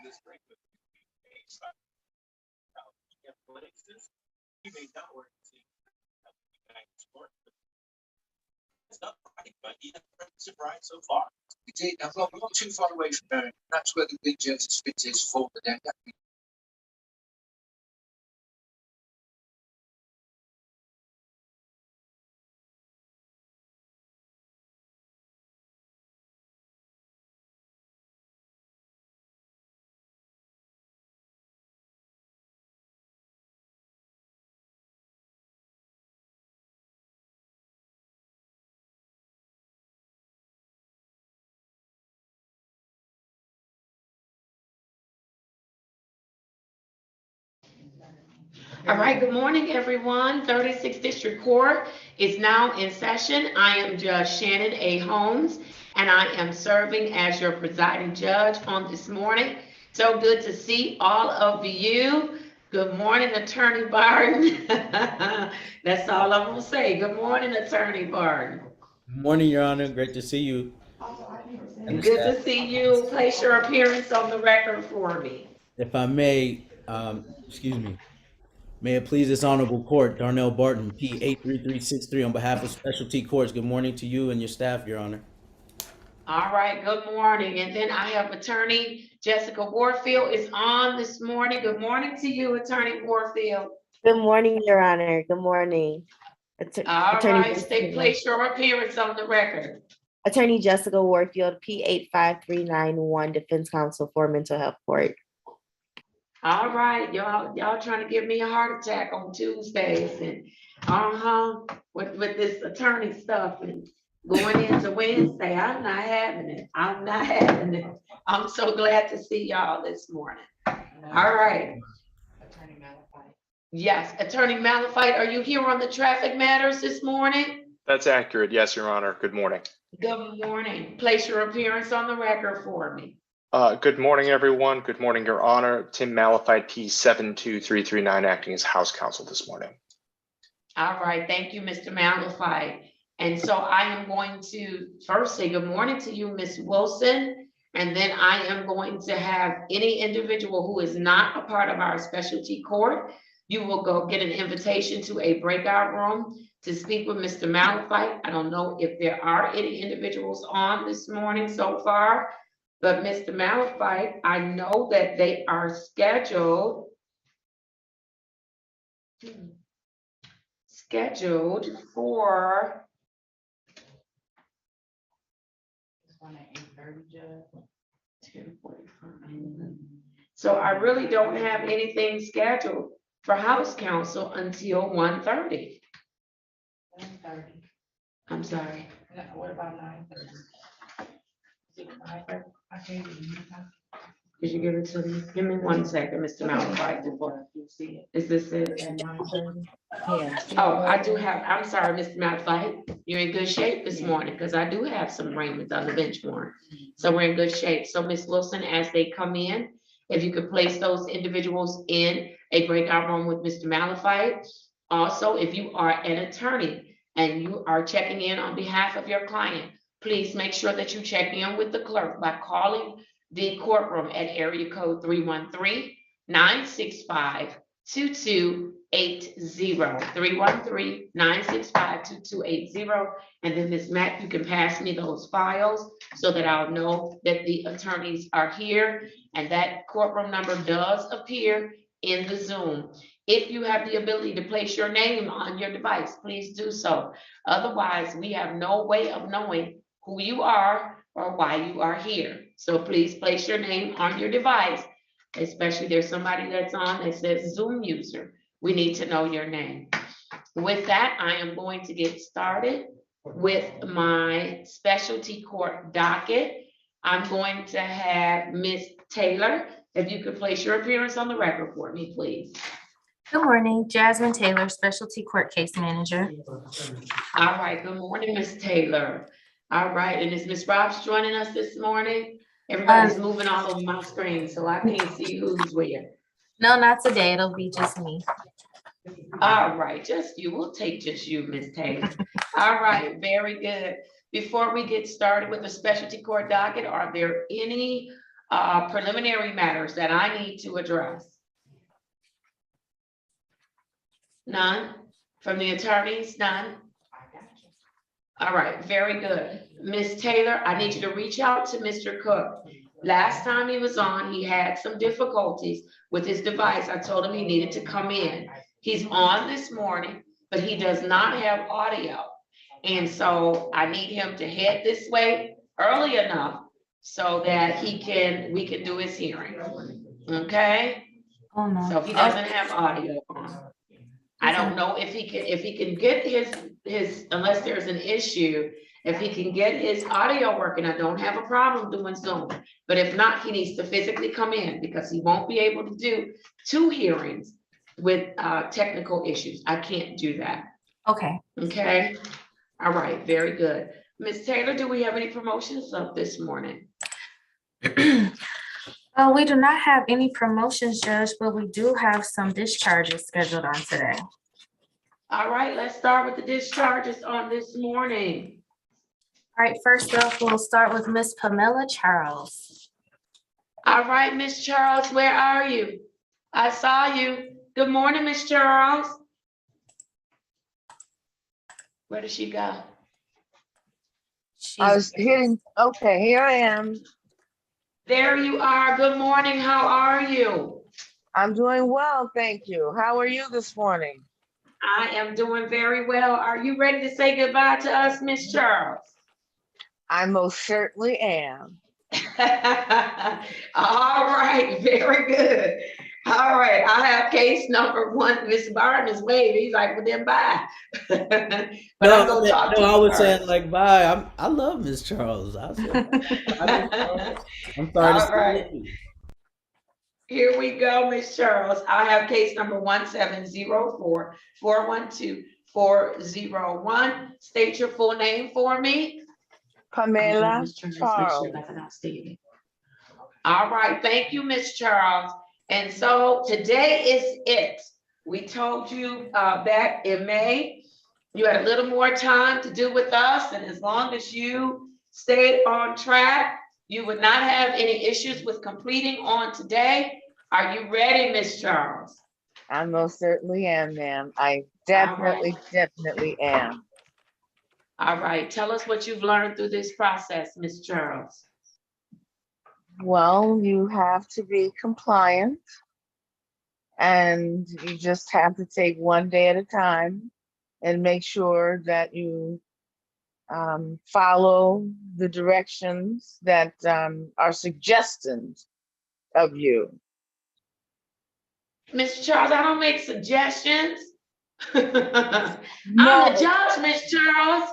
We did. We're not too far away from there. That's where the big jersey spit is for the day. All right, good morning, everyone. 36th District Court is now in session. I am Judge Shannon A. Holmes, and I am serving as your presiding judge on this morning. So good to see all of you. Good morning, Attorney Barton. That's all I'm gonna say. Good morning, Attorney Barton. Good morning, Your Honor. Great to see you. And the Good staff. to see you. Place your appearance on the record for me. If I may, may it please this honorable court, Darnell Barton, P 83363, on behalf of Specialty Courts. Good morning to you and your staff, Your Honor. All right, good morning. And then I have Attorney Jessica Warfield is on this morning. Good morning to you, Attorney Warfield. Good morning, Your Honor. Good morning. All right, state place your appearance on the record. Attorney Jessica Warfield, P 85391, Defense Counsel for Mental Health Court. All right, y'all trying to give me a heart attack on Tuesdays and with this attorney stuff and going into Wednesday. I'm not having it. I'm not having it. I'm so glad to see y'all this morning. All right. Attorney Malafide. Yes, Attorney Malafide, are you here on the traffic matters this morning? That's accurate. Yes, Your Honor. Good morning. Good morning. Place your appearance on the record for me. Good morning, everyone. Good morning, Your Honor. Tim Malafide, P 72339, acting as House Counsel this morning. All right, thank you, Mr. Malafide. And so I am going to first say good morning to you, Ms. Wilson, and then I am going to have any individual who is not a part of our specialty court, you will go get an invitation to a breakout room to speak with Mr. Malafide. I don't know if there are any individuals on this morning so far, but Mr. Malafide, I know that they are scheduled for This one at 8:30, Judge. 10:45. So I really don't have anything scheduled for House Counsel until 1:30. 9:30. I'm sorry. What about 9:30? Is it 9:30? I can't even. Did you give it to me? Give me 1 second, Mr. Malafide. You see it Is this it? at 9:30? Yeah. Oh, I do have, I'm sorry, Mr. Malafide. You're in good shape this morning because I do have some arraignments on the bench warrant. So we're in good shape. So Ms. Wilson, as they come in, if you could place those individuals in a breakout room with Mr. Malafide. Also, if you are an attorney and you are checking in on behalf of your client, please make sure that you check in with the clerk by calling the courtroom at area code 313-965-2280. 313-965-2280. And then Ms. Mack, you can pass me those files so that I'll know that the attorneys are here. And that courtroom number does appear in the Zoom. If you have the ability to place your name on your device, please do so. Otherwise, we have no way of knowing who you are or why you are here. So please place your name on your device, especially there's somebody that's on that says Zoom user. We need to know your name. With that, I am going to get started with my specialty court docket. I'm going to have Ms. Taylor, if you could place your appearance on the record for me, please. Good morning, Jasmine Taylor, Specialty Court Case Manager. All right, good morning, Ms. Taylor. All right, and is Ms. Robs joining us this morning? Everybody's moving all over my screen, so I can't see who's where. No, not today. It'll be just me. All right, just you. We'll take just you, Ms. Taylor. All right, very good. Before we get started with the specialty court docket, are there any preliminary matters that I need to address? None? From the attorneys, none? All right, very good. Ms. Taylor, I need you to reach out to Mr. Cook. Last time he was on, he had some difficulties with his device. I told him he needed to come in. He's on this morning, but he does not have audio. And so I need him to head this way early enough so that we can do his hearing. Okay? Oh, no. So he doesn't have audio on. I don't know if he can get his, unless there's an issue, if he can get his audio working, I don't have a problem doing Zoom. But if not, he needs to physically come in because he won't be able to do 2 hearings with technical issues. I can't do that. Okay. Okay? All right, very good. Ms. Taylor, do we have any promotions up this morning? We do not have any promotions, Judge, but we do have some discharges scheduled on today. All right, let's start with the discharges on this morning. All right, first up, we'll start with Miss Pamela Charles. All right, Miss Charles, where are you? I saw you. Good morning, Miss Charles. Where did she go? I She's was hitting, okay, here I am. There you are. Good morning. How are you? I'm doing well, thank you. How are you this morning? I am doing very well. Are you ready to say goodbye to us, Miss Charles? I most certainly am. All right, very good. All right, I have case number 1. Mr. Barton is waving. He's like, well, then bye. But I'm gonna talk to no, I you was first. saying like bye. I love Miss Charles. I said, bye, Miss Charles. I'm sorry to All see right. you. Here we go, Miss Charles. I have case number 1704-412-401. State your full name for me. Pamela Miss Charles, make Charles. sure that's outstanding. All right, thank you, Miss Charles. And so today is it. We told you back in May, you had a little more time to do with us, and as long as you stayed on track, you would not have any issues with completing on today. Are you ready, Miss Charles? I most certainly am, ma'am. I definitely am. All right, tell us what you've learned through this process, Miss Charles. Well, you have to be compliant and you just have to take one day at a time and make sure that you follow the directions that are suggested of you. Miss Charles, I don't make suggestions. I'm No, the judge, Miss Charles.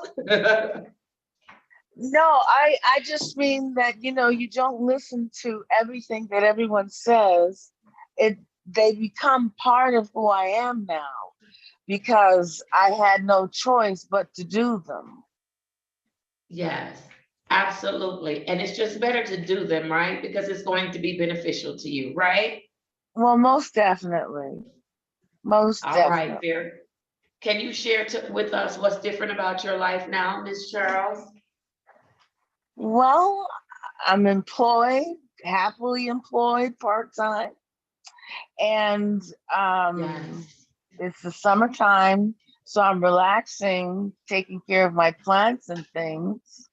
no, I just mean that, you know, you don't listen to everything that everyone says. They become part of who I am now because I had no choice but to do them. Yes, absolutely. And it's just better to do them, right? Because it's going to be beneficial to you, right? Well, most definitely. Most All definitely. right, there. Can you share with us what's different about your life now, Miss Charles? Well, I'm employed, happily employed part-time. And Yes. it's the summertime, so I'm relaxing, taking care of my plants and things.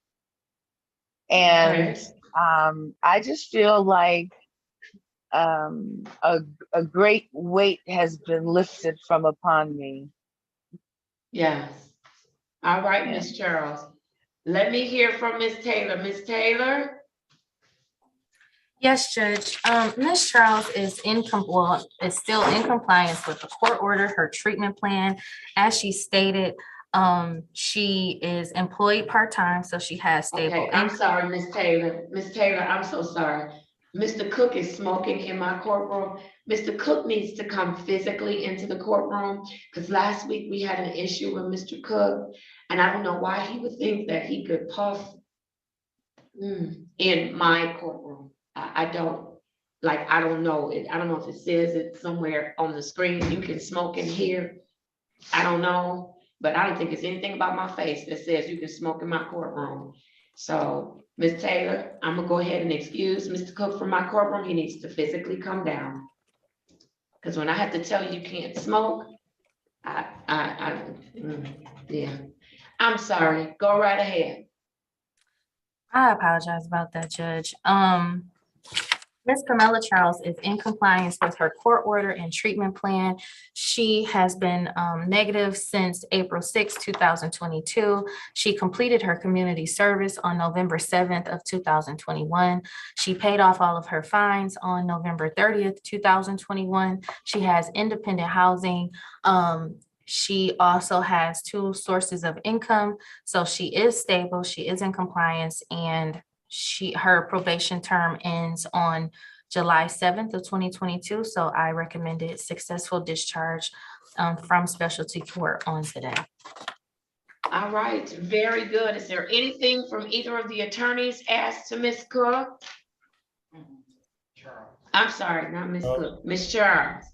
And Okay. I just feel like a great weight has been lifted from upon me. Yes. All right, Yeah. Miss Charles. Let me hear from Miss Taylor. Miss Taylor? Yes, Judge. Ms. Charles is still in compliance with the court order, her treatment plan. As she stated, she is employed part-time, so she has stable Okay, I'm income. sorry, Miss Taylor. Miss Taylor, I'm so sorry. Mr. Cook is smoking in my courtroom. Mr. Cook needs to come physically into the courtroom because last week we had an issue with Mr. Cook, and I don't know why he would think that he could puff in my courtroom. I don't know it. I don't know if it says it somewhere on the screen. You can smoke in here. I don't know, but I don't think it's anything about my face that says you can smoke in my courtroom. So, Ms. Taylor, I'm gonna go ahead and excuse Mr. Cook from my courtroom. He needs to physically come down. Because when I have to tell you can't smoke, yeah. I'm sorry. Go right ahead. I apologize about that, Judge. Ms. Camilla Charles is in compliance with her court order and treatment plan. She has been negative since April 6, 2022. She completed her community service on November 7th of 2021. She paid off all of her fines on November 30th, 2021. She has independent housing. She also has 2 sources of income. So she is stable, she is in compliance, and her probation term ends on July 7th of 2022. So I recommended successful discharge from specialty court on today. All right, very good. Is there anything from either of the attorneys asked to Ms. Cook? I'm sorry, not Ms. Cook, Ms. Charles.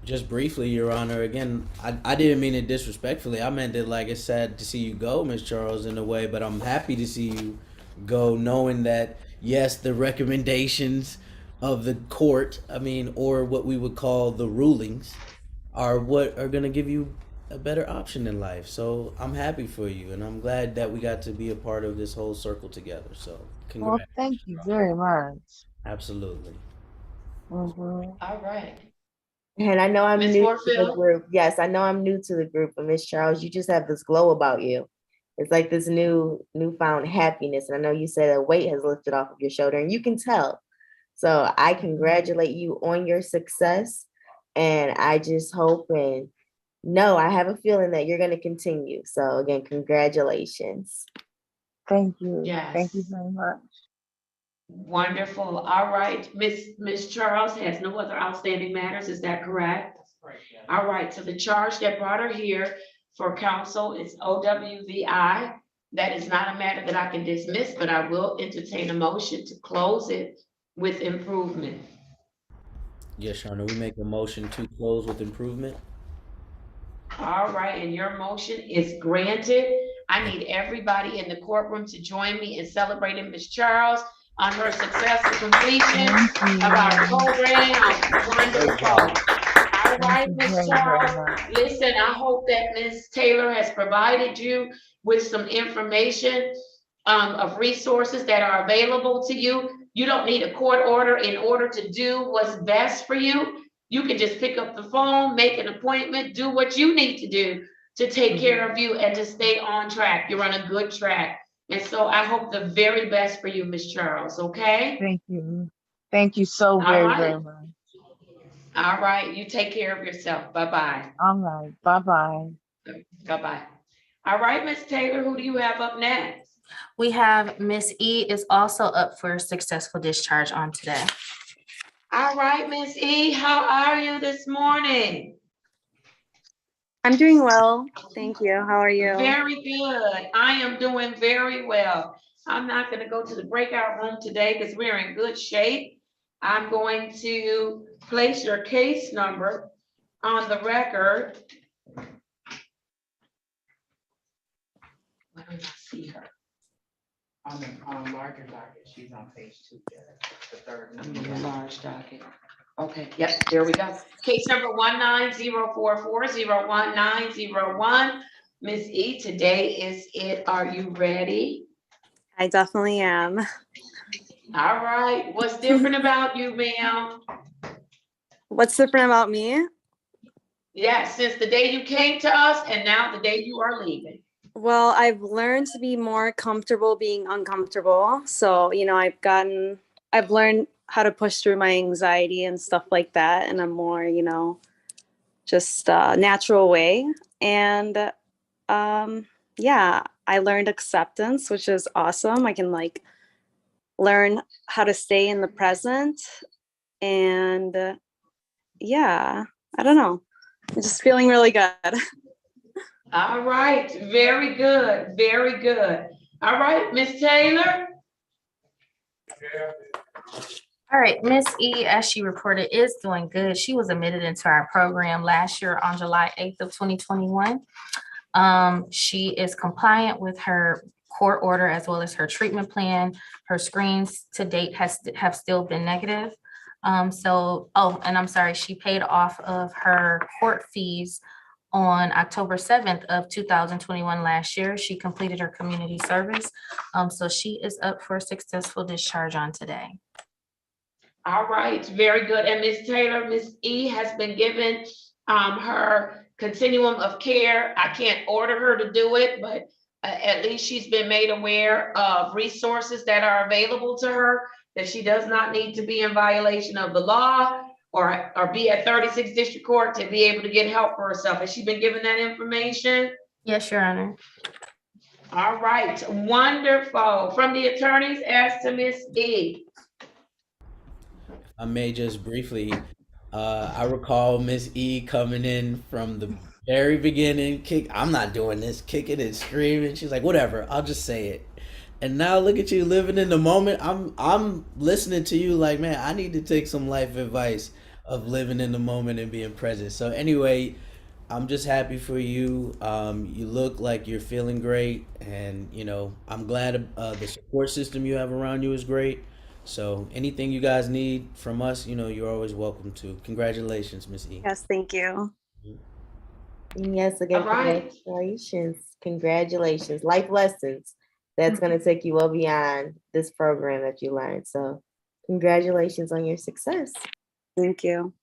Just briefly, Your Honor, again, I didn't mean it disrespectfully. I meant it like it's sad to see you go, Ms. Charles, in a way, but I'm happy to see you go knowing that, yes, the recommendations of the court, or what we would call the rulings, are what are going to give you a better option in life. So I'm happy for you, and I'm glad that we got to be a part of this whole circle together. So Well, congrats. thank you very much. Absolutely. Mhm. All right. And I know I'm Ms. new to the Warfield? group. Yes, I know I'm new to the group, but Miss Charles, you just have this glow about you. It's like this newfound happiness. And I know you said a weight has lifted off of your shoulder, and you can tell. So I congratulate you on your success. And I just hope and no, I have a feeling that you're going to continue. So again, congratulations. Thank you. Yes. Thank you very much. Wonderful. All right. Ms. Charles has no other outstanding matters. Is that correct? All right. So the charge that brought her here for counsel is OWVI. That is not a matter that I can dismiss, but I will entertain a motion to close it with improvement. Yes, Your Honor, we make a motion to close with improvement. All right, and your motion is granted. I need everybody in the courtroom to join me in celebrating Ms. Charles on her successful completion of our program. Wonderful. All right, Ms. Charles, listen, I hope that Ms. Taylor has provided you with some information of resources that are available to you. You don't need a court order in order to do what's best for you. You can just pick up the phone, make an appointment, do what you need to do to take care of you and to stay on track. You're on a good track. And so I hope the very best for you, Ms. Charles, okay? Thank you. Thank you so All very, right. very much. All right, you take care of yourself. Bye-bye. All right. Bye-bye. Bye-bye. All right, Ms. Taylor, who do you have up next? We have Miss E is also up for successful discharge on today. All right, Ms. E, how are you this morning? I'm doing well. Thank you. How are you? Very good. I am doing very well. I'm not going to go to the breakout room today because we're in good shape. I'm going to place your case number on the record. Why don't I see her? On the larger docket, she's on page 2, the third. I'm in the large docket. Okay, yep, there we go. Case number 19044011901. Ms. E, today is it. Are you ready? I definitely am. All right. What's different about you, ma'am? What's different about me? Yeah, since the day you came to us and now the day you are leaving. Well, I've learned to be more comfortable being uncomfortable. So, I've learned how to push through my anxiety and stuff like that in a more, just natural way. And yeah, I learned acceptance, which is awesome. I can learn how to stay in the present. And yeah, I don't know. I'm just feeling really good. All right. Very good. Very good. All right, Miss Taylor. All right, Miss E, as she reported, is doing good. She was admitted into our program last year on July 8th of 2021. She is compliant with her court order as well as her treatment plan. Her screens to date have still been negative. And I'm sorry, she paid off of her court fees on October 7th of 2021 last year. She completed her community service. So she is up for a successful discharge on today. All right, very good. And Ms. Taylor, Ms. E has been given her continuum of care. I can't order her to do it, but at least she's been made aware of resources that are available to her, that she does not need to be in violation of the law or be at 36th District Court to be able to get help for herself. Has she been given that information? Yes, Your Honor. All right, wonderful. From the attorneys, as to Ms. E. I may just briefly, I recall Miss E coming in from the very beginning, I'm not doing this, kicking and screaming. She's like, whatever, I'll just say it. And now look at you living in the moment. I'm listening to you like, man, I need to take some life advice of living in the moment and being present. So anyway, I'm just happy for you. You look like you're feeling great, and I'm glad the support system you have around you is great. So anything you guys need from us, you're always welcome to. Congratulations, Miss E. Yes, thank you. Yes, again, All right. congratulations. Life lessons. That's going to take you well beyond this program that you learned. So congratulations on your success. Thank you.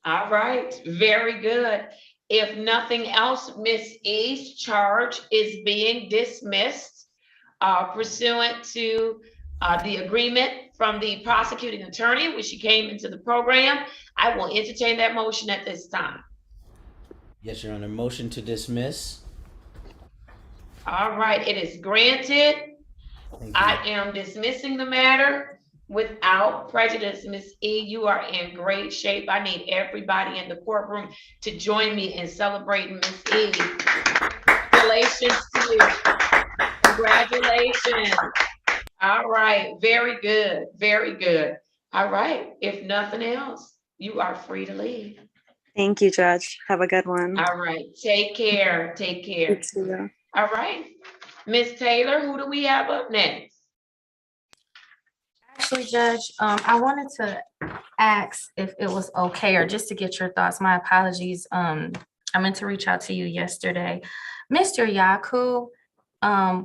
All right, very good. If nothing else, Miss E's charge is being dismissed pursuant to the agreement from the prosecuting attorney when she came into the program. I will entertain that motion at this time. Yes, Your Honor. Motion to dismiss. All right, it is granted. Thank you. I am dismissing the matter without prejudice. Ms. E, you are in great shape. I need everybody in the courtroom to join me in celebrating Ms. E. Congratulations to you. Congratulations. All right, very good, very good. All right, if nothing else, you are free to leave. Thank you, Judge. Have a good one. All right, take care, take care. You too. All right, Ms. Taylor, who do we have up next? Actually, Judge, I wanted to ask if it was okay, or just to get your thoughts. My apologies. I meant to reach out to you yesterday. Mr. Yaku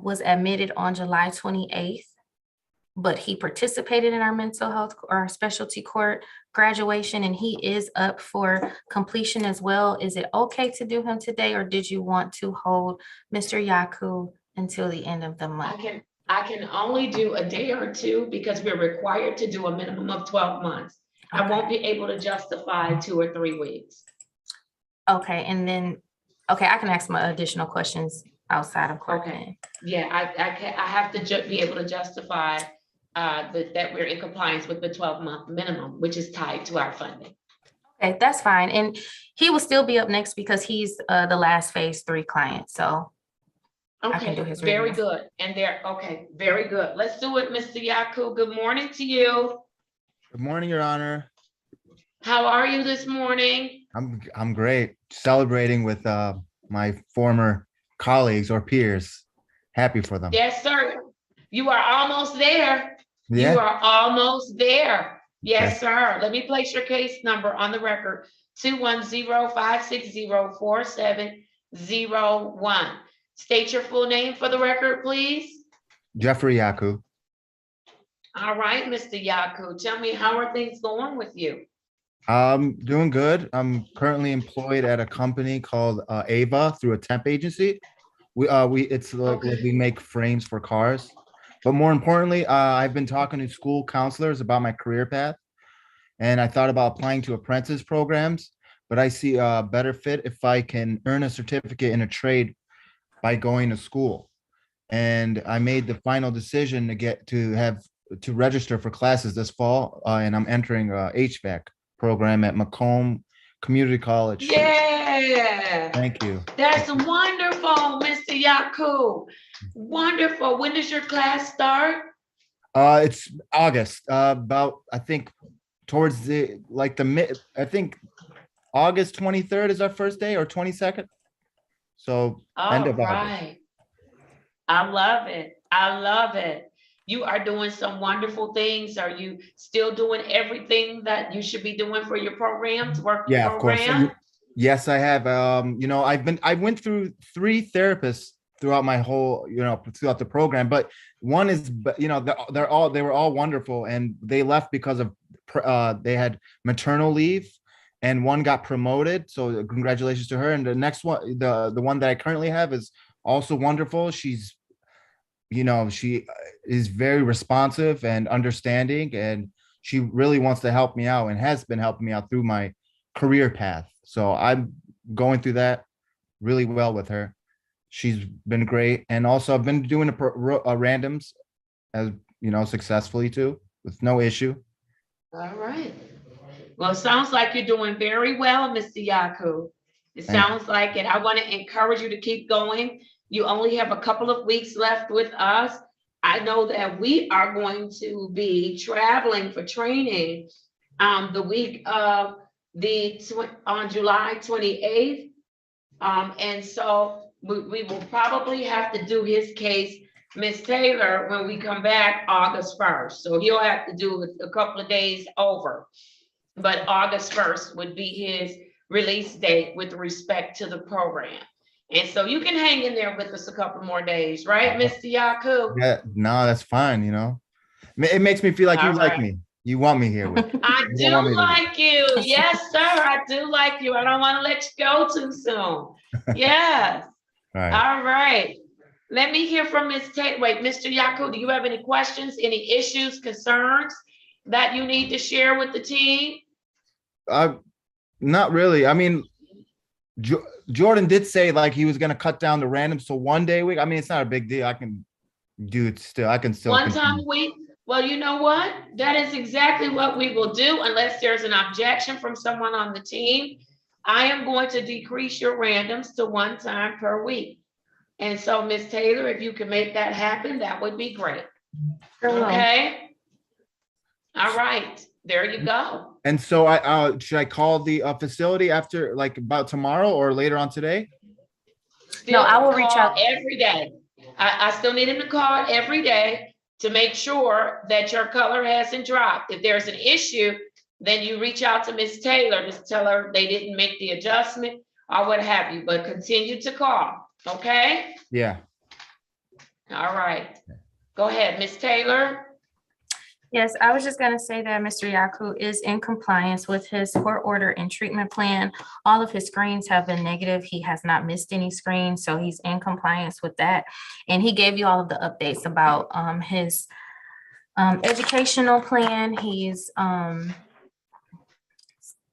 was admitted on July 28th, but he participated in our mental health or our specialty court graduation, and he is up for completion as well. Is it okay to do him today, or did you want to hold Mr. Yaku until the end of the month? I can only do a day or two because we're required to do a minimum of 12 months. I won't be able to justify 2 or 3 weeks. Okay, and then, okay, I can ask my additional questions outside of court. Okay. Yeah, I have to be able to justify that we're in compliance with the 12-month minimum, which is tied to our funding. Okay, that's fine. And he will still be up next because he's the last phase 3 client. So I can do Okay, his very review. good. And okay, very good. Let's do it, Mr. Yaku. Good morning to you. Good morning, Your Honor. How are you this morning? I'm great. Celebrating with my former colleagues or peers. Happy for them. Yes, sir. You are almost there. Yeah. You are almost there. Yes, Okay. sir. Let me place your case number on the record. 210-560-4701. State your full name for the record, please. Jeffrey Yaku. All right, Mr. Yaku, tell me, how are things going with you? Doing good. I'm currently employed at a company called Ava through a temp agency. It's like we make frames for cars. But more importantly, I've been talking to school counselors about my career path, and I thought about applying to apprentice programs, but I see a better fit if I can earn a certificate in a trade by going to school. And I made the final decision to register for classes this fall, and I'm entering a HVAC program at Macomb Community College. Yeah. Thank you. That's wonderful, Mr. Yaku. Wonderful. When does your class start? It's August, about, I think towards I think August 23rd is our first day, or 22nd. So end All of August. right. I love it. I love it. You are doing some wonderful things. Are you still doing everything that you should be doing for your program to work your Yeah, of course. program? Yes, I have. I went through 3 therapists throughout my whole, throughout the program, but one is, they were all wonderful, and they left because of, they had maternal leave, and one got promoted. So congratulations to her. And the next one, the one that I currently have is also wonderful. She's, she is very responsive and understanding, and she really wants to help me out and has been helping me out through my career path. So I'm going through that really well with her. She's been great. And also I've been doing a randoms as successfully too, with no issue. All right. Well, it sounds like you're doing very well, Mr. Yaku. It Thank sounds like it. I want to encourage you to keep going. You only have a couple of weeks left with us. I know that we are going to be traveling for training the week of on July 28th. And so we will probably have to do his case, Miss Taylor, when we come back August 1st. So he'll have to do it a couple of days over. But August 1st would be his release date with respect to the program. And so you can hang in there with us a couple more days, right, Mr. Yaku? Yeah, no, that's fine. It makes me feel like you All like right. me. You want me here with. I You do don't want me to- like you. Yes, sir. I do like you. I don't want to let you go too soon. Yes. All right. All right. Let me hear from Ms. Tate. Wait, Mr. Yaku, do you have any questions, any issues, concerns that you need to share with the team? Not really. I mean, Jordan did say like he was going to cut down the randoms to 1 day a week. I mean, it's not a big deal. I can do it still. I can still. One time a week? Well, you know what? That is exactly what we will do unless there's an objection from someone on the team. I am going to decrease your randoms to 1 time per week. And so, Ms. Taylor, if you can make that happen, that would be great. Okay? All right. There you go. And so I should I call the facility after like about tomorrow or later on today? Still I will reach call out. every day. I still need him to call every day to make sure that your color hasn't dropped. If there's an issue, then you reach out to Ms. Taylor, just tell her they didn't make the adjustment or what have you, but continue to call, okay? Yeah. All right. Go ahead, Ms. Taylor. Yes, I was just gonna say that Mr. Yaku is in compliance with his court order and treatment plan. All of his screens have been negative. He has not missed any screens, so he's in compliance with that. And he gave you all of the updates about his educational plan. He's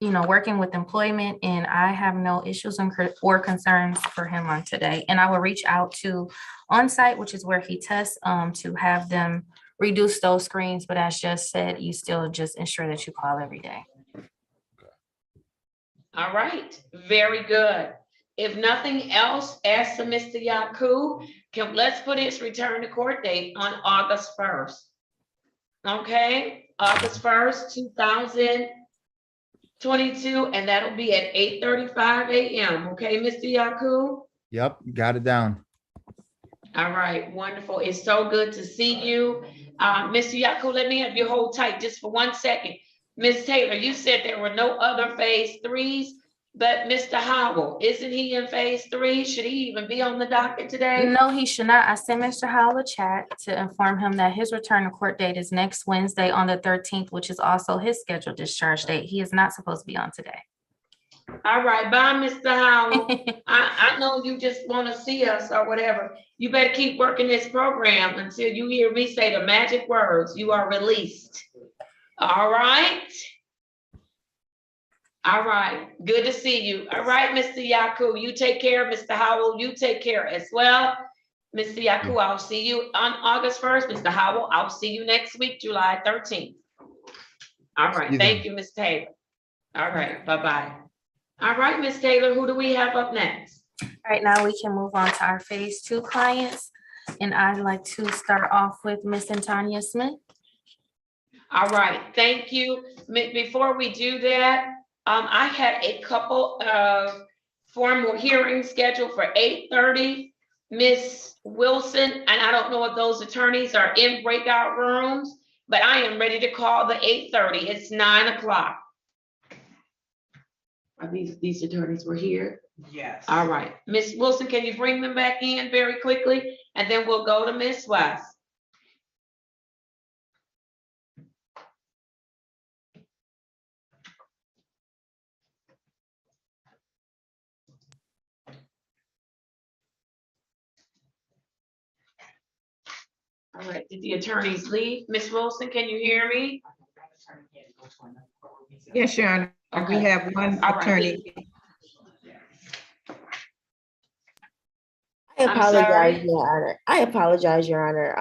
working with employment, and I have no issues or concerns for him on today. And I will reach out to on-site, which is where he tests, to have them reduce those screens, but as just said, you still just ensure that you call every day. All right, very good. If nothing else, ask to Mr. Yaku, let's put his return to court date on August 1st. Okay, August 1st, 2022, and that'll be at 8:35 a.m. Okay, Mr. Yaku? Yep, got it down. All right, wonderful. It's so good to see you. Mr. Yaku, let me have you hold tight just for 1 second. Ms. Taylor, you said there were no other phase 3s, but Mr. Howell, isn't he in phase 3? Should he even be on the docket today? No, he should not. I sent Mr. Howell a chat to inform him that his return to court date is next Wednesday on the 13th, which is also his scheduled discharge date. He is not supposed to be on today. All right, bye, Mr. Howell. I know you just want to see us or whatever. You better keep working this program until you hear me say the magic words. You are released. All right. All right. Good to see you. All right, Mr. Yaku, you take care. Mr. Howell, you take care as well. Mr. Yaku, I'll see you on August 1st. Mr. Howell, I'll see you next week, July 13th. All right. Thank you, Ms. Taylor. All right. Bye-bye. All right, Ms. Taylor, who do we have up next? Right now, we can move on to our phase 2 clients. And I'd like to start off with Ms. Antanya Smith. All right, thank you. Before we do that, I had a couple of formal hearing scheduled for 8:30. Ms. Wilson, and I don't know if those attorneys are in breakout rooms, but I am ready to call the 8:30. It's 9 o'clock. Are these attorneys were here? Yes. All right. Ms. Wilson, can you bring them back in very quickly? And then we'll go to Ms. West. All right, did the attorneys leave? Ms. Wilson, can you hear me? Yes, Sharon, we Okay. have one All right. attorney. I I'm apologize, sorry. Your Honor. I apologize, Your Honor.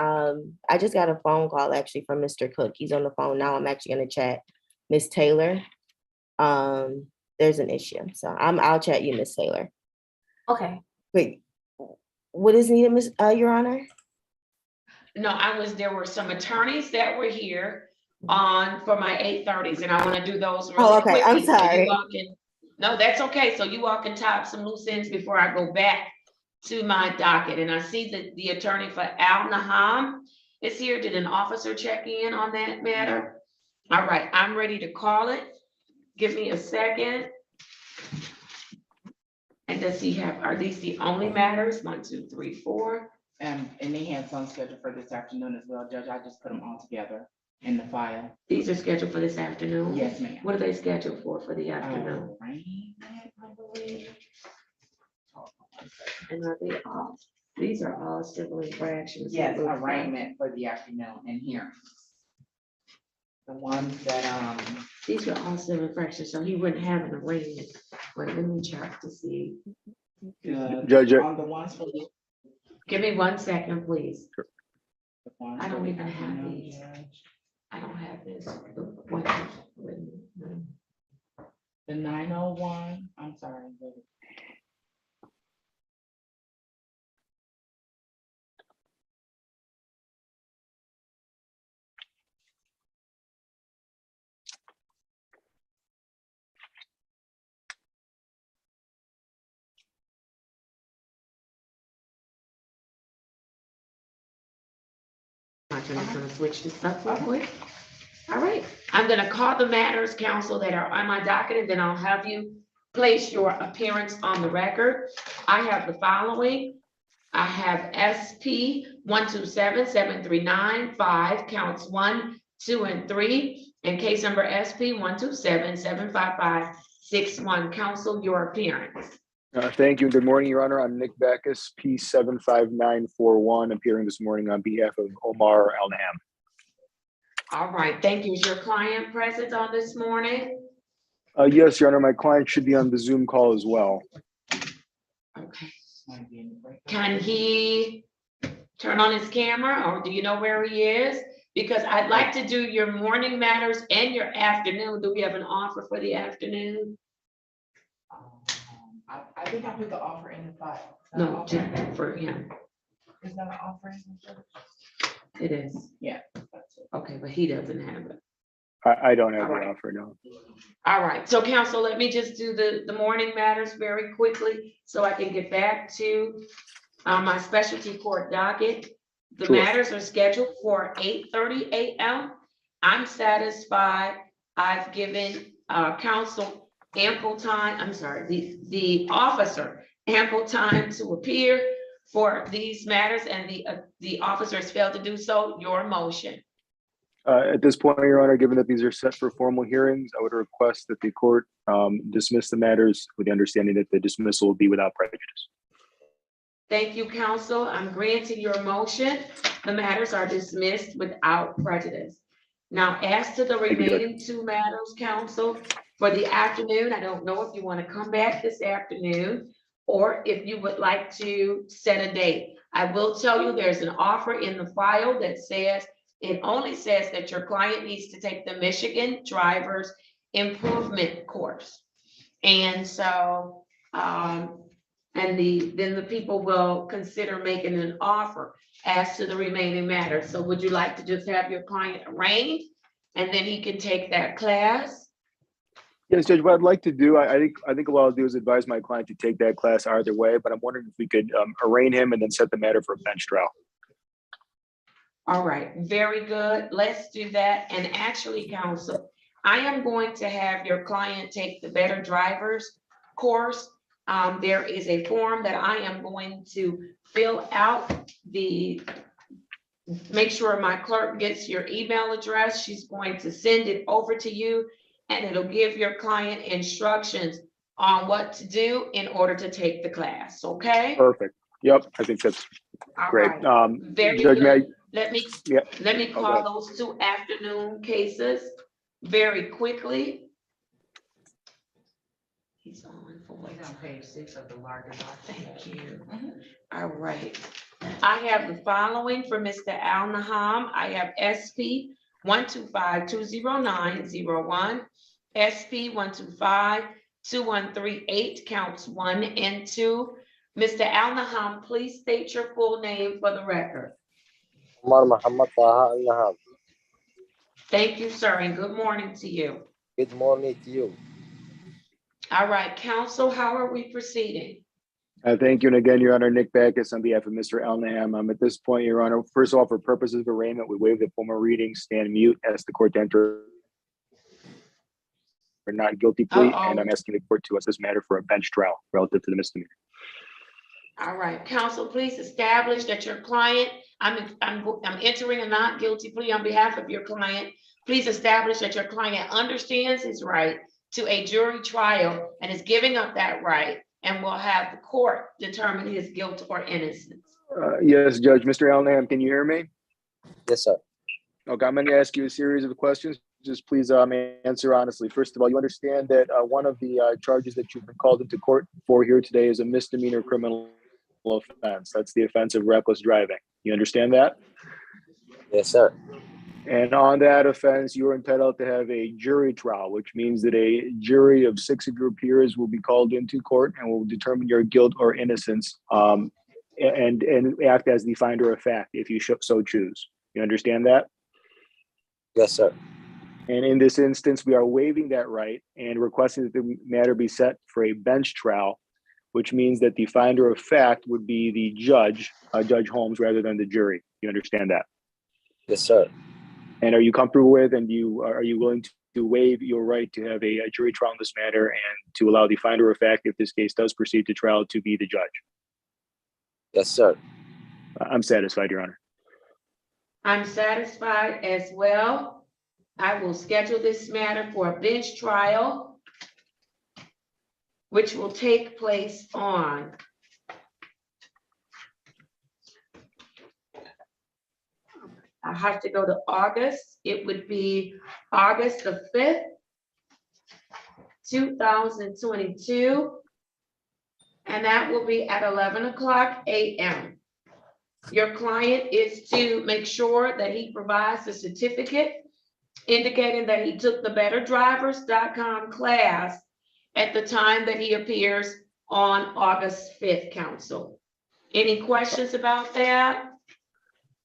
I just got a phone call actually from Mr. Cook. He's on the phone now. I'm actually gonna chat Miss Taylor. There's an issue, so I'll chat you, Miss Taylor. Okay. Wait, what is needed, Miss Your Honor? No, there were some attorneys that were here for my 8:30s, and I want to do those really Oh, okay. I'm quickly, so you sorry. all can. No, that's okay. So you all can tie up some loose ends before I go back to my docket. And I see that the attorney for Al Naham is here. Did an officer check in on that matter? All right, I'm ready to call it. Give me a second. And does he have, are these the only matters? 1, 2, 3, 4. And they had some scheduled for this afternoon as well, Judge. I just put them all together in the file. These are scheduled for this afternoon? Yes, ma'am. What are they scheduled for the afternoon? Arraignment, I believe. And are they all, these are all civil infractions? Yes, arraignment for the afternoon and hearings. The ones that, These are all civil infractions, so he wouldn't have an arraignment. Wait, let me check to see. Judge, on the ones for the. Give me 1 second, please. the ones I don't for the even have afternoon, these. Judge. I don't have this. The 901, I'm sorry. I'm just gonna switch this up real quick. All right, I'm gonna call the matters, counsel, that are on my docket, and then I'll have you place your appearance on the record. I have the following. I have SP 127-7395, counts 1, 2, and 3, and case number SP 127-755-61. Counsel, your appearance. Thank you. Good morning, Your Honor. I'm Nick Backus, P75941, appearing this morning on behalf of Omar Al-Naham. All right, thank you. Is your client present on this morning? Yes, Your Honor, my client should be on the Zoom call as well. Okay. Can he turn on his camera, or do you know where he is? Because I'd like to do your morning matters and your afternoon. Do we have an offer for the afternoon? I think I put the offer in the file. No, just for him. Is that an offer? It is. Yeah. That's it. Okay, but he doesn't have it. I don't have All the right. offer, no. All right, so counsel, let me just do the morning matters very quickly so I can get back to my specialty court docket. The Sure. matters are scheduled for 8:30 a.m. I'm satisfied. I've given counsel ample time, I'm sorry, the officer ample time to appear for these matters, and the officers failed to do so. Your motion. At this point, Your Honor, given that these are set for formal hearings, I would request that the court dismiss the matters with the understanding that the dismissal will be without prejudice. Thank you, counsel. I'm granting your motion. The matters are dismissed without prejudice. Now, as to the you, Judge. remaining 2 matters, counsel, for the afternoon, I don't know if you want to come back this afternoon or if you would like to set a date. I will tell you there's an offer in the file that says, it only says that your client needs to take the Michigan Drivers Improvement Course. And so, then the people will consider making an offer as to the remaining matters. So would you like to just have your client arraigned and then he can take that class? Yes, Judge, what I'd like to do, I think what I'll do is advise my client to take that class either way, but I'm wondering if we could arraign him and then set the matter for a bench trial. All right, very good. Let's do that. And actually, counsel, I am going to have your client take the Better Drivers course. There is a form that I am going to fill out make sure my clerk gets your email address. She's going to send it over to you, and it'll give your client instructions on what to do in order to take the class, okay? Perfect. Yep, I think that's All great. right. Very Judge, may I, good. Let me yeah, go call ahead. those 2 afternoon cases very quickly. He's on for what? He's on page 6 of the larger document. Thank you. All right. I have the following for Mr. Al Naham. I have SP 125-20901, SP 125-2138, counts 1 and 2. Mr. Al Naham, please state your full name for the record. Umar Muhammad Taha Al Nahab. Thank you, sir, and good morning to you. Good morning to you. All right, counsel, how are we proceeding? Thank you. And again, Your Honor, Nick Backus on behalf of Mr. Elnaham. At this point, Your Honor, first of all, for purposes of arraignment, we waive the formal reading, stand mute, ask the court to enter a not guilty plea, and I'm asking the court to assess this matter for a bench trial relative to the misdemeanor. All right, counsel, please establish that your client, I'm entering a not guilty plea on behalf of your client. Please establish that your client understands his right to a jury trial and is giving up that right, and will have the court determine his guilt or innocence. Yes, Judge. Mr. Elnaham, can you hear me? Yes, sir. Okay, I'm going to ask you a series of questions. Just please answer honestly. First of all, you understand that one of the charges that you've been called into court for here today is a misdemeanor criminal offense. That's the offense of reckless driving. You understand that? Yes, sir. And on that offense, you're entitled to have a jury trial, which means that a jury of 6 of your peers will be called into court and will determine your guilt or innocence, and act as the finder of fact if you so choose. You understand that? Yes, sir. And in this instance, we are waiving that right and requesting that the matter be set for a bench trial, which means that the finder of fact would be the judge, Judge Holmes, rather than the jury. You understand that? Yes, sir. And are you comfortable with, and are you willing to waive your right to have a jury trial in this matter and to allow the finder of fact, if this case does proceed to trial, to be the judge? Yes, sir. I'm satisfied, Your Honor. I'm satisfied as well. I will schedule this matter for a bench trial, which will take place on I have to go to August. It would be August the 5th, 2022. And that will be at 11:00 a.m. Your client is to make sure that he provides a certificate indicating that he took the betterdrivers.com class at the time that he appears on August 5th, counsel. Any questions about that?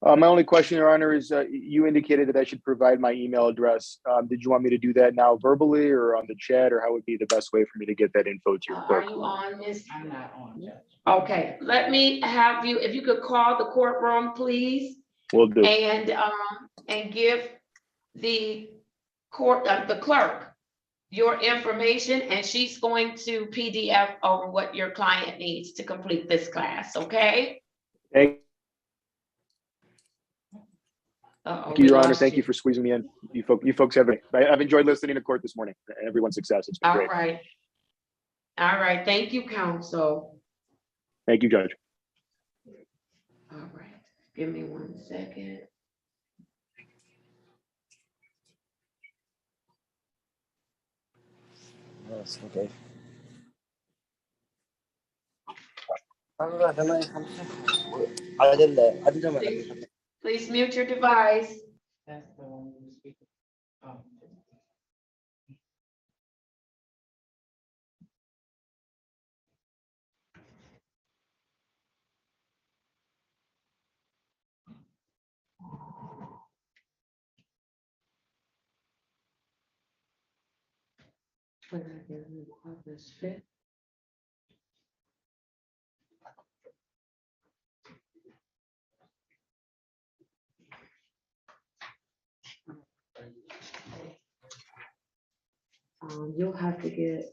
My only question, Your Honor, is you indicated that I should provide my email address. Did you want me to do that now verbally or on the chat, or how would be the best way for me to get that info to your Are clerk? you on, Miss? I'm not on, Judge. Okay, let me have you, if you could call the courtroom, please, Will do. and give the court, the clerk, your information, and she's going to PDF over what your client needs to complete this class, okay? Thank Uh-oh, you, we Your Honor. lost Thank you for squeezing me in. You folks have I've enjoyed listening to court this morning. Everyone's success. It's been All great. right. All right, thank you, counsel. Thank you, Judge. All right, give me 1 second. Yes, okay. Please mute your device. That's the one you speak. Oh. You'll have to get.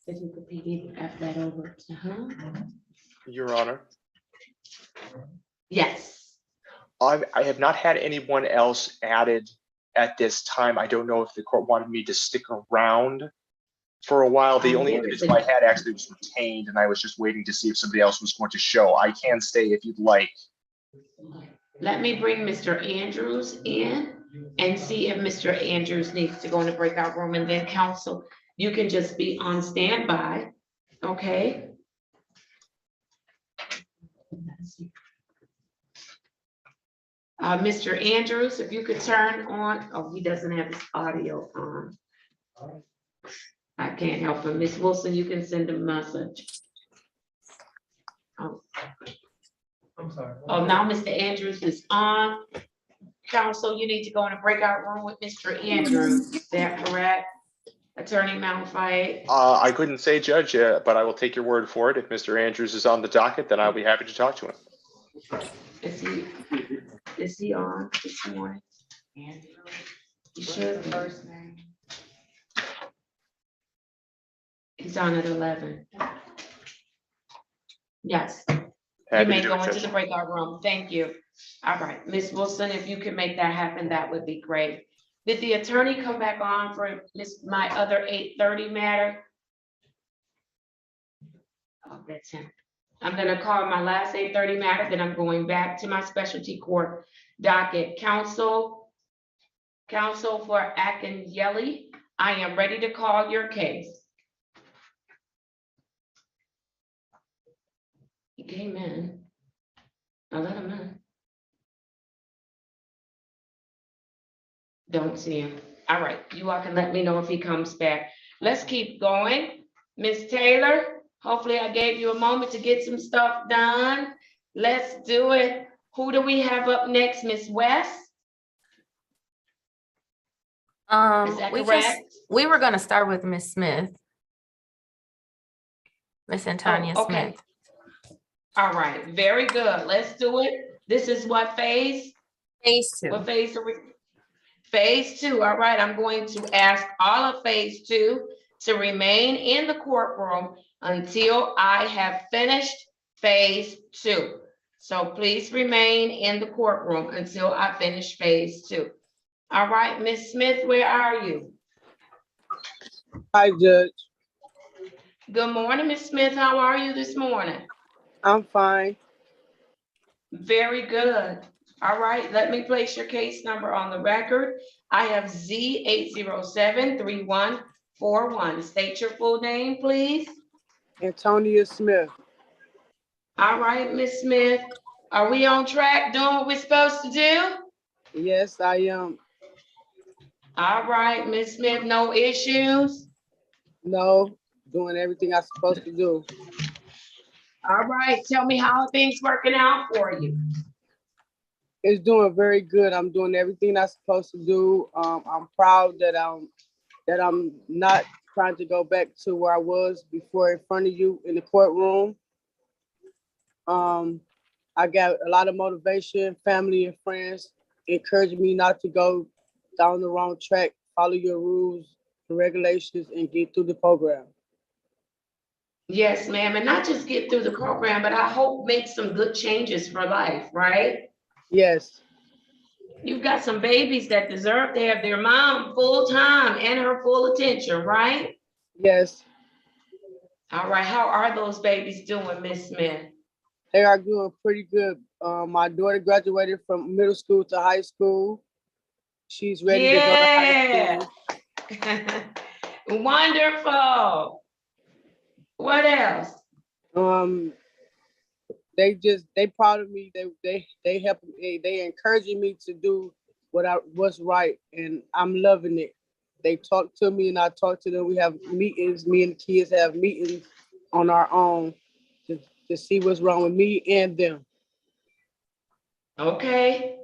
If you could PDF that over to her. Your Honor, Yes. I have not had anyone else added at this time. I don't know if the court wanted me to stick around for a while. The only individual I had actually was retained, and I was just waiting to see if somebody else was going to show. I can stay if you'd like. Let me bring Mr. Andrews in and see if Mr. Andrews needs to go in the breakout room, and then counsel, you can just be on standby, okay? Mr. Andrews, if you could turn on, oh, he doesn't have his audio on. I can't help him. Miss Wilson, you can send him a message. Oh. I'm sorry. Oh, now Mr. Andrews is on. Counsel, you need to go in a breakout room with Mr. Andrews. Is that correct? Attorney Malafide? I couldn't say, Judge, but I will take your word for it. If Mr. Andrews is on the docket, then I'll be happy to talk to him. Is he on this morning? He should be. First name. He's on at 11. Yes. You Happy may to do go it, into Judge. the breakout room. Thank you. All right, Ms. Wilson, if you can make that happen, that would be great. Did the attorney come back on for my other 8:30 matter? Oh, that's him. I'm gonna call my last 8:30 matter, then I'm going back to my specialty court docket. Counsel for Akinyele, I am ready to call your case. He came in. I let him in. Don't see him. All right, you all can let me know if he comes back. Let's keep going. Ms. Taylor, hopefully I gave you a moment to get some stuff done. Let's do it. Who do we have up next, Ms. West? Is that correct? We were gonna start with Miss Smith. Miss Antonia Oh, okay. Smith. All right, very good. Let's do it. This is what phase? Phase 2. What phase are we? Phase 2, all right, I'm going to ask all of phase 2 to remain in the courtroom until I have finished phase 2. So please remain in the courtroom until I finish phase 2. All right, Ms. Smith, where are you? Hi, Judge. Good morning, Ms. Smith. How are you this morning? I'm fine. Very good. All right, let me place your case number on the record. I have Z8073141. State your full name, please. Antonia Smith. All right, Ms. Smith, are we on track doing what we're supposed to do? Yes, I am. All right, Ms. Smith, no issues? No, doing everything I'm supposed to do. All right, tell me how things working out for you. It's doing very good. I'm doing everything I'm supposed to do. I'm proud that I'm not trying to go back to where I was before in front of you in the courtroom. I got a lot of motivation, family and friends encouraging me not to go down the wrong track, follow your rules and regulations, and get through the program. Yes, ma'am, and not just get through the program, but I hope make some good changes for life, right? Yes. You've got some babies that deserve to have their mom full time and her full attention, right? Yes. All right, how are those babies doing, Miss Smith? They are doing pretty good. My daughter graduated from middle school to high school. She's ready to go to high school. Wonderful. What else? They proud of me. They help me. They encouraging me to do what's right, and I'm loving it. They talk to me, and I talk to them. We have meetings. Me and the kids have meetings on our own to see what's wrong with me and them. Okay.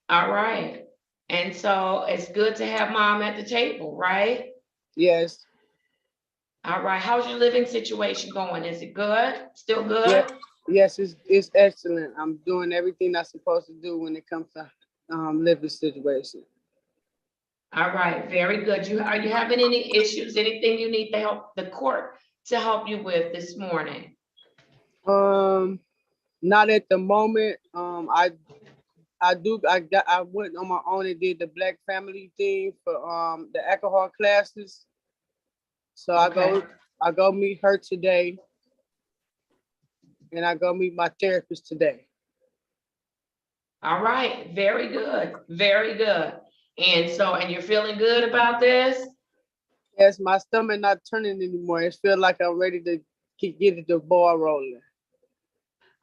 All right. And so it's good to have mom at the table, right? Yes. All right, how's your living situation going? Is it good? Still Yeah. good? Yes, it's excellent. I'm doing everything I'm supposed to do when it comes to living situation. All right, very good. Are you having any issues, anything you need to help the court to help you with this morning? Not at the moment. I went on my own and did the Black family thing for the alcohol classes. So Okay. I go meet her today, and I go meet my therapist today. All right, very good, very good. And you're feeling good about this? Yes, my stomach not turning anymore. It feels like I'm ready to get the ball rolling.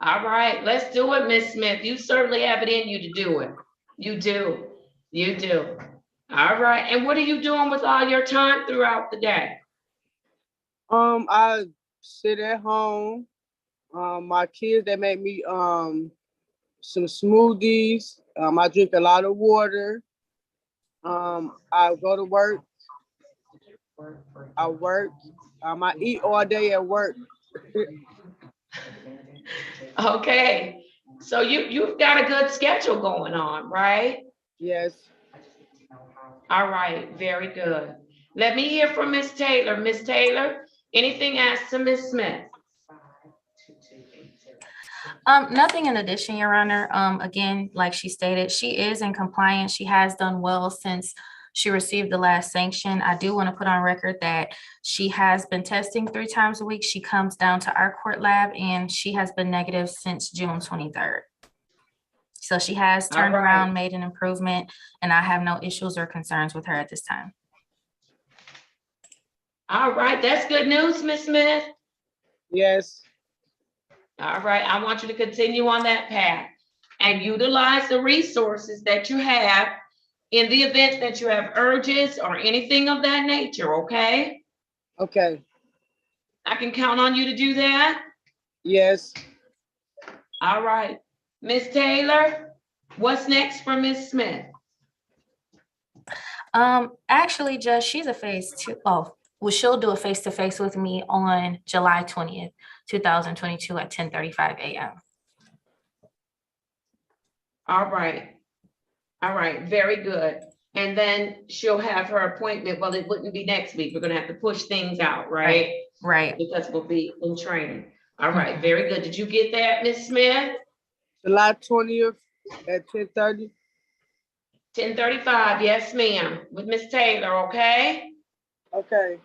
All right, let's do it, Miss Smith. You certainly have it in you to do it. You do, you do. All right, and what are you doing with all your time throughout the day? I sit at home. My kids, they make me some smoothies. I drink a lot of water. I go to work. I work. I eat all day at work. Okay, so you've got a good schedule going on, right? Yes. All right, very good. Let me hear from Miss Taylor. Miss Taylor, anything asked to Miss Smith? Nothing in addition, Your Honor. Again, like she stated, she is in compliance. She has done well since she received the last sanction. I do want to put on record that she has been testing 3 times a week. She comes down to our court lab and she has been negative since June 23rd. So she has turned around, made an improvement, and I have no issues or concerns with her at this time. All right, that's good news, Miss Smith. Yes. All right, I want you to continue on that path and utilize the resources that you have in the event that you have urges or anything of that nature, okay? Okay. I can count on you to do that? Yes. All right. Miss Taylor, what's next for Miss Smith? Actually, Judge, she's a phase 2. Oh, well, she'll do a face-to-face with me on July 20th, 2022 at 10:35 a.m. All right. All right, very good. And then she'll have her appointment. Well, it wouldn't be next week. We're gonna have to push things out, right? Right. Because we'll be in training. All right, very good. Did you get that, Miss Smith? July 20th at 10:30. 10:35, yes, ma'am, with Miss Taylor, okay? Okay.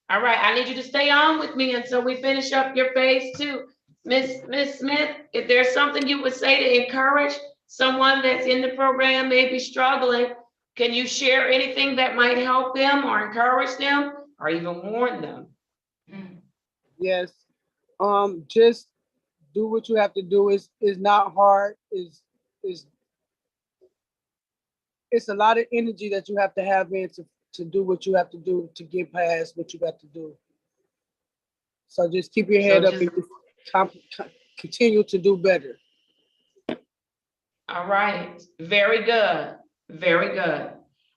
All right, I need you to stay on with me until we finish up your phase 2. Miss Smith, if there's something you would say to encourage someone that's in the program, maybe struggling, can you share anything that might help them or encourage them or even warn them? Yes. Just do what you have to do. It's not hard. It's a lot of energy that you have to have in to do what you have to do to get past what you got to do. So just keep your head up and just continue to do better. All right, very good, very good.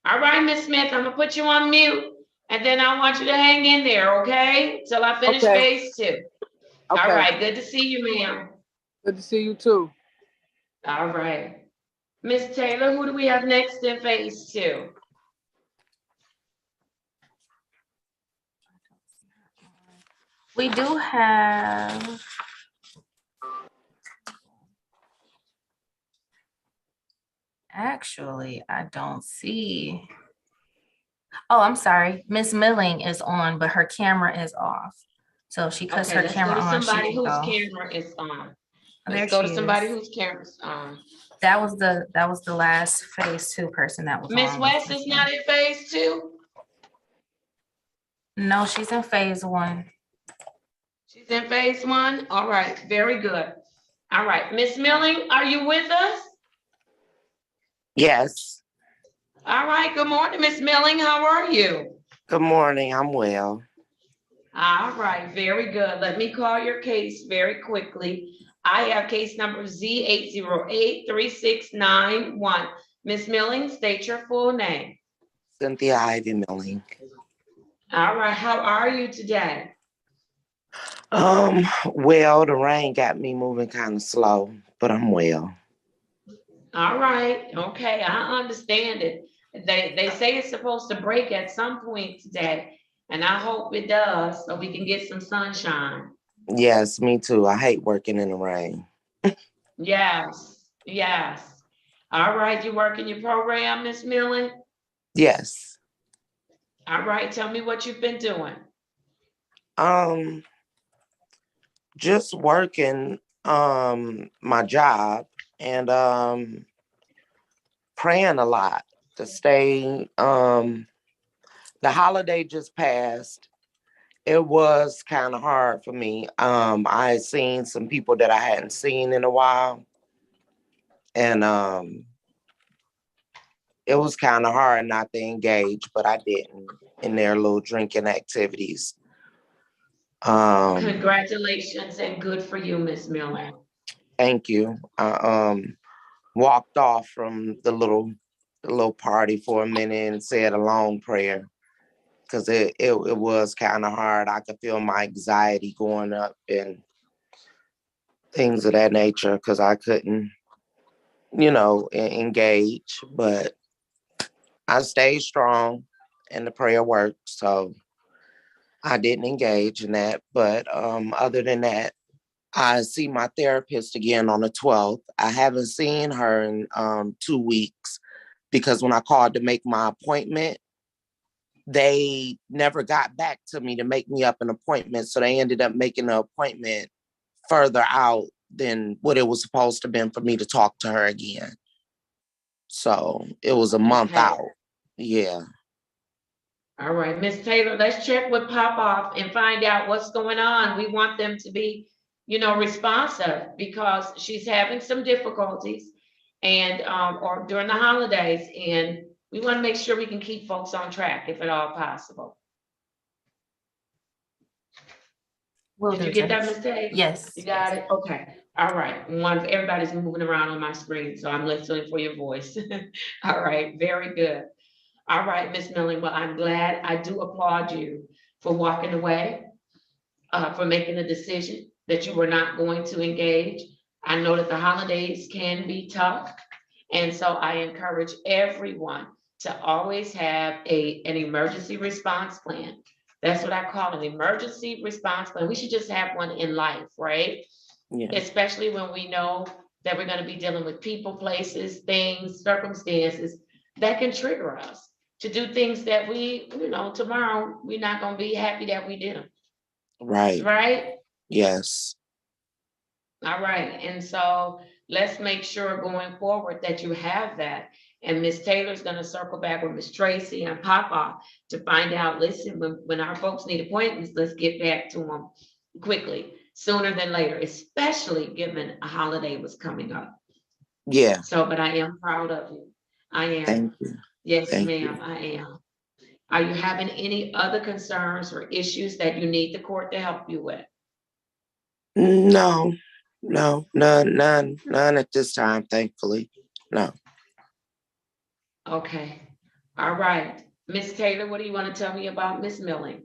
All right, Miss Smith, I'm gonna put you on mute and then I want you to hang in there, okay? Till I finish phase 2. Okay. All right, good to see you, ma'am. Good to see you too. All right. Miss Taylor, who do we have next in phase 2? We do have actually, I don't see. Oh, I'm sorry. Miss Milling is on, but her camera is off. So if she cuts her camera on, she can whose go. camera is on. There Let's go to she somebody is. whose camera's on. That was the last phase 2 person that was Miss on. West is not in phase 2? No, she's in phase 1. She's in phase 1? All right, very good. All right, Miss Milling, are you with us? Yes. All right, good morning, Miss Milling. How are you? Good morning. I'm well. All right, very good. Let me call your case very quickly. I have case number Z8083691. Ms. Milling, state your full name. Cynthia Ivy Milling. All right, how are you today? Well, the rain got me moving kind of slow, but I'm well. All right, okay, I understand it. They say it's supposed to break at some point today, and I hope it does, so we can get some sunshine. Yes, me too. I hate working in the rain. Yes, yes. All right, you working your program, Miss Millen? Yes. All right, tell me what you've been doing. Um, just working my job and praying a lot to stay the holiday just passed. It was kind of hard for me. I had seen some people that I hadn't seen in a while. And it was kind of hard not to engage, but I didn't in their little drinking activities. Congratulations and good for you, Miss Millen. Thank you. I walked off from the little party for a minute and said a long prayer because it was kind of hard. I could feel my anxiety going up and things of that nature because I couldn't, engage. But I stayed strong and the prayer worked. So I didn't engage in that. But other than that, I see my therapist again on the 12th. I haven't seen her in 2 weeks because when I called to make my appointment, they never got back to me to make me up an appointment. So they ended up making the appointment further out than what it was supposed to have been for me to talk to her again. So it was a month out. Yeah. All right, Miss Taylor, let's check with Pop Off and find out what's going on. We want them to be, responsive because she's having some difficulties and or during the holidays, and we want to make sure we can keep folks on track if at all possible. Did you get that, Miss Taylor? Yes. You got it? Okay. All right. Everybody's moving around on my screen, so I'm listening for your voice. All right, very good. All right, Miss Milling, well, I'm glad. I do applaud you for walking away, for making a decision that you were not going to engage. I know that the holidays can be tough. And so I encourage everyone to always have an emergency response plan. That's what I call an emergency response plan. We should just have one in life, right? Yeah. Especially when we know that we're going to be dealing with people, places, things, circumstances that can trigger us to do things that we, tomorrow, we're not going to be happy that we did them. Right. Right? Yes. All right. And so let's make sure going forward that you have that. And Miss Taylor's going to circle back with Miss Tracy and Papa to find out, listen, when our folks need appointments, let's get back to them quickly, sooner than later, especially given a holiday was coming up. Yeah. So, but I am proud of you. I am. Thank you. Yes, Thank ma'am, I am. Are you having any other concerns or issues that you need the court to help you with? No, none at this time, thankfully. No. Okay. All right. Miss Taylor, what do you want to tell me about Miss Milling?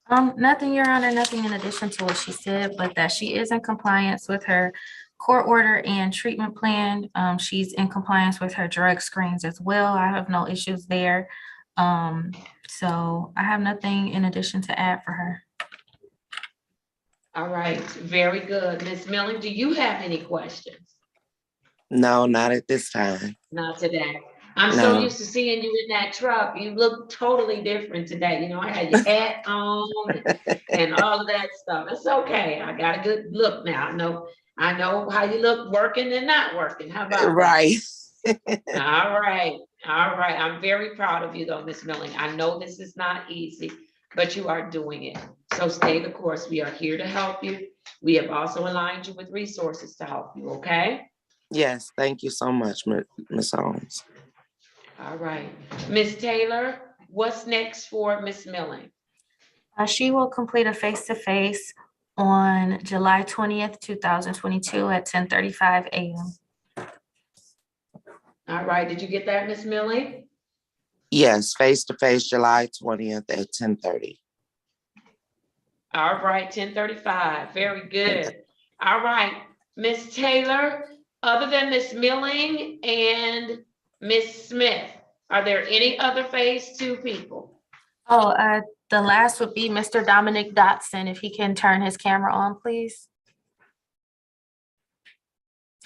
Nothing, Your Honor, nothing in addition to what she said, but that she is in compliance with her court order and treatment plan. She's in compliance with her drug screens as well. I have no issues there. So I have nothing in addition to add for her. All right, very good. Miss Milling, do you have any questions? No, not at this time. Not today. I'm No. so used to seeing you in that truck. You look totally different today. I had your hat on and all of that stuff. It's okay. I got a good look now. I know how you look working and not working. How about that? Right. All right. All right. I'm very proud of you though, Miss Milling. I know this is not easy, but you are doing it. So stay the course. We are here to help you. We have also aligned you with resources to help you, okay? Yes, thank you so much, Ms. Holmes. All right. Ms. Taylor, what's next for Ms. Milling? She will complete a face-to-face on July 20th, 2022 at 10:35 a.m. All right, did you get that, Miss Millie? Yes, face-to-face, July 20th at 10:30. All right, 10:35, very good. All right, Miss Taylor, other than Miss Milling and Miss Smith, are there any other phase 2 people? Oh, the last would be Mr. Dominic Dotson, if he can turn his camera on, please.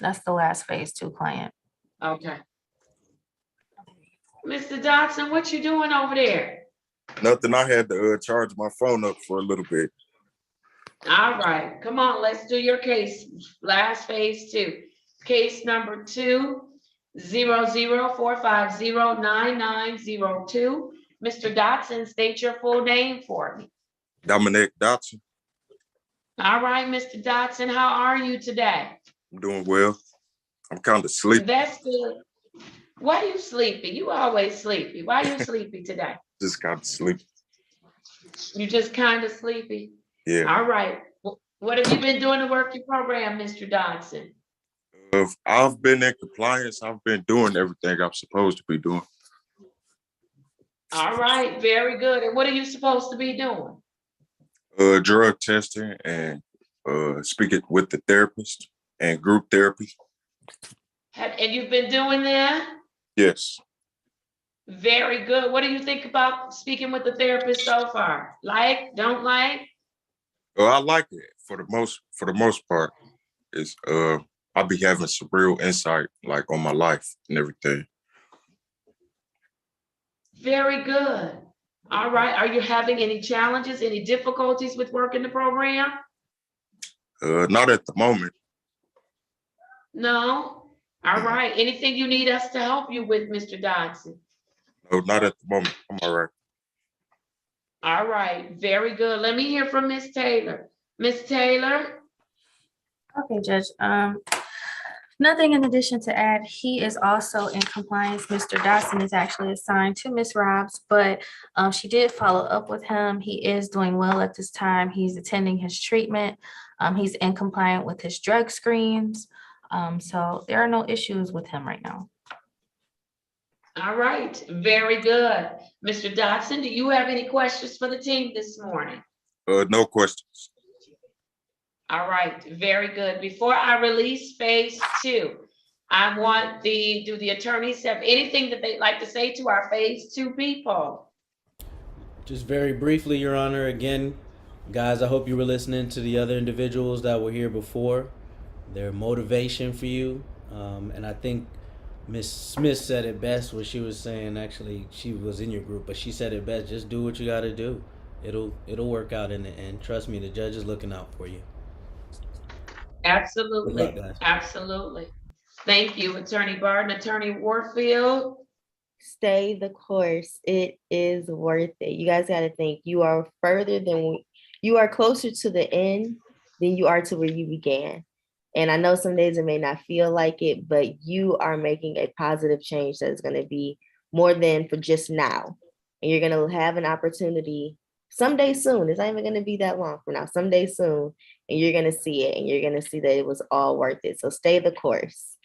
That's the last phase 2 client. Okay. Mr. Dotson, what you doing over there? Nothing. I had to charge my phone up for a little bit. All right, come on, let's do your case. Last phase 2. Case number 20045099902. Mr. Dotson, state your full name for me. Dominic Dotson. All right, Mr. Dotson, how are you today? I'm doing well. I'm kind of sleepy. That's good. Why are you sleepy? You always sleepy. Why are you sleepy today? Just kind of sleepy. You just kind of sleepy? Yeah. All right. What have you been doing to work your program, Mr. Dotson? I've been in compliance. I've been doing everything I'm supposed to be doing. All right, very good. And what are you supposed to be doing? Drug testing and speaking with the therapist and group therapy. And you've been doing that? Yes. Very good. What do you think about speaking with the therapist so far? Like, don't like? I like it for the most part. It's I'll be having some real insight like on my life and everything. Very good. All right. Are you having any challenges, any difficulties with working the program? Not at the moment. No. All right. Anything you need us to help you with, Mr. Dodson? No, not at the moment. I'm all right. All right. Very good. Let me hear from Miss Taylor. Miss Taylor? Okay, Judge. Nothing in addition to add. He is also in compliance. Mr. Dotson is actually assigned to Miss Robs, but she did follow up with him. He is doing well at this time. He's attending his treatment. He's in compliant with his drug screens. So there are no issues with him right now. All right. Very good. Mr. Dotson, do you have any questions for the team this morning? No questions. All right, very good. Before I release phase 2, I want do the attorneys have anything that they'd like to say to our phase 2 people? Just very briefly, Your Honor, again, guys, I hope you were listening to the other individuals that were here before, their motivation for you. And I think Miss Smith said it best when she was saying, actually, she was in your group, but she said it best, just do what you got to do. It'll work out in the end. Trust me, the judge is looking out for you. Absolutely, Good luck, guys. absolutely. Thank you, Attorney Barton. Attorney Warfield? Stay the course. It is worth it. You guys got to think you are you are closer to the end than you are to where you began. And I know some days it may not feel like it, but you are making a positive change that is going to be more than for just now. And you're going to have an opportunity someday soon. It's not even going to be that long from now, someday soon. And you're going to see it, and you're going to see that it was all worth it. So stay the course.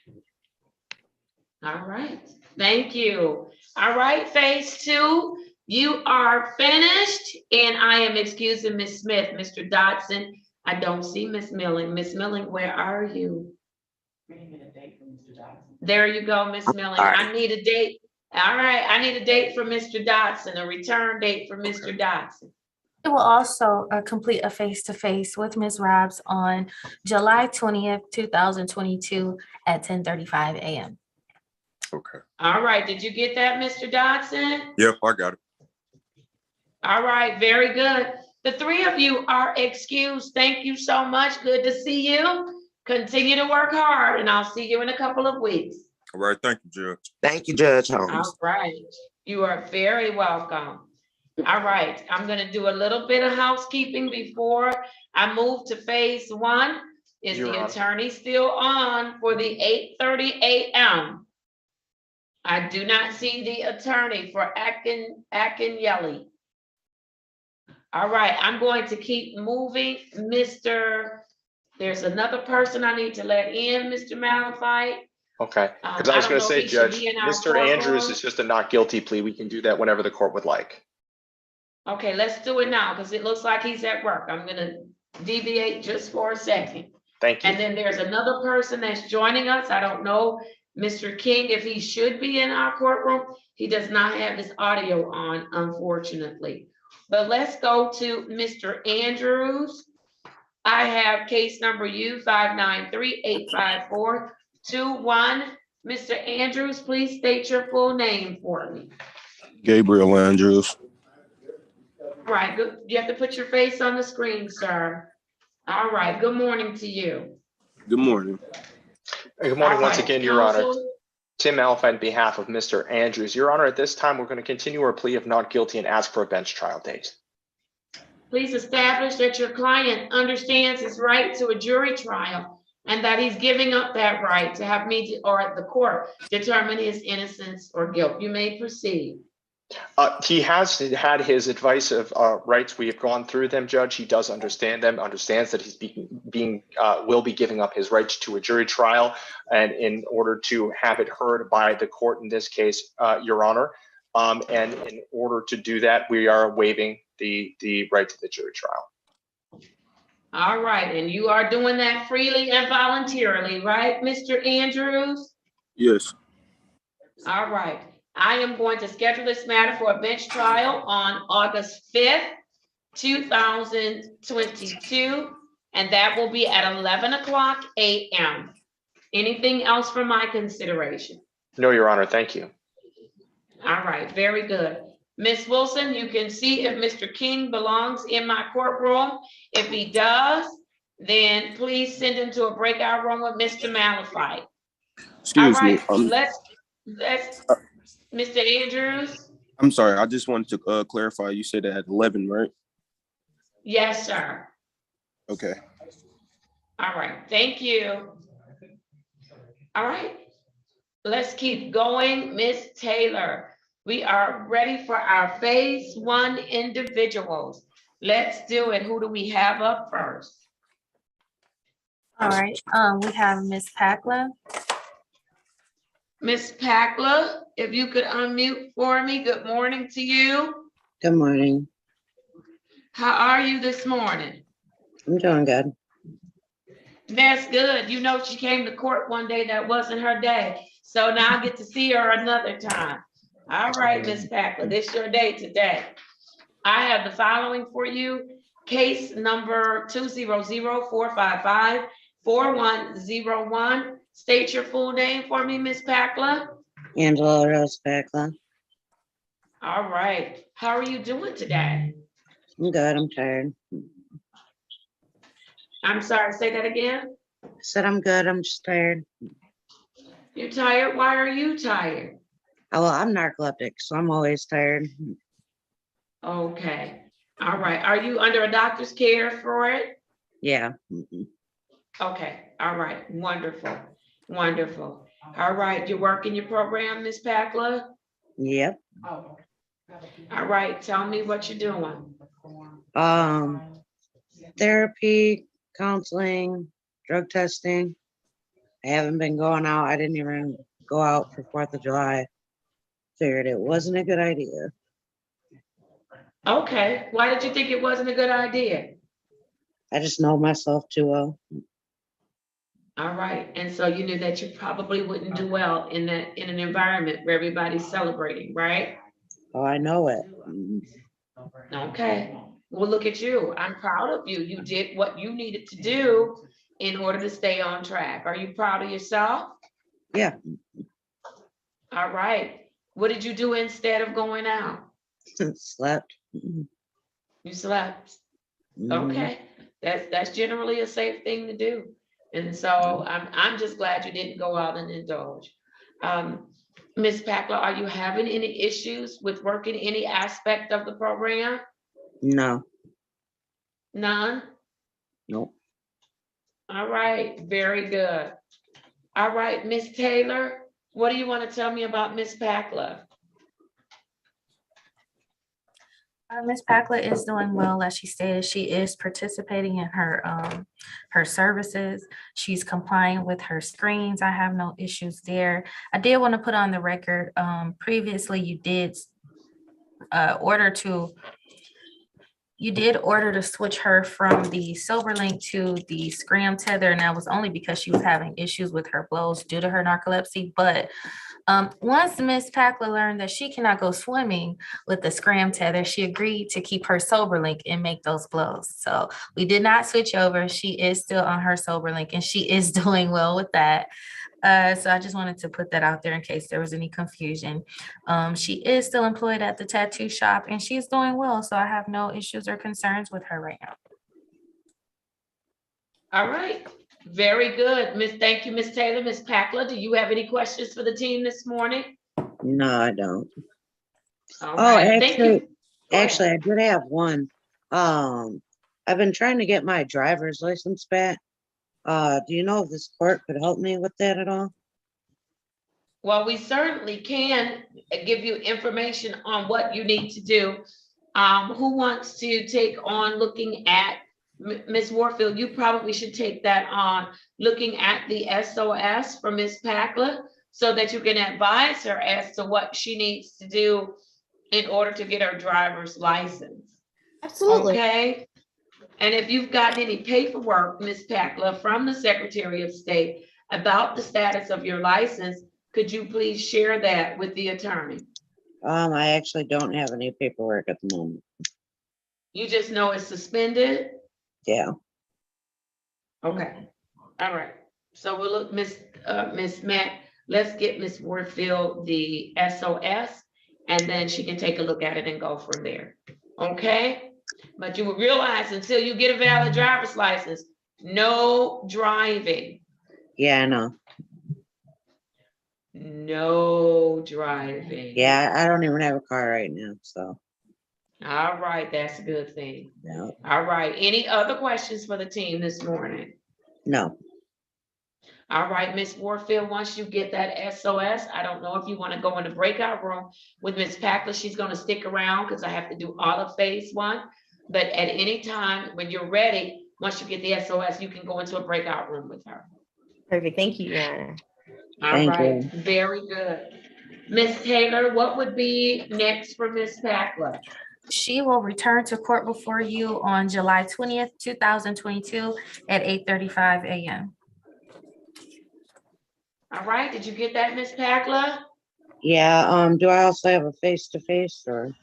All right, thank you. All right, phase 2, you are finished, and I am excusing Miss Smith. Mr. Dotson, I don't see Miss Milling. Miss Milling, where are you? There you go, Miss Milling. I need a date. All right, I need a date for Mr. Dotson, a return date for Mr. Dotson. It will also complete a face-to-face with Ms. Robs on July 20th, 2022 at 10:35 a.m. Okay. All right, did you get that, Mr. Dotson? Yep, I got it. All right, very good. The 3 of you are excused. Thank you so much. Good to see you. Continue to work hard, and I'll see you in a couple of weeks. All right, thank you, Judge. Thank you, Judge Holmes. All right, you are very welcome. All right, I'm gonna do a little bit of housekeeping before I move to phase 1. Is the attorney still on for the 8:30 a.m.? I do not see the attorney for Akinyele. All right, I'm going to keep moving. There's another person I need to let in, Mr. Malafite. Okay, because I I was don't going to know if say, he should Judge, be in our Mr. Andrews courtroom. is just a not guilty plea. We can do that whenever the court would like. Okay, let's do it now, because it looks like he's at work. I'm gonna deviate just for a second. Thank you. And then there's another person that's joining us. I don't know, Mr. King, if he should be in our courtroom. He does not have his audio on, unfortunately. But let's go to Mr. Andrews. I have case number U 593-85421. Mr. Andrews, please state your full name for me. Gabriel Andrews. All right, good. You have to put your face on the screen, sir. All right, good morning to you. Good morning. Good morning All once right, again, Your Honor. counsel. Tim Alpha on behalf of Mr. Andrews. Your Honor, at this time, we're going to continue our plea of not guilty and ask for a bench trial date. Please establish that your client understands his right to a jury trial and that he's giving up that right to have me or the court determine his innocence or guilt. You may proceed. He has had his advice of rights. We have gone through them, Judge. He does understand them, understands that he's will be giving up his rights to a jury trial, and in order to have it heard by the court in this case, Your Honor. And in order to do that, we are waiving the right to the jury trial. All right, and you are doing that freely and voluntarily, right, Mr. Andrews? Yes. All right. I am going to schedule this matter for a bench trial on August 5th, 2022, and that will be at 11:00 a.m. Anything else for my consideration? No, Your Honor. Thank you. All right, very good. Ms. Wilson, you can see if Mr. King belongs in my courtroom. If he does, then please send him to a breakout room with Mr. Malafite. Excuse All right, me. let's Mr. Andrews. I'm sorry. I just wanted to clarify. You said at 11, right? Yes, sir. Okay. All right, thank you. All right, let's keep going. Ms. Taylor, we are ready for our phase 1 individuals. Let's do it. Who do we have up first? All right, we have Miss Packla. Miss Packla, if you could unmute for me. Good morning to you. Good morning. How are you this morning? I'm doing good. That's good. You know, she came to court one day that wasn't her day. So now I get to see her another time. All right, Miss Packla, this is your day today. I have the following for you. Case number 200-455-4101. State your full name for me, Miss Packla. Angela Rose Packla. All right. How are you doing today? I'm good. I'm tired. I'm sorry, say that again. I said I'm good. I'm just tired. You're tired? Why are you tired? Oh, well, I'm narcoleptic, so I'm always tired. Okay. All right. Are you under a doctor's care for it? Yeah. Okay. All right. Wonderful. Wonderful. All right. You're working your program, Miss Packla? Yep. All right. Tell me what you're doing. Therapy, counseling, drug testing. I haven't been going out. I didn't even go out for 4th of July. Figured it wasn't a good idea. Okay. Why did you think it wasn't a good idea? I just know myself too well. All right. And so you knew that you probably wouldn't do well in an environment where everybody's celebrating, right? Oh, I know it. Okay. Well, look at you. I'm proud of you. You did what you needed to do in order to stay on track. Are you proud of yourself? Yeah. All right. What did you do instead of going out? Slept. You slept. Okay. That's generally a safe thing to do. And so I'm just glad you didn't go out and indulge. Ms. Packla, are you having any issues with working any aspect of the program? No. None? Nope. All right, very good. All right, Miss Taylor, what do you want to tell me about Miss Packla? Ms. Packlet is doing well, as she stated. She is participating in her services. She's complying with her screens. I have no issues there. I did want to put on the record, previously you did order to switch her from the SoberLink to the Scram tether, and that was only because she was having issues with her blows due to her narcolepsy. But once Miss Packler learned that she cannot go swimming with the Scram tether, she agreed to keep her SoberLink and make those blows. So we did not switch over. She is still on her SoberLink, and she is doing well with that. So I just wanted to put that out there in case there was any confusion. She is still employed at the tattoo shop, and she's doing well. So I have no issues or concerns with her right now. All right, very good. Thank you, Miss Taylor. Miss Packler, do you have any questions for the team this morning? No, I don't. All Oh, right, thank you. actually, I did have one. I've been trying to get my driver's license back. Do you know if this court could help me with that at all? Well, we certainly can give you information on what you need to do. Who wants to take on looking at, Ms. Warfield, you probably should take that on, looking at the SOS for Ms. Packler so that you can advise her as to what she needs to do in order to get her driver's license. Absolutely. Okay. And if you've gotten any paperwork, Ms. Packler, from the Secretary of State about the status of your license, could you please share that with the attorney? I actually don't have any paperwork at the moment. You just know it's suspended? Yeah. Okay, all right. So we'll look, Miss Matt, let's get Miss Warfield the SOS, and then she can take a look at it and go from there. Okay? But you will realize until you get a valid driver's license, no driving. Yeah, I know. No driving. Yeah, I don't even have a car right now, so. All right, that's a good thing. Yeah. All right, any other questions for the team this morning? No. All right, Miss Warfield, once you get that SOS, I don't know if you want to go in the breakout room with Miss Packler. She's going to stick around because I have to do all of phase one. But at any time when you're ready, once you get the SOS, you can go into a breakout room with her. Perfect. Thank you, Your Honor. All right, very good. Miss Taylor, what would be next for Miss Packler? She will return to court before you on July 20th, 2022 at 8:35 a.m. All right, did you get that, Miss Packler? Yeah, do I also have a face-to-face or?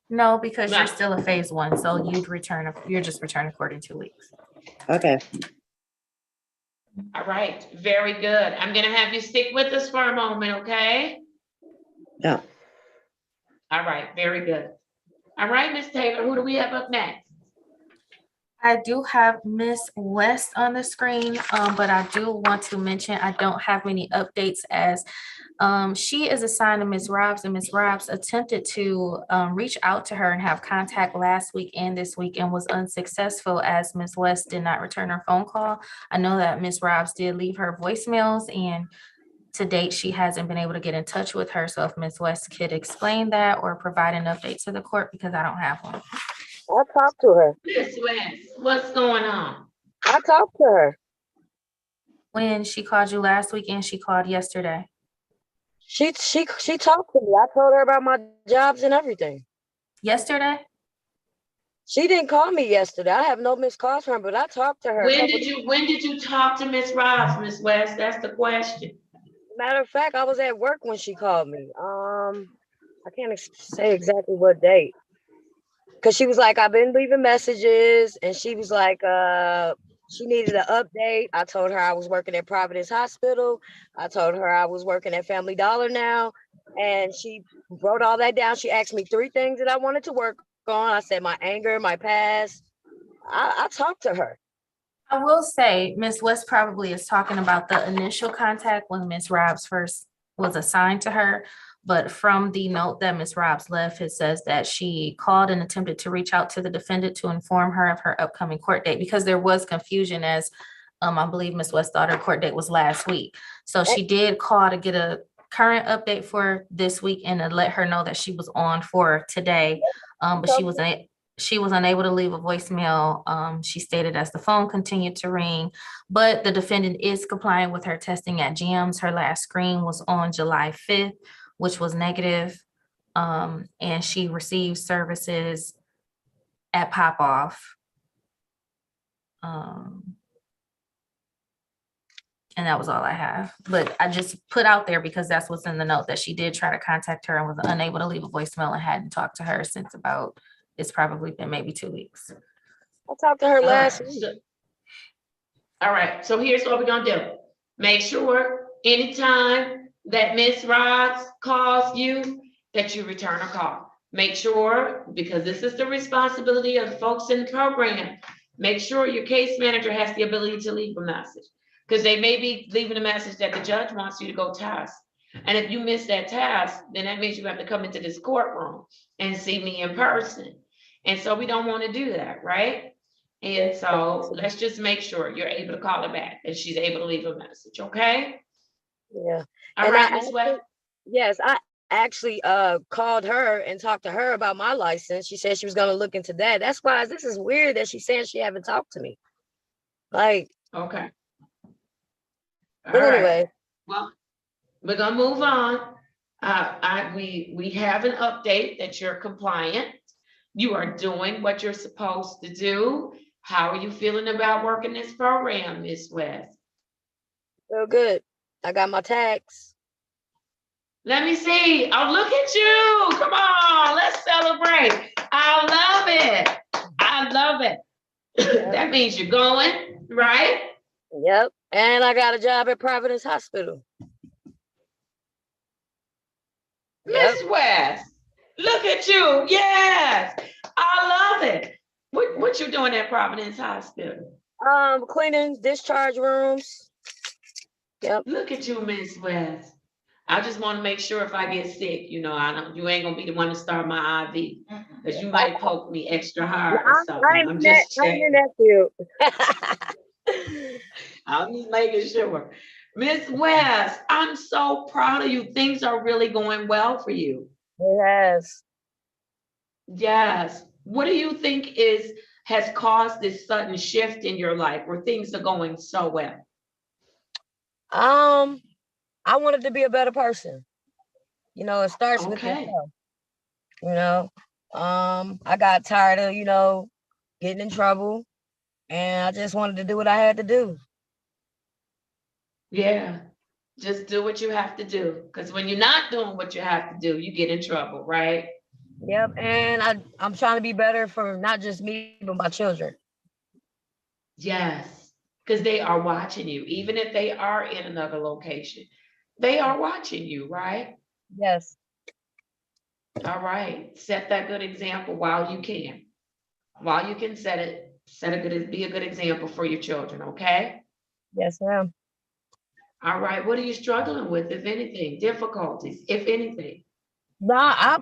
No, because No. you're still a phase one, so you're just returning court in 2 weeks. Okay. All right, very good. I'm gonna have you stick with us for a moment, okay? Yeah. All right, very good. All right, Miss Taylor, who do we have up next? I do have Miss West on the screen, but I do want to mention I don't have many updates as she is assigned to Ms. Robs, and Ms. Robs attempted to reach out to her and have contact last week and this week and was unsuccessful as Ms. West did not return her phone call. I know that Ms. Robs did leave her voicemails, and to date, she hasn't been able to get in touch with her. So if Ms. West could explain that or provide an update to the court, because I don't have one. I talked to her. Miss West, what's going on? I talked to her. When she called you last week and she called yesterday. She talked to me. I told her about my jobs and everything. Yesterday? She didn't call me yesterday. I have no missed calls from her, but I talked to her. When did you talk to Miss Robs, Miss West? That's the question. Matter of fact, I was at work when she called me. I can't say exactly what date. Cause she was like, I've been leaving messages, and she was like, she needed an update. I told her I was working at Providence Hospital. I told her I was working at Family Dollar now, and she wrote all that down. She asked me 3 things that I wanted to work on. I said my anger, my past. I talked to her. I will say Ms. West probably is talking about the initial contact when Ms. Robs first was assigned to her. But from the note that Ms. Robs left, it says that she called and attempted to reach out to the defendant to inform her of her upcoming court date, because there was confusion as I believe Ms. West thought her court date was last week. So she did call to get a current update for this week and to let her know that she was on for today. But she was unable to leave a voicemail. She stated as the phone continued to ring, but the defendant is complying with her testing at GM's. Her last screen was on July 5th, which was negative. And she received services at Pop Off. And that was all I have. But I just put out there because that's what's in the note, that she did try to contact her and was unable to leave a voicemail and hadn't talked to her since about, it's probably been maybe 2 weeks. I talked to her last week. All right, so here's what we're gonna do. Make sure anytime that Miss Rods calls you, that you return a call. Make sure, because this is the responsibility of the folks in the program, make sure your case manager has the ability to leave a message. Because they may be leaving a message that the judge wants you to go task. And if you miss that task, then that means you have to come into this courtroom and see me in person. And so we don't want to do that, right? And so let's just make sure you're able to call her back and she's able to leave a message, okay? Yeah. All And right, I Ms. West. yes, I actually called her and talked to her about my license. She said she was gonna look into that. That's why this is weird that she's saying she haven't talked to me. Like, okay. But anyway. Well, we're gonna move on. We have an update that you're compliant. You are doing what you're supposed to do. How are you feeling about working this program, Ms. West? Feel good. I got my tags. Let me see. Oh, look at you. Come on, let's celebrate. I love it. I love it. That means you're going, right? Yep. And I got a job at Providence Hospital. Miss West, look at you. Yes, I love it. What you doing at Providence Hospital? Cleaning discharge rooms. Yep. Look at you, Miss West. I just want to make sure if I get sick, you ain't gonna be the one to start my IV, because you might poke me extra hard or something. I'm just checking. I'm just making sure. Miss West, I'm so proud of you. Things are really going well for you. Yes. Yes. What do you think has caused this sudden shift in your life where things are going so well? I wanted to be a better person. It starts with yourself. I got tired of, getting in trouble, and I just wanted to do what I had to do. Yeah, just do what you have to do. Because when you're not doing what you have to do, you get in trouble, right? Yep, and I'm trying to be better for not just me, but my children. Yes, because they are watching you, even if they are in another location. They are watching you, right? Yes. All right, set that good example while you can. While you can be a good example for your children, okay? Yes, ma'am. All right, what are you struggling with, if anything? Difficulties, if anything? Nah,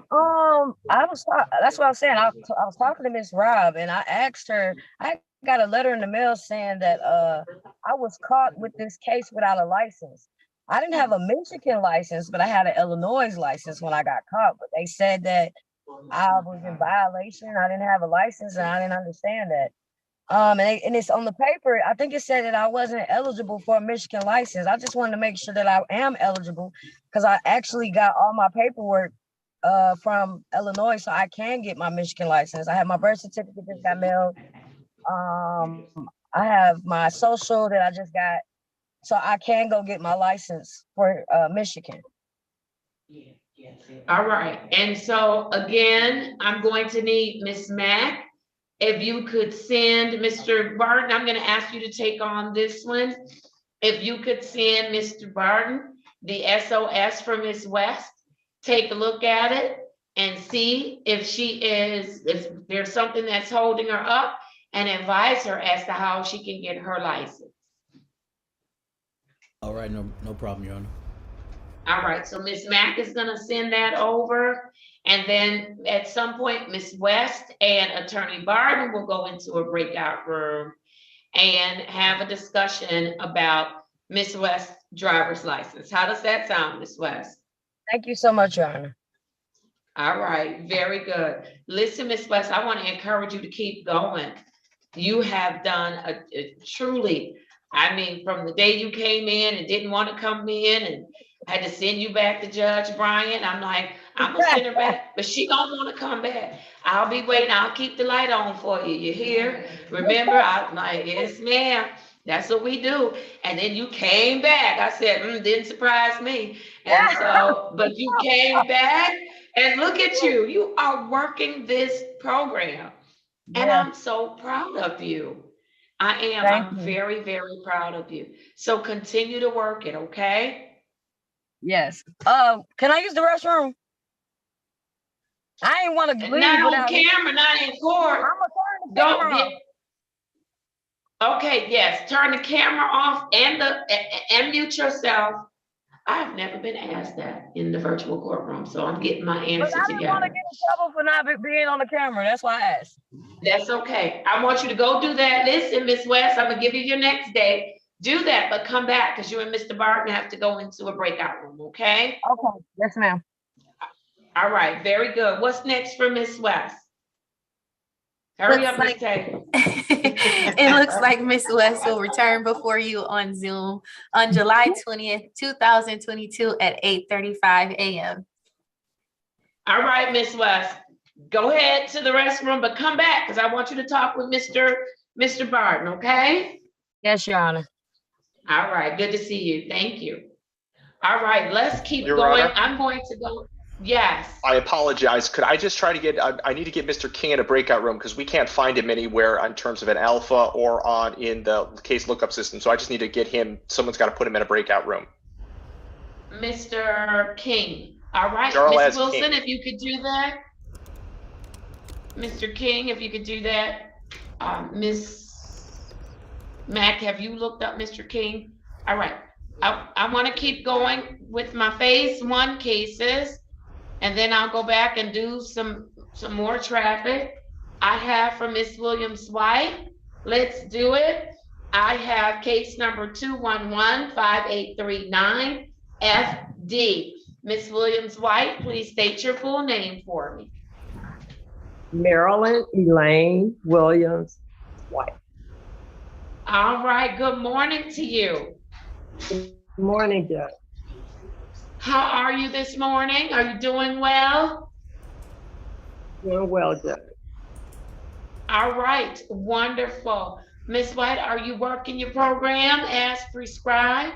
that's what I was saying. I was talking to Miss Rob, and I asked her, I got a letter in the mail saying that I was caught with this case without a license. I didn't have a Michigan license, but I had an Illinois license when I got caught. But they said that I was in violation. I didn't have a license, and I didn't understand that. And it's on the paper. I think it said that I wasn't eligible for a Michigan license. I just wanted to make sure that I am eligible, because I actually got all my paperwork from Illinois, so I can get my Michigan license. I have my birth certificate just got mailed. I have my social that I just got, so I can go get my license for Michigan. All right, and so again, I'm going to need Miss Mack. If you could send Mr. Barton, I'm going to ask you to take on this one. If you could send Mr. Barton the SOS for Miss West, take a look at it and see if there's something that's holding her up, and advise her as to how she can get her license. All right, no problem, Your Honor. All right, so Miss Mack is gonna send that over, and then at some point, Miss West and Attorney Barton will go into a breakout room and have a discussion about Miss West's driver's license. How does that sound, Miss West? Thank you so much, Your Honor. All right, very good. Listen, Miss West, I want to encourage you to keep going. You have done a truly, I mean, from the day you came in and didn't want to come in and had to send you back to Judge Bryant, I'm like, I'm gonna send her back, but she don't want to come back. I'll be waiting. I'll keep the light on for you. You hear? Remember, I'm like, yes, ma'am. That's what we do. And then you came back. I said, didn't surprise me. And so, but you came back and look at you. You are working this program. And Yeah. I'm so proud of you. I am. Thank I'm you. very, very proud of you. So continue to work it, okay? Yes. Can I use the restroom? I ain't want to leave Not on without. camera, not in court. I'm gonna turn the Go camera get. off. Okay, yes. Turn the camera off and mute yourself. I've never been asked that in the virtual courtroom, so I'm getting my But answer I didn't want to together. get in trouble for not being on the camera. That's why I asked. That's okay. I want you to go do that. Listen, Miss West, I'm gonna give you your next day. Do that, but come back because you and Mr. Barton have to go into a breakout room, okay? Okay. Yes, ma'am. All right, very good. What's next for Miss West? Hurry Looks up, Miss like Tay. it looks like Miss West will return before you on Zoom on July 20th, 2022 at 8:35 a.m. All right, Miss West, go ahead to the restroom, but come back because I want you to talk with Mr. Barton, okay? Yes, Your Honor. All right, good to see you. Thank you. All right, let's keep Your going. Honor? I'm going to go. Yes. I apologize. Could I just try to get, I need to get Mr. King in a breakout room because we can't find him anywhere in terms of an alpha or in the case lookup system. So I just need to get him, someone's got to put him in a breakout room. Mr. King. All right, Charles Ms. S. Wilson, King. if you could do that. Mr. King, if you could do that. Ms. Mack, have you looked up Mr. King? All right. I want to keep going with my phase 1 cases, and then I'll go back and do some more traffic. I have for Miss Williams White. Let's do it. I have case number 211-5839 FD. Miss Williams White, please state your full name for me. Marilyn Elaine Williams White. All right, good morning to you. Good morning, Judge. How are you this morning? Are you doing well? Doing well, Judge. All right, wonderful. Miss White, are you working your program as prescribed?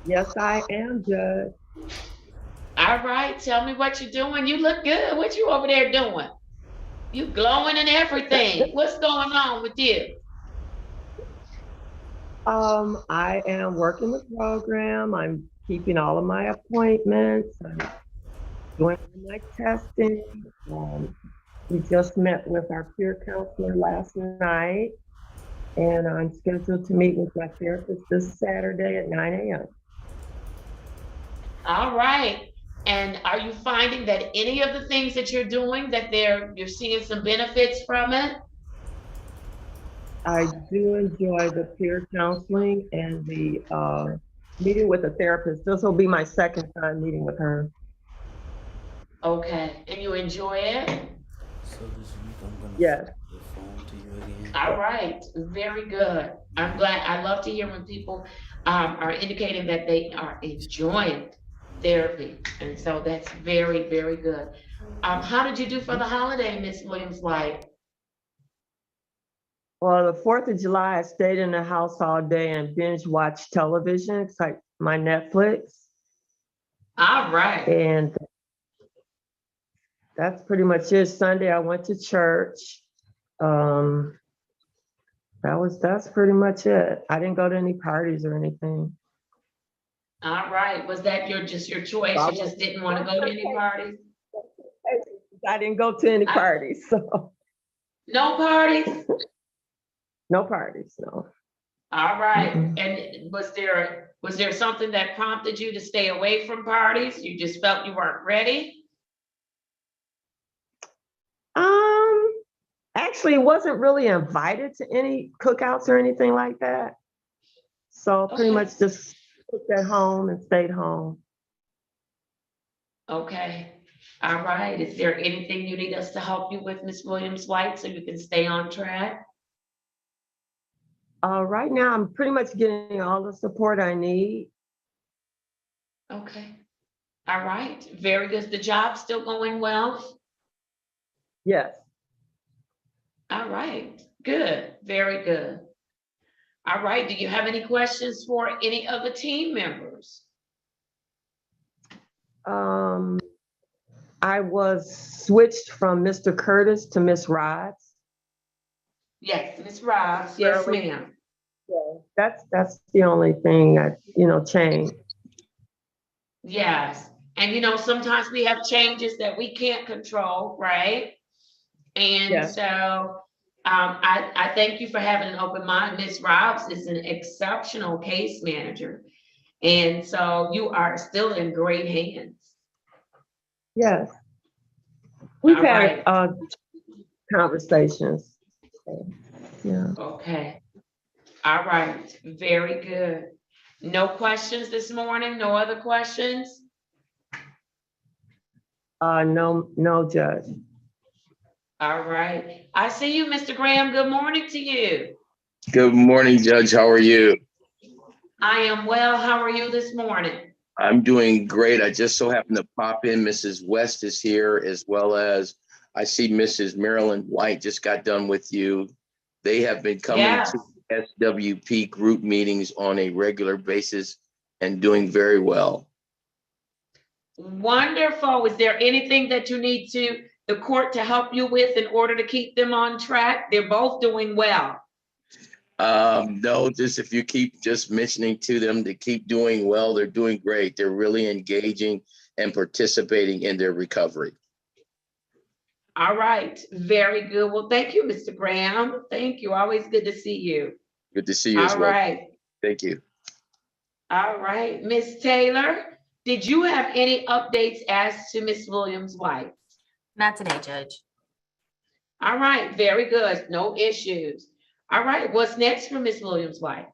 Yes, I am, Judge. All right, tell me what you're doing. You look good. What you over there doing? You glowing and everything. What's going on with you? I am working the program. I'm keeping all of my appointments. I'm doing my testing. We just met with our peer counselor last night, and I'm scheduled to meet with my therapist this Saturday at 9 a.m. All right. And are you finding that any of the things that you're doing, that you're seeing some benefits from it? I do enjoy the peer counseling and the meeting with a therapist. This will be my second time meeting with her. Okay, and you enjoy it? So this week I'm gonna Yes. flip the phone to you again. All right, very good. I'm glad. I love to hear when people are indicating that they are enjoying therapy, and so that's very, very good. How did you do for the holiday, Miss Williams White? Well, the 4th of July, I stayed in the house all day and binge watched television. It's like my Netflix. All right. And that's pretty much it. Sunday, I went to church. That's pretty much it. I didn't go to any parties or anything. All right. Was that your choice? You just didn't want to go to any parties? I didn't go to any parties, so. No parties? No parties, no. All right. And was there something that prompted you to stay away from parties? You just felt you weren't ready? Actually, wasn't really invited to any cookouts or anything like that. So pretty much just cooked at home and stayed home. Okay. All right. Is there anything you need us to help you with, Ms. Williams-White, so you can stay on track? Right now, I'm pretty much getting all the support I need. Okay. All right. Very good. Is the job still going well? Yes. All right. Good. Very good. All right. Do you have any questions for any of the team members? I was switched from Mr. Curtis to Miss Rods. Yes, Ms. Ross. Yes, ma'am. Yeah, that's the only thing that, changed. Yes. And sometimes we have changes that we can't control, right? And Yes. so I thank you for having an open mind. Ms. Robs is an exceptional case manager. And so you are still in great hands. Yes. We've All had right. Conversations. Yeah. Okay. All right. Very good. No questions this morning? No other questions? No, Judge. All right. I see you, Mr. Graham. Good morning to you. Good morning, Judge. How are you? I am well. How are you this morning? I'm doing great. I just so happened to pop in. Mrs. West is here, as well as I see Mrs. Marilyn White just got done with you. They have been coming Yes. to SWP group meetings on a regular basis and doing very well. Wonderful. Is there anything that you need the court to help you with in order to keep them on track? They're both doing well. No, just if you keep just mentioning to them to keep doing well, they're doing great. They're really engaging and participating in their recovery. All right. Very good. Well, thank you, Mr. Graham. Thank you. Always good to see you. Good to see you as All well. right. Thank you. All right. Miss Taylor, did you have any updates as to Miss Williams-White? Not today, Judge. All right. Very good. No issues. All right. What's next for Miss Williams-White?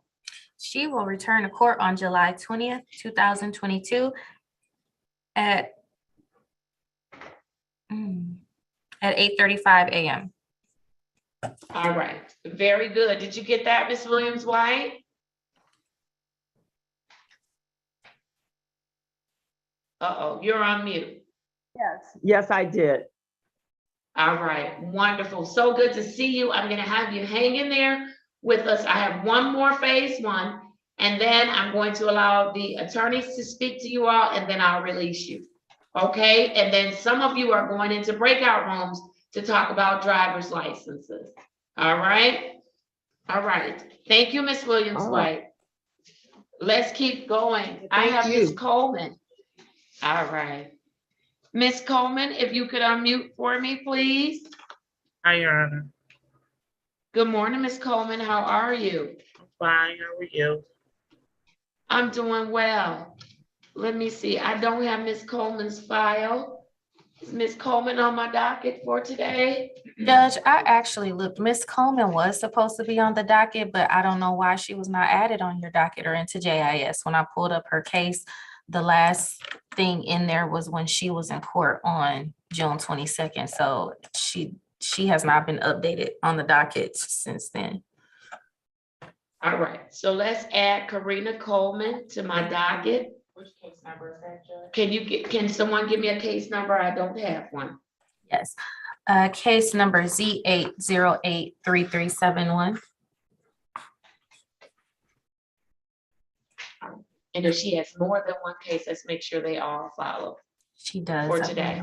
She will return to court on July 20th, 2022 at 8:35 a.m. All right. Very good. Did you get that, Miss Williams-White? Uh-oh, you're on mute. Yes, I did. All right, wonderful. So good to see you. I'm gonna have you hang in there with us. I have one more phase one, and then I'm going to allow the attorneys to speak to you all, and then I'll release you. Okay, and then some of you are going into breakout rooms to talk about driver's licenses. All right? All right. Thank you, Miss Williams-White. Let's keep going. I have Miss Coleman. All right. Miss Coleman, if you could unmute for me, please. Hi, Your Honor. Good morning, Miss Coleman. How are you? I'm fine. How are you? I'm doing well. Let me see. I don't have Miss Coleman's file. Is Miss Coleman on my docket for today? Judge, I actually looked. Miss Coleman was supposed to be on the docket, but I don't know why she was not added on your docket or into JIS. When I pulled up her case, the last thing in there was when she was in court on June 22nd. So she has not been updated on the docket since then. All right, so let's add Karina Coleman to my docket. Which case number is that, Judge? Can someone give me a case number? I don't have one. Yes. Case number Z8083371. And if she has more than one case, let's make sure they all follow. She does. For today.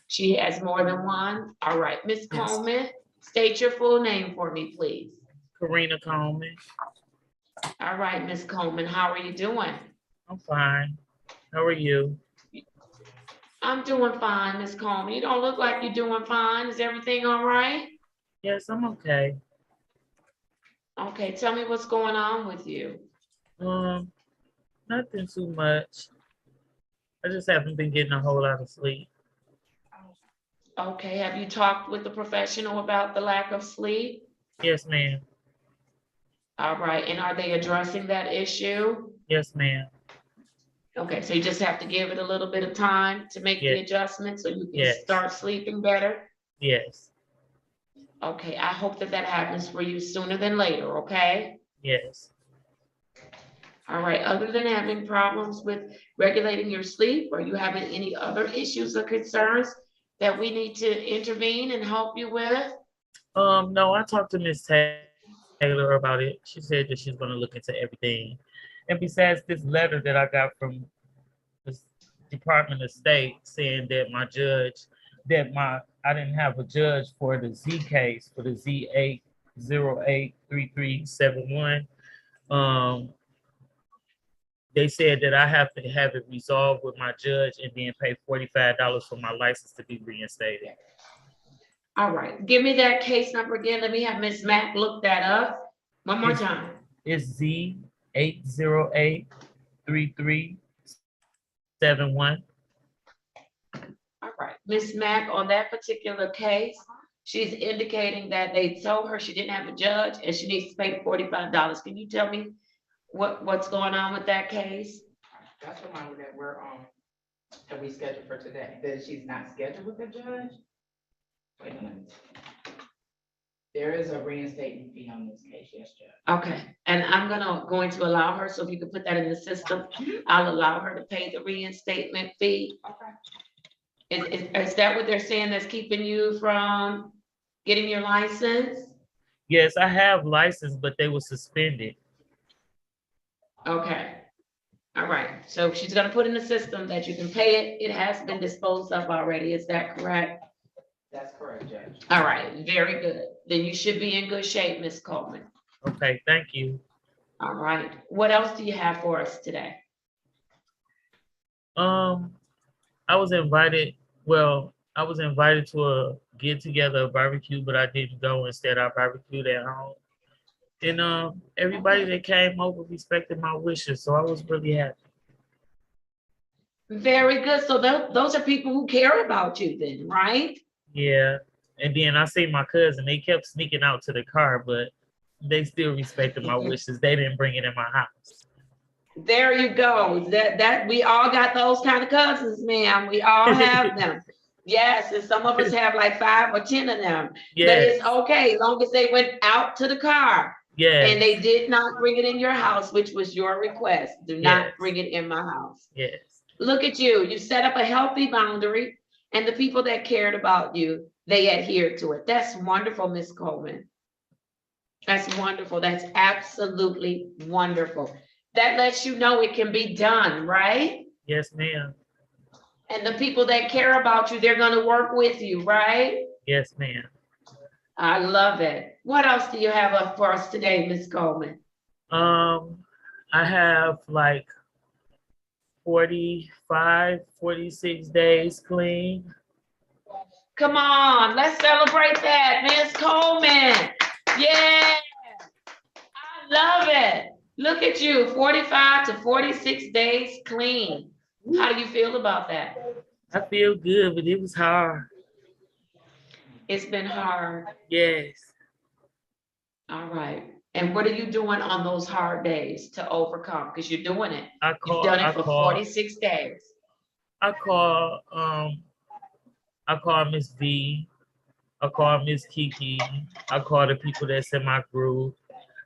She has more than one. All right, Miss Coleman, state your full name for me, please. Karina Coleman. All right, Miss Coleman, how are you doing? I'm fine. How are you? I'm doing fine, Miss Coleman. You don't look like you're doing fine. Is everything all right? Yes, I'm okay. Okay, tell me what's going on with you. Nothing too much. I just haven't been getting a whole lot of sleep. Okay, have you talked with the professional about the lack of sleep? Yes, ma'am. All right, and are they addressing that issue? Yes, ma'am. Okay, so you just have to give it a little bit of time to make the Yeah. adjustment so you can Yes. start sleeping better. Yes. Okay, I hope that that happens for you sooner than later, okay? Yes. All right, other than having problems with regulating your sleep, are you having any other issues or concerns that we need to intervene and help you with? No, I talked to Miss Taylor about it. She said that she's gonna look into everything. And besides this letter that I got from the Department of State saying that my judge, I didn't have a judge for the Z case, for the Z8083371. They said that I have to have it resolved with my judge and then pay $45 for my license to be reinstated. All right, give me that case number again. Let me have Ms. Mack look that up one more It's- time. It's Z8083371. All right, Ms. Mack, on that particular case, she's indicating that they told her she didn't have a judge and she needs to pay $45. Can you tell me what's going on with that case? That's the one that that we scheduled for today, that she's not scheduled with a judge? Wait a minute. There is a reinstatement fee on this case, yes, Judge. Okay, and I'm going to allow her, so if you could put that in the system, I'll allow her to pay the reinstatement fee. Okay. Is that what they're saying that's keeping you from getting your license? Yes, I have license, but they were suspended. Okay. All right, so she's gonna put in the system that you can pay it. It has been disposed of already, is that correct? That's correct, Judge. All right, very good. Then you should be in good shape, Ms. Coleman. Okay, thank you. All right, what else do you have for us today? I was invited to a get together, a barbecue, but I didn't go. Instead, I barbecued at home. And everybody that came over respected my wishes, so I was really happy. Very good. So those are people who care about you then, right? Yeah. And then I see my cousin, they kept sneaking out to the car, but they still respected my wishes. They didn't bring it in my house. There you go. That we all got those kind of cousins, ma'am. We all have them. Yes, and some of us have like 5 or 10 of them. Yes. But it's okay, as long as they went out to the car. Yes. And they did not bring it in your house, which was your request. Do not Yes. bring it in my house. Yes. Look at you. You set up a healthy boundary, and the people that cared about you, they adhered to it. That's wonderful, Ms. Coleman. That's wonderful. That's absolutely wonderful. That lets you know it can be done, right? Yes, ma'am. And the people that care about you, they're gonna work with you, right? Yes, ma'am. I love it. What else do you have up for us today, Ms. Coleman? I have like 45, 46 days clean. Come on, let's celebrate that, Ms. Coleman. Yeah, I love it. Look at you, 45 to 46 days clean. How do you feel about that? I feel good, but it was hard. It's been hard. Yes. All right. And what are you doing on those hard days to overcome? Because you're doing it. You've done it for 46 days. I call Miss V. I call Miss Kiki. I call the people that's in my group.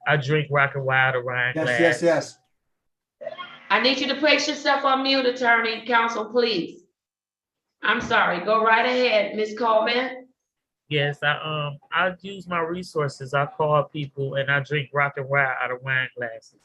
I drink rock and wild around glass. Yes. I need you to place yourself on mute, attorney, counsel, please. I'm sorry. Go right ahead, Ms. Coleman. Yes, I use my resources. I call people and I drink rock and wild out of wine glasses.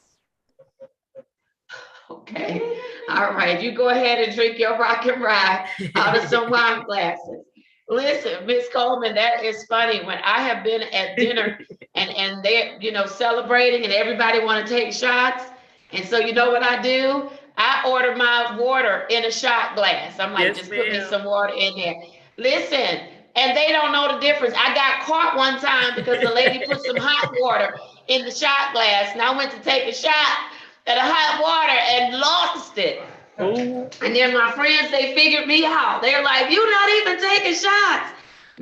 Okay. All right. You go ahead and drink your rock and ride out of some wine glasses. Listen, Miss Coleman, that is funny. When I have been at dinner and they're, celebrating and everybody want to take shots. And so you know what I do? I order my water in a shot glass. I'm like, Yes, just put me ma'am. some water in there. Listen, and they don't know the difference. I got caught one time because the lady put some hot water in the shot glass. And I went to take a shot of the hot water and lost it. Ooh. And then my friends, they figured me out. They're like, you're not even taking shots.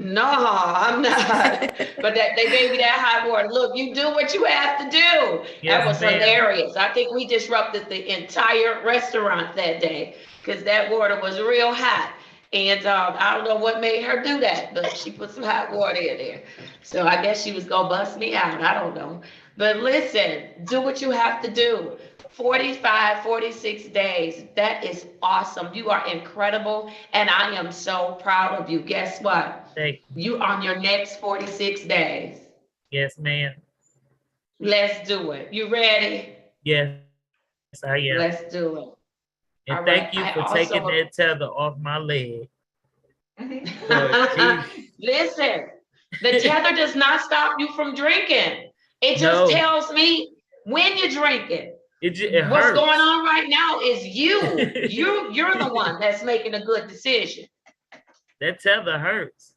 No, I'm not. But that they gave me that hot water. Look, you do what you have to do. That Yes, was ma'am. hilarious. I think we disrupted the entire restaurant that day because that water was real hot. And I don't know what made her do that, but she put some hot water in there. So I guess she was gonna bust me out. I don't know. But listen, do what you have to do. 45, 46 days. That is awesome. You are incredible. And I am so proud of you. Guess what? Thank you. You on your next 46 days. Yes, ma'am. Let's do it. You ready? Yes, I am. Let's do it. And All thank right. you I for also- taking that tether off my leg. Lord, Listen, the tether does not stop you from drinking. It just No. tells me when you're drinking. It What's hurts. going on right now is you. You're the one that's making a good decision. That tether hurts.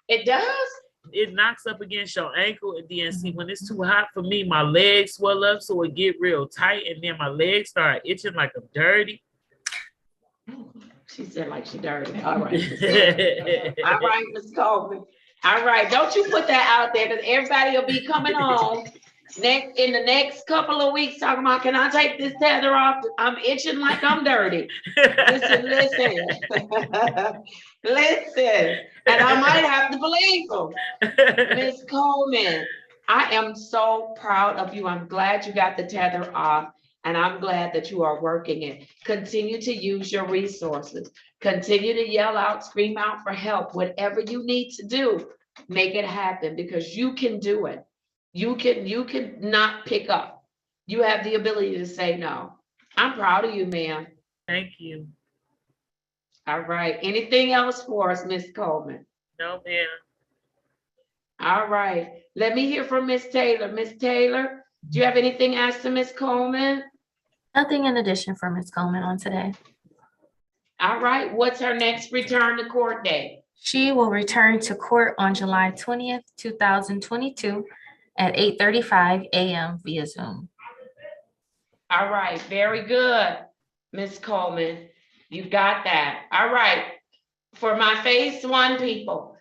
It does? It knocks up against your ankle, and then see when it's too hot for me, my legs swell up, so it get real tight, and then my legs start itching like I'm dirty. She said like she dirty. All right. All right, Ms. Coleman. All right, don't you put that out there because everybody will be coming on in the next couple of weeks talking about, can I take this tether off? I'm itching like I'm dirty. Listen. Listen. And I might have to believe them. Ms. Coleman, I am so proud of you. I'm glad you got the tether off. And I'm glad that you are working it. Continue to use your resources. Continue to yell out, scream out for help. Whatever you need to do, make it happen because you can do it. You can not pick up. You have the ability to say no. I'm proud of you, ma'am. Thank you. All right. Anything else for us, Miss Coleman? No, ma'am. All right. Let me hear from Miss Taylor. Miss Taylor, do you have anything asked to Miss Coleman? Nothing in addition for Ms. Coleman on today. All right. What's her next return to court date? She will return to court on July 20th, 2022 at 8:35 a.m. via Zoom. All right. Very good, Miss Coleman. You got that. All right. For my phase one people,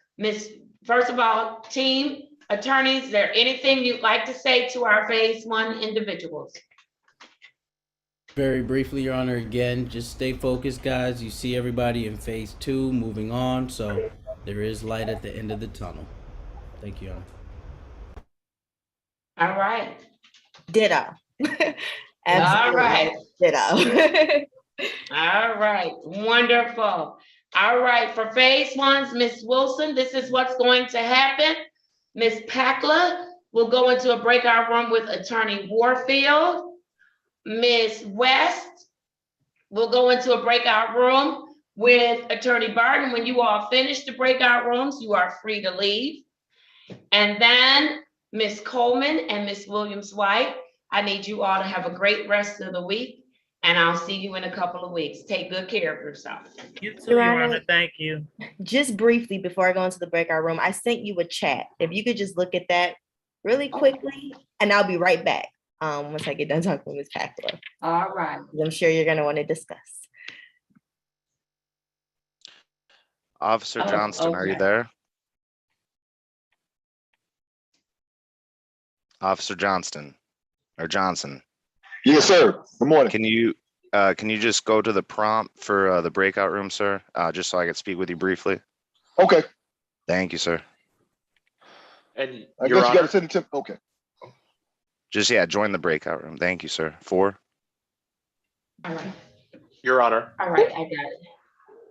first of all, team attorneys, is there anything you'd like to say to our phase one individuals? Very briefly, Your Honor, again, just stay focused, guys. You see everybody in phase two moving on, so there is light at the end of the tunnel. Thank you, Your Honor. All right. Ditto. All right. Ditto. All right. Wonderful. All right. For phase ones, Miss Wilson, this is what's going to happen. Miss Packla will go into a breakout room with Attorney Warfield. Ms. West will go into a breakout room with Attorney Barton. When you all finish the breakout rooms, you are free to leave. And then Ms. Coleman and Ms. Williams-White, I need you all to have a great rest of the week, and I'll see you in a couple of weeks. Take good care of yourself. You too, Your Honor. Thank you. Just briefly before I go into the breakout room, I sent you a chat. If you could just look at that really quickly, and I'll be right back. Once I get done talking with Ms. Packler. All right. I'm sure you're gonna want to discuss. Officer Johnston, are you there? Officer Johnston or Johnson? Yes, sir. Good morning. Can you just go to the prompt for the breakout room, sir? Just so I could speak with you briefly. Okay. Thank you, sir. And I Your guess you Honor, gotta send it to, okay. Just, yeah, join the breakout room. Thank you, sir. 4. All right. Your Honor. All right, I got it.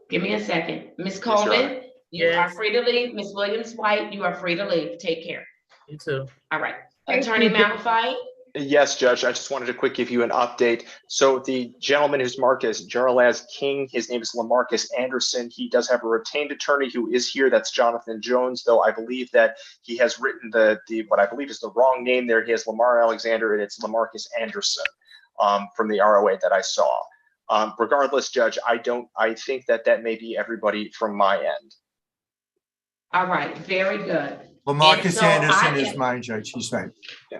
Give me a second. Ms. Yes, Your Honor. Coleman, you Yes. are free to leave. Ms. Williams-White, you are free to leave. Take care. You too. All right. Thank Attorney you. Malafide? Yes, Judge, I just wanted to quick give you an update. So the gentleman who's marked as Jarlaz King, his name is Lamarcus Anderson. He does have a retained attorney who is here. That's Jonathan Jones, though I believe that he has written the what I believe is the wrong name there. He has Lamar Alexander and it's Lamarcus Anderson from the ROA that I saw. Regardless, Judge, I think that may be everybody from my end. All right, very good. Lamarcus And so Anderson I is am- mine, Judge. He's fine. Yeah.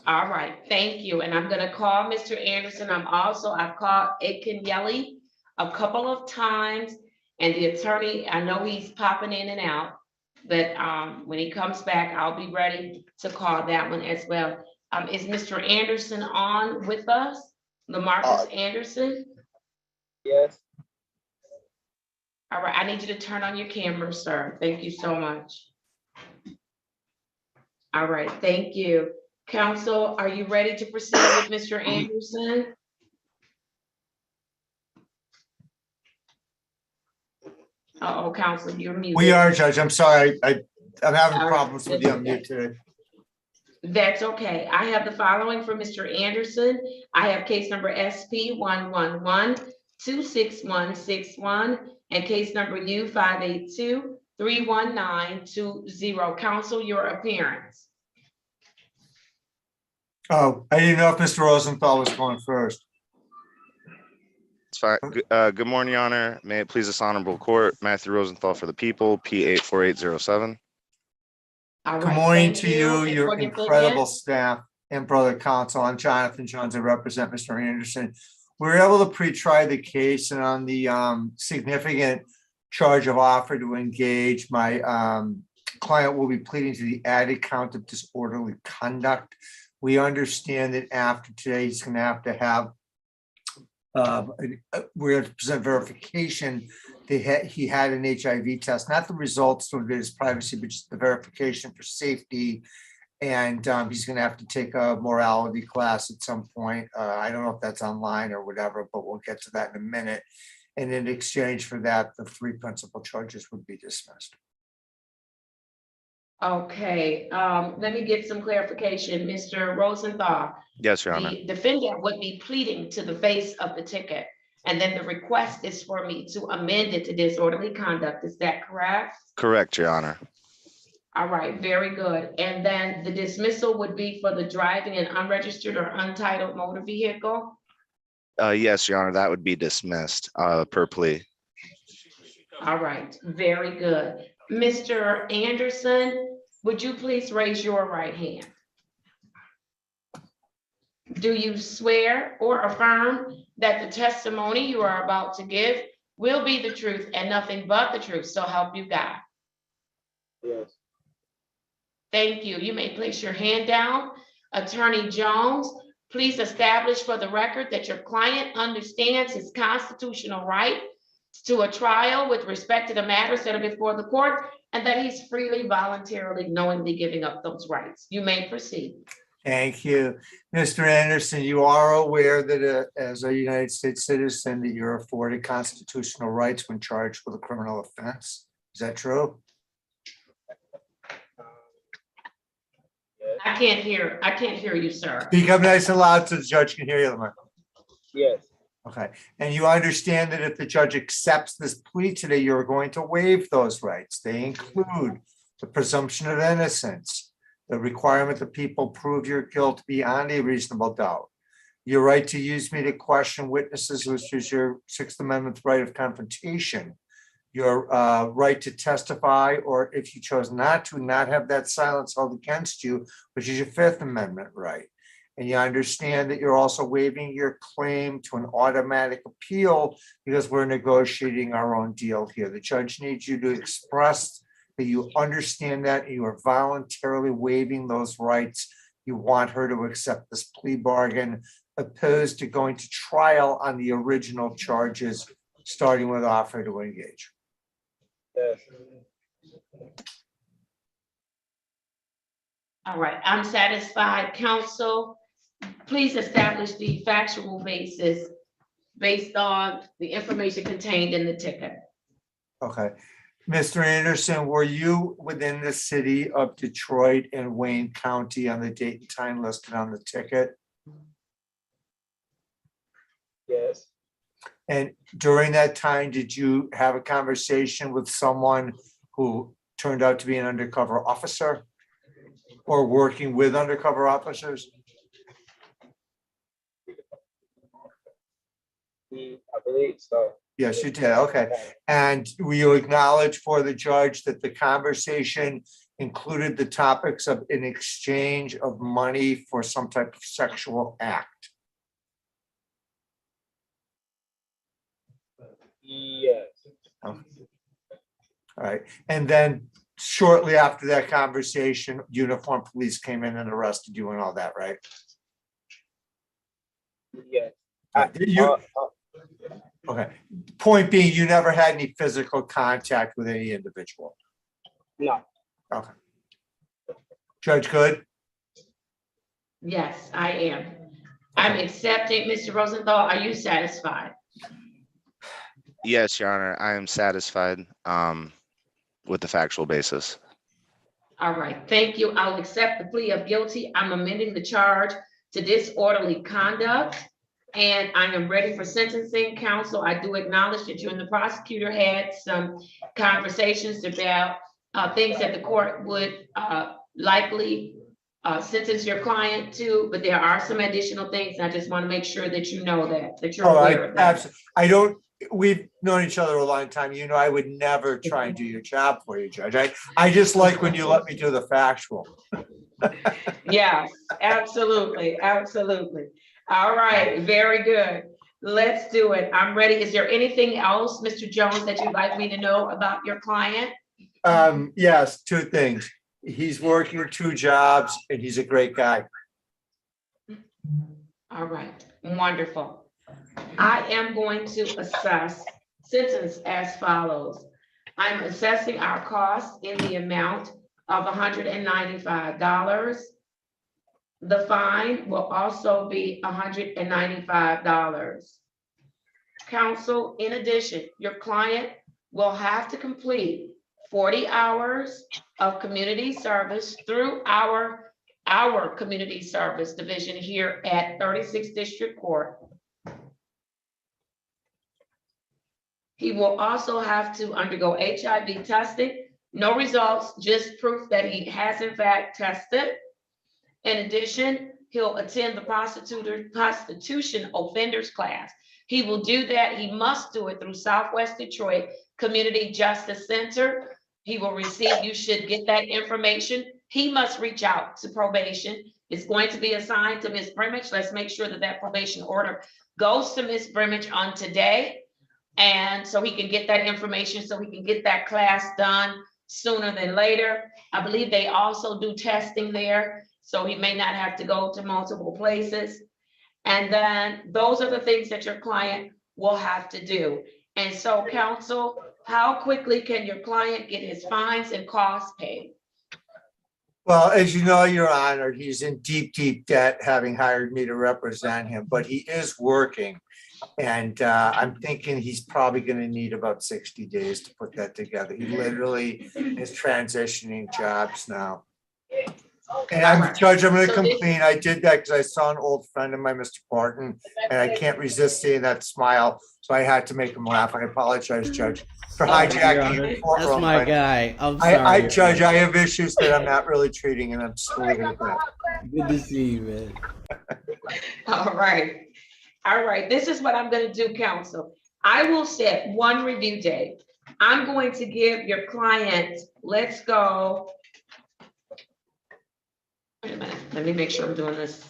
All right, thank you. And I'm gonna call Mr. Anderson. I've called Aiken Yelly a couple of times. And the attorney, I know he's popping in and out, but when he comes back, I'll be ready to call that one as well. Is Mr. Anderson on with us? LaMarcus Anderson? Yes. All right, I need you to turn on your camera, sir. Thank you so much. All right, thank you. Counsel, are you ready to proceed with Mr. Anderson? Uh-oh, counsel, you're muted. We are, Judge. I'm sorry. I'm having All right, problems with the that's okay. unmute today. That's okay. I have the following for Mr. Anderson. I have case number SP 111-26161 and case number U582-31920. Counsel, your appearance. Oh, I didn't know if Mr. Rosenthal was going first. It's fine. Good morning, Your Honor. May it please this honorable court, Matthew Rosenthal for the people, P84807. All Good right, morning thank to you, And your for your incredible business, staff and brother counsel. I'm Jonathan Jones. I represent Mr. Anderson. We were able to pre-try the case, and on the significant charge of offer to engage, my client will be pleading to the added count of disorderly conduct. We understand that after today, he's going to have we have to present verification that he had an HIV test, not the results to invade his privacy, but just the verification for safety. And he's going to have to take a morality class at some point. I don't know if that's online or whatever, but we'll get to that in a minute. And in exchange for that, the 3 principal charges would be dismissed. okay, let me get some clarification. Mr. Rosenthal, Yes, Your Honor. the defendant would be pleading to the face of the ticket, and then the request is for me to amend it to disorderly conduct. Is that correct? Correct, Your Honor. All right, very good. And then the dismissal would be for the driving an unregistered or untitled motor vehicle? Yes, Your Honor, that would be dismissed per plea. All right, very good. Mr. Anderson, would you please raise your right hand? Do you swear or affirm that the testimony you are about to give will be the truth and nothing but the truth, so help you God? Yes. Thank you. You may place your hand down. Attorney Jones, please establish for the record that your client understands his constitutional right to a trial with respect to the matters that are before the court, and that he's freely, voluntarily, knowingly giving up those rights. You may proceed. Thank you. Mr. Anderson, you are aware that as a United States citizen that you're afforded constitutional rights when charged with a criminal offense. Is that true? I can't hear you, sir. Speak up nice and loud so the judge can hear you, Lamar. Yes. Okay, and you understand that if the judge accepts this plea today, you're going to waive those rights. They include the presumption of innocence, the requirement that people prove your guilt beyond a reasonable doubt, your right to use me to question witnesses, which is your Sixth Amendment right of confrontation, your right to testify, or if you chose not to, not have that silence held against you, which is your Fifth Amendment right. And you understand that you're also waiving your claim to an automatic appeal because we're negotiating our own deal here. The judge needs you to express that you understand that you are voluntarily waiving those rights. You want her to accept this plea bargain, opposed to going to trial on the original charges, starting with offer to engage. Yes. All right, I'm satisfied. Counsel, please establish the factual basis based on the information contained in the ticket. Okay. Mr. Anderson, were you within the city of Detroit and Wayne County on the date and time listed on the ticket? Yes. And during that time, did you have a conversation with someone who turned out to be an undercover officer or working with undercover officers? I believe so. Yes, you did. Okay. And will you acknowledge for the judge that the conversation included the topics of an exchange of money for some type of sexual act? Yes. All right, and then shortly after that conversation, uniformed police came in and arrested you and all that, right? Yes. Okay, point being, you never had any physical contact with any individual? No. Okay. Judge Good? Yes, I am. I'm accepting, Mr. Rosenthal, are you satisfied? Yes, Your Honor, I am satisfied with the factual basis. All right, thank you. I'll accept the plea of guilty. I'm amending the charge to disorderly conduct. And I am ready for sentencing. Counsel, I do acknowledge that you and the prosecutor had some conversations about things that the court would likely sentence your client to, but there are some additional things. And I just want to make sure that you know that you're aware of that. Absolutely. I don't, we've known each other a long time. You know, I would never try and do your job for you, Judge. I just like when you let me do the factual. Yes, absolutely, absolutely. All right, very good. Let's do it. I'm ready. Is there anything else, Mr. Jones, that you'd like me to know about your client? Yes, two things. He's working 2 jobs and he's a great guy. All right, wonderful. I am going to assess sentence as follows. I'm assessing our costs in the amount of $195. The fine will also be $195. Counsel, in addition, your client will have to complete 40 hours of community service through our community service division here at 36th District Court. He will also have to undergo HIV testing. No results, just proof that he has in fact tested. In addition, he'll attend the prostitution offenders class. He will do that. He must do it through Southwest Detroit Community Justice Center. He will receive, you should get that information. He must reach out to probation. It's going to be assigned to Ms. Brimage. Let's make sure that that probation order goes to Ms. Brimage on today. And so he can get that information, so he can get that class done sooner than later. I believe they also do testing there, so he may not have to go to multiple places. And then those are the things that your client will have to do. And so, counsel, how quickly can your client get his fines and costs paid? Well, as you know, Your Honor, he's in deep, deep debt, having hired me to represent him, but he is working. And I'm thinking he's probably going to need about 60 days to put that together. He literally is transitioning jobs now. And Judge, I'm going to complain. I did that because I saw an old friend of mine, Mr. Barton, and I can't resist seeing that smile. So I had to make him laugh. I apologize, Judge, for hijacking the courtroom. That's my guy. I'm sorry. Judge, I have issues that I'm not really treating, and I'm still leaving it there. Good to see you, man. All right. All right, this is what I'm gonna do, counsel. I will set one review date. I'm going to give your client, let's go. Wait a minute, let me make sure I'm doing this.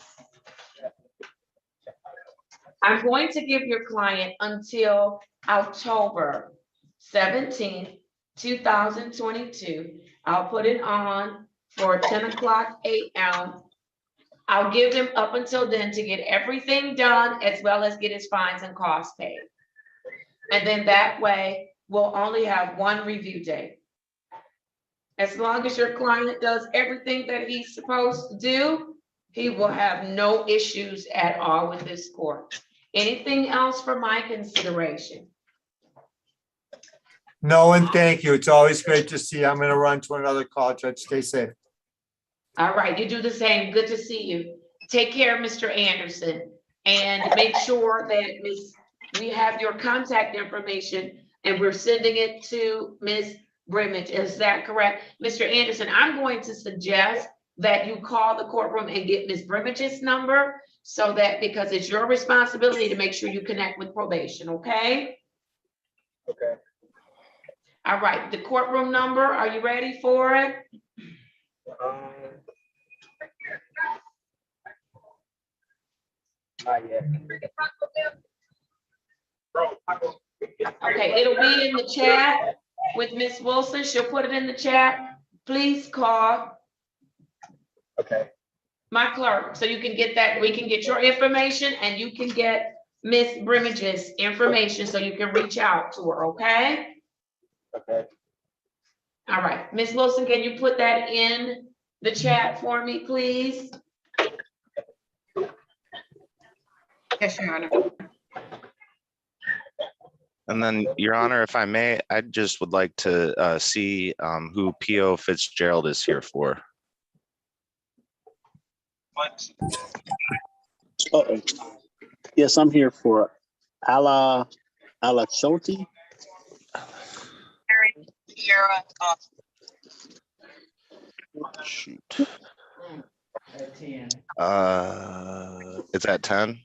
I'm going to give your client until October 17th, 2022. I'll put it on for 10 o'clock a.m. I'll give him up until then to get everything done, as well as get his fines and costs paid. And then that way, we'll only have one review date. As long as your client does everything that he's supposed to do, he will have no issues at all with this court. Anything else for my consideration? No, and thank you. It's always great to see you. I'm going to run to another call, Judge. Stay safe. All right, you do the same. Good to see you. Take care, Mr. Anderson, and make sure that we have your contact information and we're sending it to Ms. Brimage. Is that correct? Mr. Anderson, I'm going to suggest that you call the courtroom and get Ms. Brimage's number, so that, because it's your responsibility to make sure you connect with probation, okay? Okay. All right, the courtroom number, are you ready for it? Not yet. Okay, it'll be in the chat with Miss Wilson. She'll put it in the chat. Please call Okay. my clerk so you can get that. We can get your information and you can get Miss Brimige's information so you can reach out to her, okay? Okay. All right, Miss Wilson, can you put that in the chat for me, please? Yes, Your Honor. And then, Your Honor, if I may, I just would like to see who P.O. Fitzgerald is here for. Uh-oh. Yes, I'm here for Ala Sholti. Shoot. At 10. It's at 10?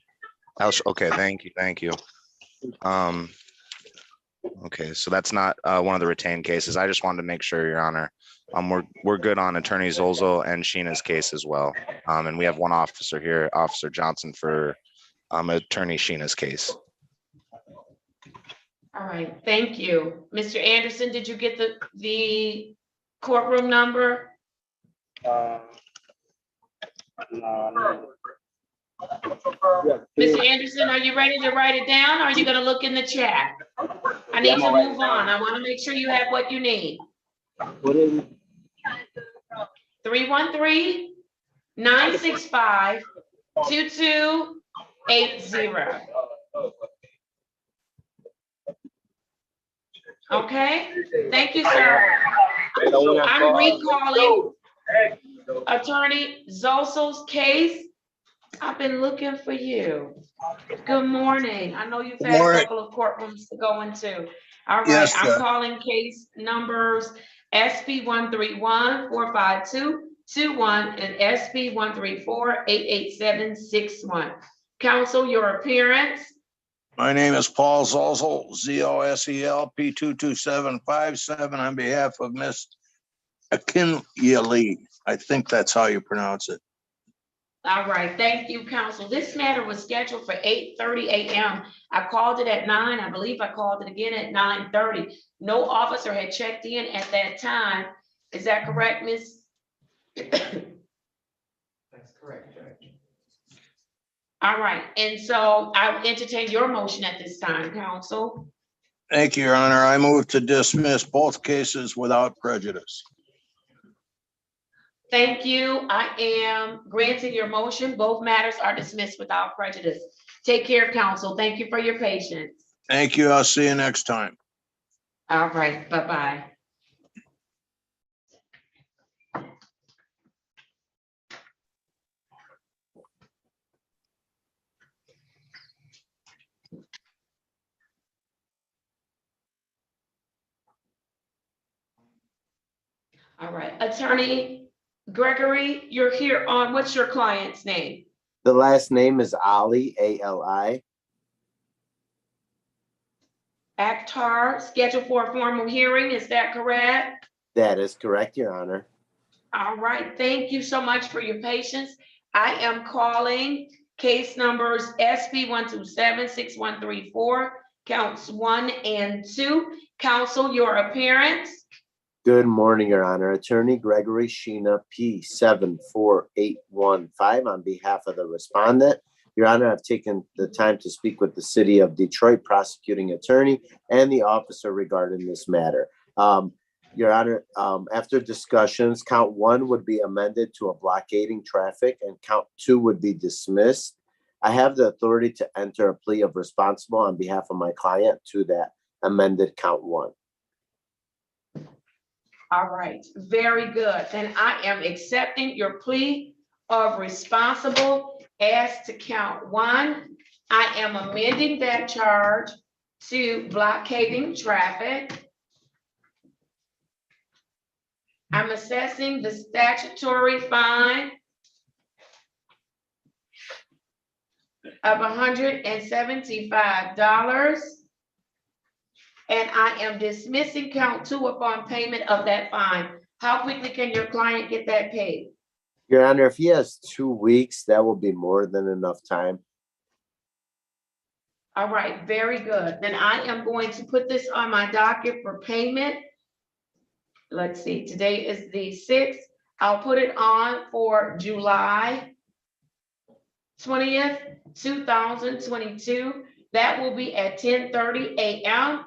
Okay, thank you. Okay, so that's not one of the retained cases. I just wanted to make sure, Your Honor. We're good on Attorney Zolzo and Sheena's case as well. And we have one officer here, Officer Johnson, for Attorney Sheena's case. All right, thank you. Mr. Anderson, did you get the courtroom number? No. Mr. Anderson, are you ready to write it down? Or are you gonna look in the chat? I need to move on. I wanna make sure you have what you need. What is it? 313-965-2280. Okay, thank you, sir. I'm recalling Attorney Zolso's case. I've been looking for you. Good morning. I know you've had a couple of courtrooms to go into. All right, Yes, I'm calling case numbers SP 131-452-21 and SP 134-88761. Counsel, your appearance. My name is Paul Zolzel, ZOSEL P22757 on behalf of Miss Akinyele. I think that's how you pronounce it. All right, thank you, counsel. This matter was scheduled for 8:30 a.m. I called it at 9. I believe I called it again at 9:30. No officer had checked in at that time. Is that correct, Miss? That's correct, Judge. All right, and so I will entertain your motion at this time, counsel. Thank you, Your Honor. I move to dismiss both cases without prejudice. Thank you. I am granting your motion. Both matters are dismissed without prejudice. Take care, counsel. Thank you for your patience. Thank you. I'll see you next time. All right, bye-bye. All right, Attorney Gregory, you're here on, what's your client's name? The last name is Ali, A-L-I. Akhtar, scheduled for a formal hearing, is that correct? That is correct, Your Honor. All right, thank you so much for your patience. I am calling case numbers SP 127-6134, counts 1 and 2. Counsel, your appearance. Good morning, Your Honor. Attorney Gregory Sheena, P74815 on behalf of the respondent. Your Honor, I've taken the time to speak with the City of Detroit prosecuting attorney and the officer regarding this matter. Your Honor, after discussions, count 1 would be amended to a blockading traffic and count 2 would be dismissed. I have the authority to enter a plea of responsible on behalf of my client to that amended count 1. All right, very good. Then I am accepting your plea of responsible as to count 1. I am amending that charge to blockading traffic. I'm assessing the statutory fine of $175. And I am dismissing count 2 upon payment of that fine. How quickly can your client get that paid? Your Honor, if he has 2 weeks, that will be more than enough time. All right, very good. Then I am going to put this on my docket for payment. Let's see, today is the 6th. I'll put it on for July 20th, 2022. That will be at 10:30 a.m.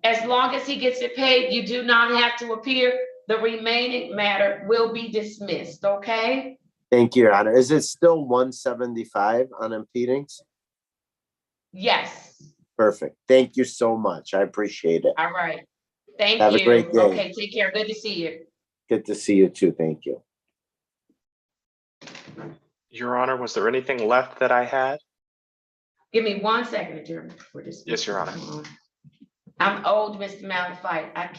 As long as he gets it paid, you do not have to appear. The remaining matter will be dismissed, okay? Thank you, Your Honor. Is it still 175 on impedance? Yes. Perfect. Thank you so much. I appreciate it. All right. Thank Have you. a great day. Okay, take care. Good to see you. Good to see you too. Thank you. Your Honor, was there anything left that I had? Give me 1 second, Attorney. For this. Yes, Your Honor. I'm old, Mr. Malafite. I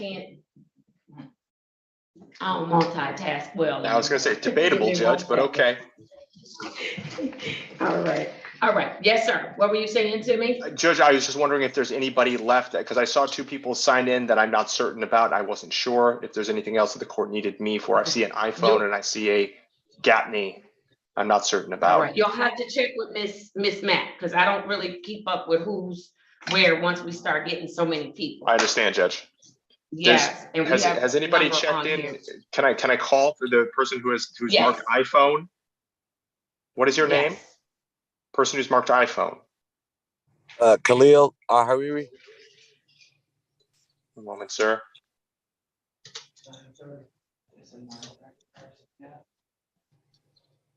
don't multitask well. I was gonna say debatable, Judge, but okay. All right. All right. Yes, sir. What were you saying to me? Judge, I was just wondering if there's anybody left, because I saw 2 people sign in that I'm not certain about. I wasn't sure if there's anything else that the court needed me for. I see an iPhone and I see a Gatney. I'm not certain All about. right. You'll have to check with Miss Matt, because I don't really keep up with who's where once we start getting so many people. I understand, Judge. Yes. And we have Has anybody number checked on in? here. Can I call for the person who's Yes. marked iPhone? What is your name? Yes. Person who's marked iPhone. Khalil Hariri. One moment, sir.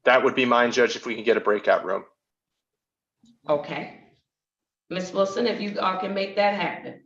That would be mine, Judge, if we can get a breakout room. Okay. Miss Wilson, if you all can make that happen.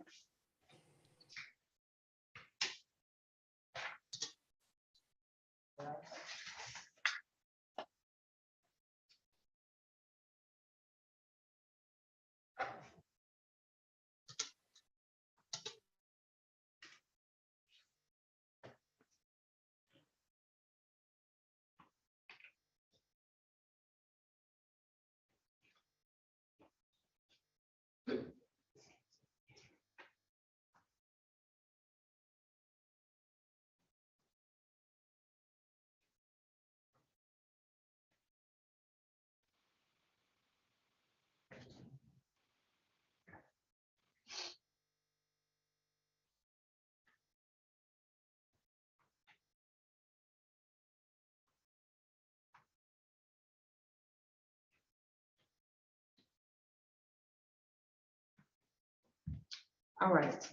All right.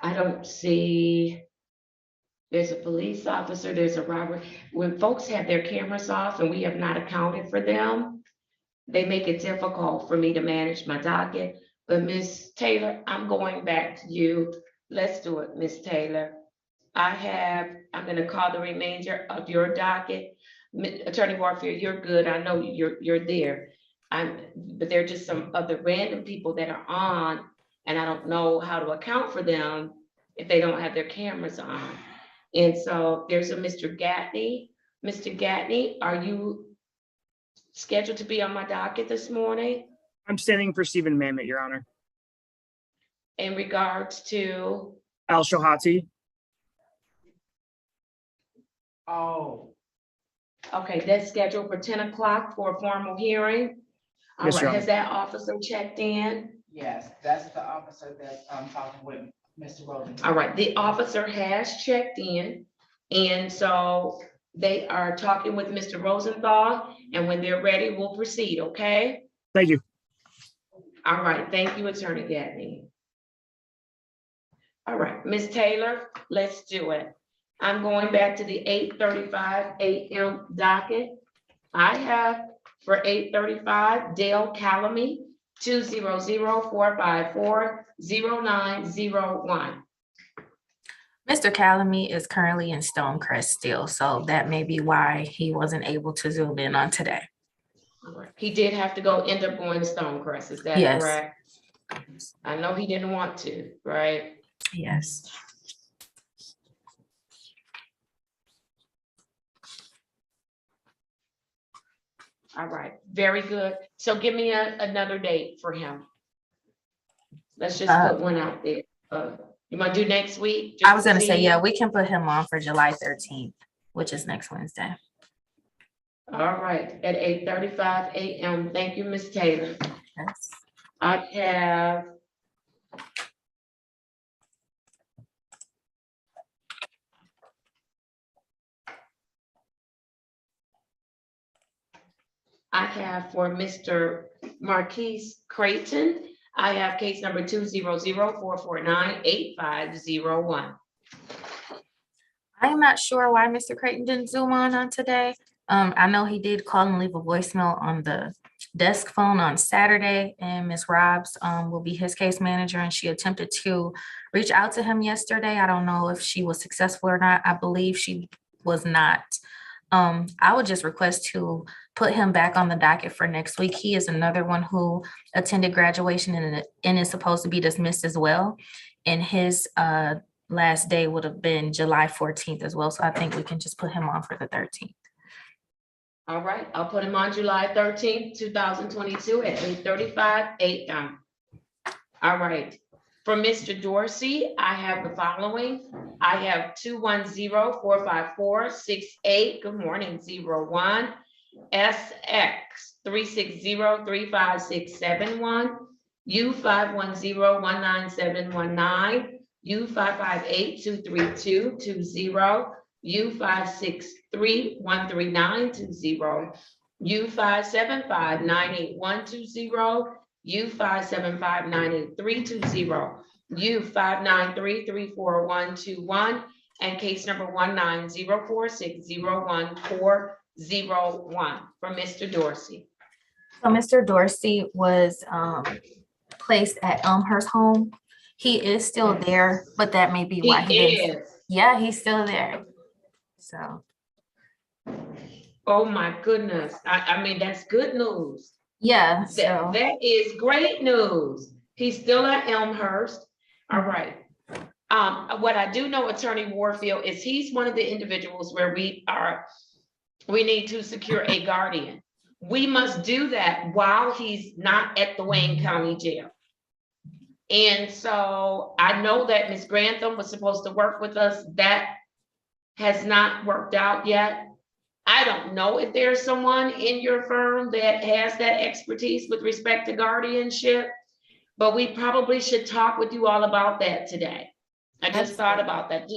I don't see, there's a police officer, there's a robber. When folks have their cameras off and we have not accounted for them, they make it difficult for me to manage my docket. But Ms. Taylor, I'm going back to you. Let's do it, Ms. Taylor. I'm gonna call the remainder of your docket. Attorney Warfare, you're good. I know you're there. But there are just some other random people that are on, and I don't know how to account for them if they don't have their cameras on. And so there's a Mr. Gatney. Mr. Gatney, are you scheduled to be on my docket this morning I'm standing for Stephen Mamet, Your Honor. in regards to? Al Shohati. Oh. Okay, that's scheduled for 10 o'clock for a formal hearing. All Yes, Your right, has Honor. that officer checked in? Yes, that's the officer that I'm talking with, Mr. Roden. All right, the officer has checked in, and so they are talking with Mr. Rosenthal, and when they're ready, we'll proceed, okay? Thank you. All right, thank you, Attorney Gatney. All right, Ms. Taylor, let's do it. I'm going back to the 8:35 a.m. docket. I have for 8:35 Dale Calamy, 200-454-0901. Mr. Calamy is currently in Stonecrest still, so that may be why he wasn't able to zoom in on today. He did have to end up going to Stonecrest, is that Yes. correct? I know he didn't want to, right? Yes. All right, very good. So give me another date for him. Let's just put one out there. You want to do next week? I was gonna say, see? yeah, we can put him on for July 13th, which is next Wednesday. All right, at 8:35 a.m. Thank you, Ms. Taylor. Yes. I have for Mr. Marquise Creighton, I have case number 200-449-8501. I'm not sure why Mr. Creighton didn't zoom on today. I know he did call and leave a voicemail on the desk phone on Saturday, and Ms. Robs will be his case manager, and she attempted to reach out to him yesterday. I don't know if she was successful or not. I believe she was not. I would just request to put him back on the docket for next week. He is another one who attended graduation and is supposed to be dismissed as well. And his last day would have been July 14th as well. So I think we can just put him on for the 13th. All right, I'll put him on July 13th, 2022 at 8:35 a.m. All right, for Mr. Dorsey, I have the following. I have 210-454-68, good morning, 01, SX 360-35671, U51019719, U55823220, U56313920, U57598120, U57598320, U59334121, and case number 19046014001 from Mr. Dorsey. So Mr. Dorsey was placed at Elmhurst Home. He is still there, but that may be why he didn't. Yeah, he's still there. So. Oh my goodness. I mean, that's good news. Yeah. So. That is great news. He's still at Elmhurst. All right. What I do know, Attorney Warfield, is he's one of the individuals where we need to secure a guardian. We must do that while he's not at the Wayne County Jail. And so I know that Ms. Grantham was supposed to work with us. That has not worked out yet. I don't know if there's someone in your firm that has that expertise with respect to guardianship, but we probably should talk with you all about that today. I just thought about that.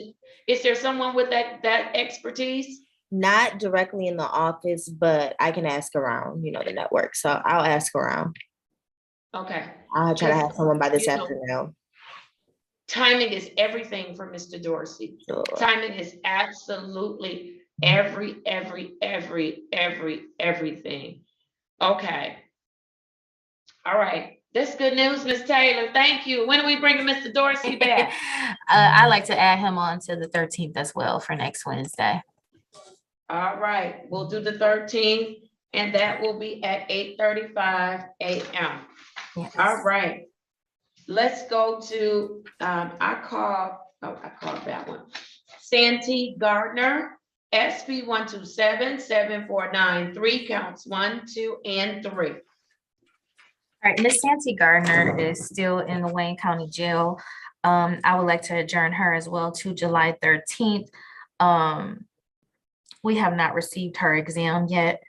Is there someone with that expertise? Not directly in the office, but I can ask around, the network. So I'll ask around. Okay. I'll try to have someone by this afternoon. Timing is everything for Mr. Dorsey. Sure. Timing is absolutely everything. Okay. All right. That's good news, Ms. Taylor. Thank you. When are we bringing Mr. Dorsey back? I'd like to add him on to the 13th as well for next Wednesday. All right. We'll do the 13th, and that will be at 8:35 a.m. Yes. All right. Let's go to, I called that one. Santee Gardner, SP 127-7493, counts 1, 2, and 3. All right, Ms. Santee Gardner is still in the Wayne County Jail. I would like to adjourn her as well to July 13th. We have not received her exam yet.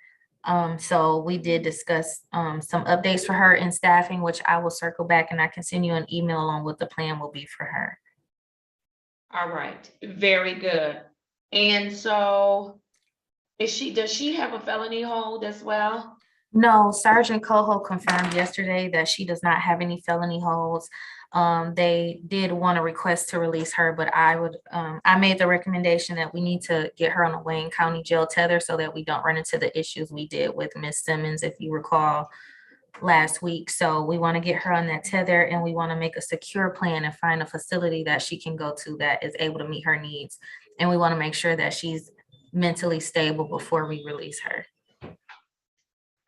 So we did discuss some updates for her in staffing, which I will circle back and I can send you an email on what the plan will be for her. All right, very good. And so does she have a felony hold as well? No, Sergeant Coho confirmed yesterday that she does not have any felony holds. They did want to request to release her, but I made the recommendation that we need to get her on a Wayne County jail tether so that we don't run into the issues we did with Miss Simmons, if you recall, last week. So we want to get her on that tether, and we want to make a secure plan and find a facility that she can go to that is able to meet her needs. And we want to make sure that she's mentally stable before we release her.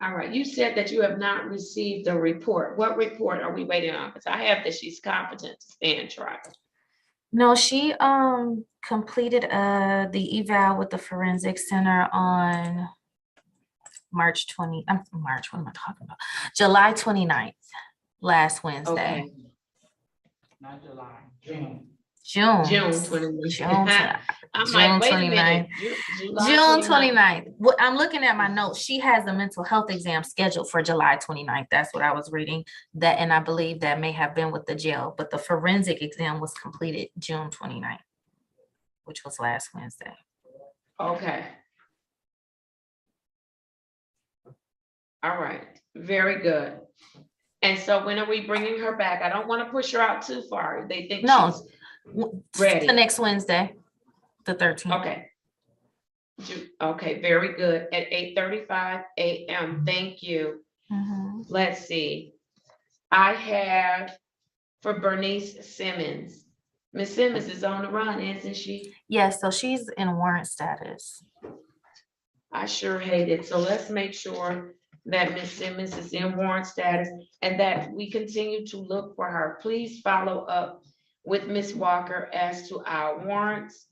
All right, you said that you have not received a report. What report are we waiting on? Because I have that she's competent to stand trial. No, she completed the eval with the forensic center on July 29th, last Wednesday. Okay. Not July, June. June. June June 29th. I'm June like, wait a minute. 29th. July June 29th. 29th. What I'm looking at my notes, she has a mental health exam scheduled for July 29th. That's what I was reading. That, and I believe that may have been with the jail, but the forensic exam was completed June 29th, which was last Wednesday. Okay. All right, very good. And so when are we bringing her back? I don't want to push her out too far. They think No, she's ready. the next Wednesday, the 13th. Okay. Okay, very good. At 8:35 a.m. Thank you. Mhm. Let's see. I have for Bernice Simmons. Miss Simmons is on the run, isn't she? Yes, so she's in warrant status. I sure hate it. So let's make sure that Miss Simmons is in warrant status and that we continue to look for her. Please follow up with Miss Walker as to our warrants.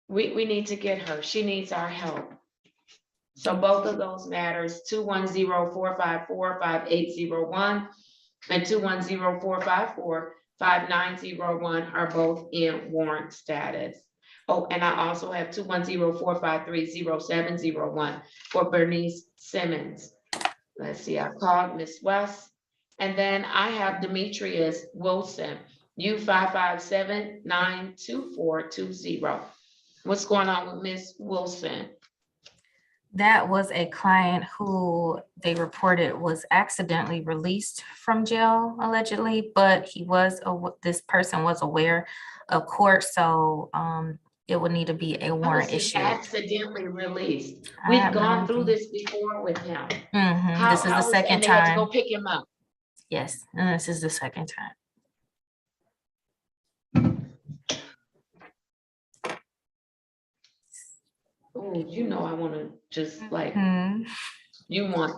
We need to get her. She needs our help. So both of those matters, 210-454-5801 and 210-454-5901 are both in warrant status. Oh, and I also have 210-453-0701 for Bernice Simmons. Let's see, I called Miss West. And then I have Demetrius Wilson, U557-92420. What's going on with Miss Wilson? That was a client who they reported was accidentally released from jail allegedly, but this person was aware of court, so it would need to be a warrant How was he issued. accidentally released? I We've have no gone through idea. this before with him. This is the second and they had to go time. pick him up. Yes, and this is the second time. Oh, you know, I want to just like, Mhm.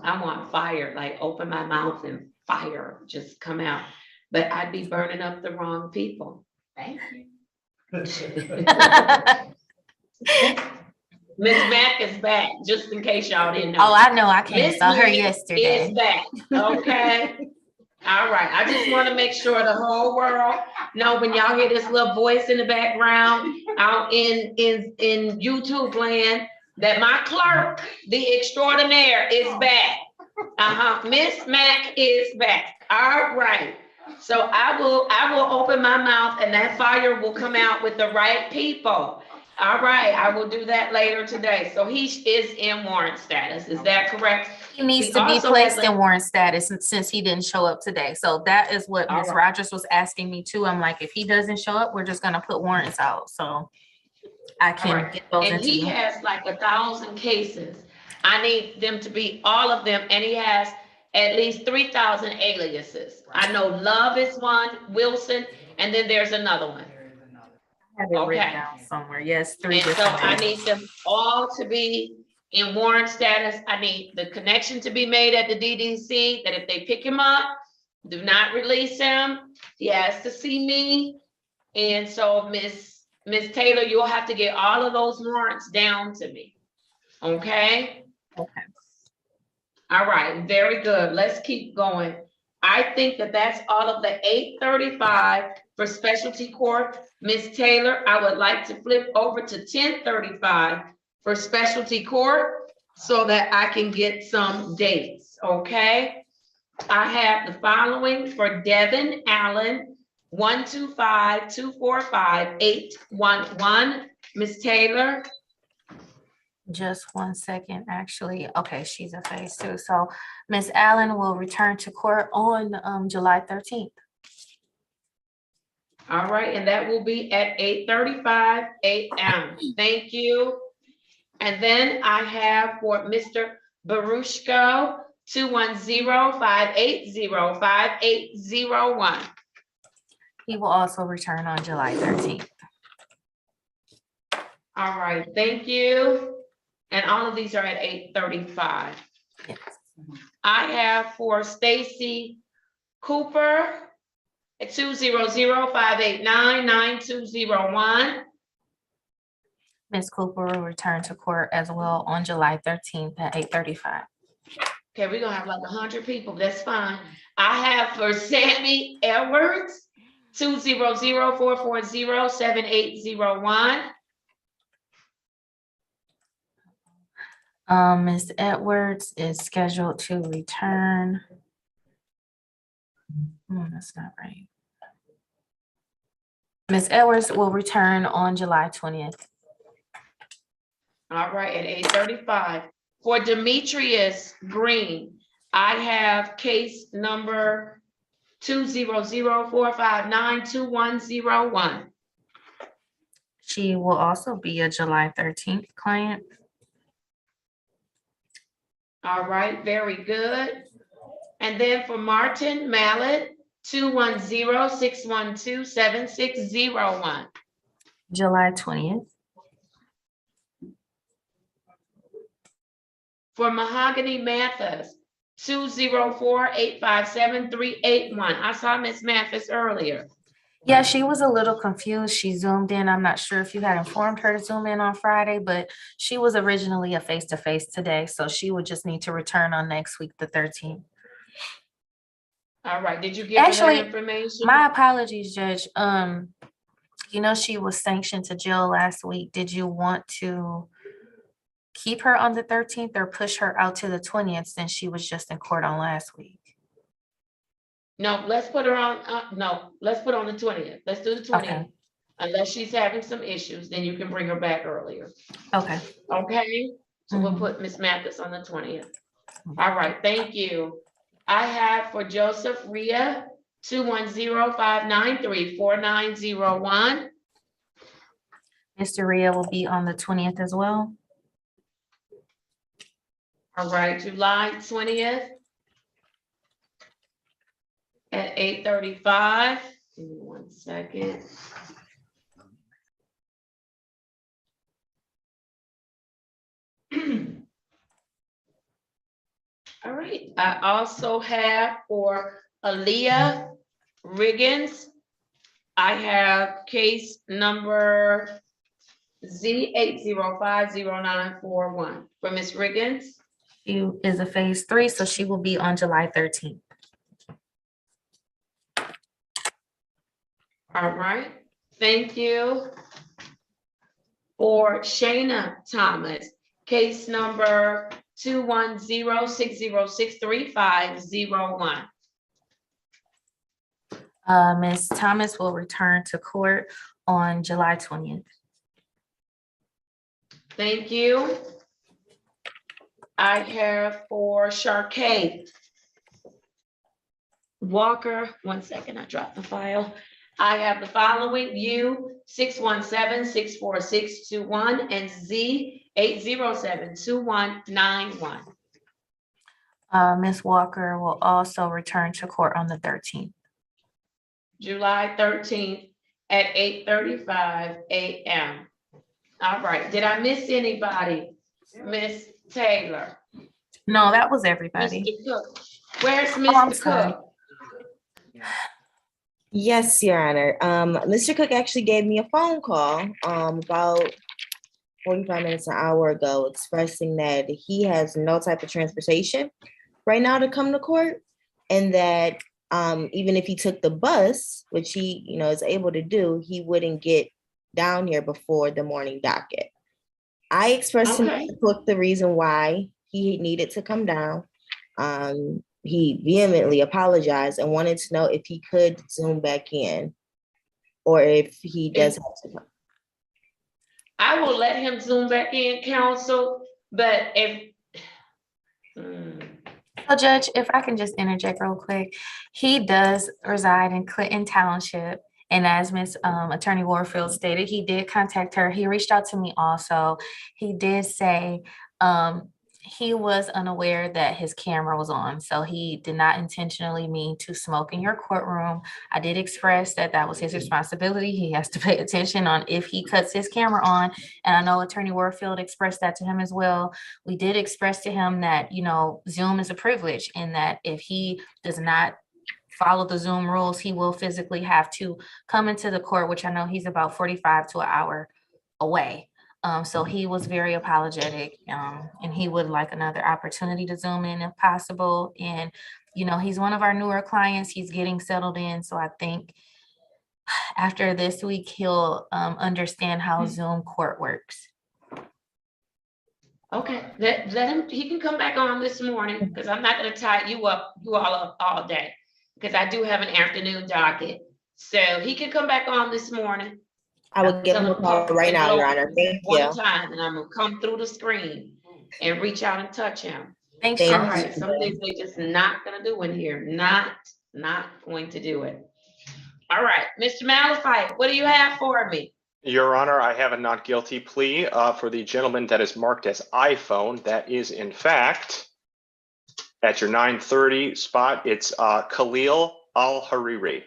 I want fire, like open my mouth and fire just come out. But I'd be burning up the wrong people. Thank you. Miss Mack is back, just in case y'all didn't know. Oh, I know. I came Miss saw her Mack yesterday. is back, okay? All right, I just want to make sure the whole world know when y'all hear this little voice in the background out in YouTube land, that my clerk, the extraordinaire, is back. Miss Mack is back. All right. So I will open my mouth and that fire will come out with the right people. All right, I will do that later today. So he is in warrant status. Is that correct? He needs He to be also placed has in warrant status since he didn't show up today. So that is what All Ms. right. Rogers was asking me too. I'm like, if he doesn't show up, we're just gonna put warrants out. So I All can right. get those And into he you. has like 1,000 cases. I need them to be all of them, and he has at least 3,000 aliases. I know Love is one, Wilson, and then there's another one. I have it written Okay. down somewhere. Yes, 3 And so different I names. need them all to be in warrant status. I need the connection to be made at the DDC, that if they pick him up, do not release him. He has to see me. And so Miss Taylor, you'll have to get all of those warrants down to me. Okay? Okay. All right, very good. Let's keep going. I think that that's all of the 8:35 for specialty court. Miss Taylor, I would like to flip over to 10:35 for specialty court so that I can get some dates, okay? I have the following for Devin Allen, 125-245-811. Miss Taylor. Just 1 second, actually. Okay, she's a phase 2. So Ms. Allen will return to court on July 13th. All right, and that will be at 8:35 a.m. Thank you. And then I have for Mr. Barushko, 210-580-5801. He will also return on July 13th. All right, thank you. And all of these are at 8:35. Yes. I have for Stacy Cooper at 200-589-9201. Ms. Cooper will return to court as well on July 13th at 8:35. Okay, we're gonna have like 100 people, that's fine. I have for Sammy Edwards, 200-440-7801. Ms. Edwards is scheduled to return. That's not right. Ms. Edwards will return on July 20th. All right, at 8:35. For Demetrius Green, I have case number 200-459-2101. She will also be a July 13th client. All right, very good. And then for Martin Mallet, 210-612-7601. July 20th. For Mahogany Mathis, 204-857-381. I saw Miss Mathis earlier. Yeah, she was a little confused. She zoomed in. I'm not sure if you had informed her to zoom in on Friday, but she was originally a face-to-face today, so she would just need to return on next week, the 13th. All right, did you give her that information? My apologies, Judge. You know, she was sanctioned to jail last week. Did you want to keep her on the 13th or push her out to the 20th since she was just in court on last week? No, let's put her on, let's put on the 20th. Let's do the 20th. Okay. Unless she's having some issues, then you can bring her back earlier. Okay. Okay, so we'll put Miss Mathis on the 20th. All right, thank you. I have for Joseph Rhea, 210-593-4901. Mr. Rhea will be on the 20th as well. All right, July 20th at 8:35. Give me 1 second. All right, I also have for Aaliyah Riggins, I have case number Z8050941 for Miss Riggins. She is a phase 3, so she will be on July 13th. All right, thank you. For Shayna Thomas, case number 210-606-3501. Ms. Thomas will return to court on July 20th. Thank you. I have for Sharkay Walker, 1 second, I dropped the file. I have the following: U 617-64621 and Z 807-2191. Ms. Walker will also return to court on the 13th. July 13th at 8:35 a.m. All right, did I miss anybody? Miss Taylor? No, that was everybody. Mr. Cook, where's I'm Mr. sorry. Cook? Yes, Your Honor. Mr. Cook actually gave me a phone call about 45 minutes, an hour ago, expressing that he has no type of transportation right now to come to court, and that even if he took the bus, which he, is able to do, he wouldn't get down here before the morning docket. I expressed to Mr. Cook the reason why he needed to come down. He vehemently apologized and wanted to know if he could Zoom back in, or if he does have to come. I will let him Zoom back in, counsel, but if So Judge, if I can just interject real quick, he does reside in Clinton Township. And as Ms. Attorney Warfield stated, he did contact her. He reached out to me also. He did say he was unaware that his camera was on. So he did not intentionally mean to smoke in your courtroom. I did express that that was his responsibility. He has to pay attention on if he cuts his camera on. And I know Attorney Warfield expressed that to him as well. We did express to him that, Zoom is a privilege, and that if he does not follow the Zoom rules, he will physically have to come into the court, which I know he's about 45 to an hour away. So he was very apologetic, and he would like another opportunity to Zoom in if possible. And, you know, he's one of our newer clients. He's getting settled in. So I think after this week, he'll understand how Zoom court works. Okay, let him, he can come back on this morning, because I'm not gonna tie you all up all day, because I do have an afternoon docket. So he can come back on this morning. I will give him a call right now, Your Honor. Thank you. One time, and I'm gonna come through the screen and reach out and touch him. Thanks, All Shannon. right, some things they just not gonna do in here, not going to do it. All right, Mr. Malafite, what do you have for me? Your Honor, I have a not guilty plea for the gentleman that is marked as iPhone. That is, in fact, at your 9:30 spot, it's Khalil Al-Hariri.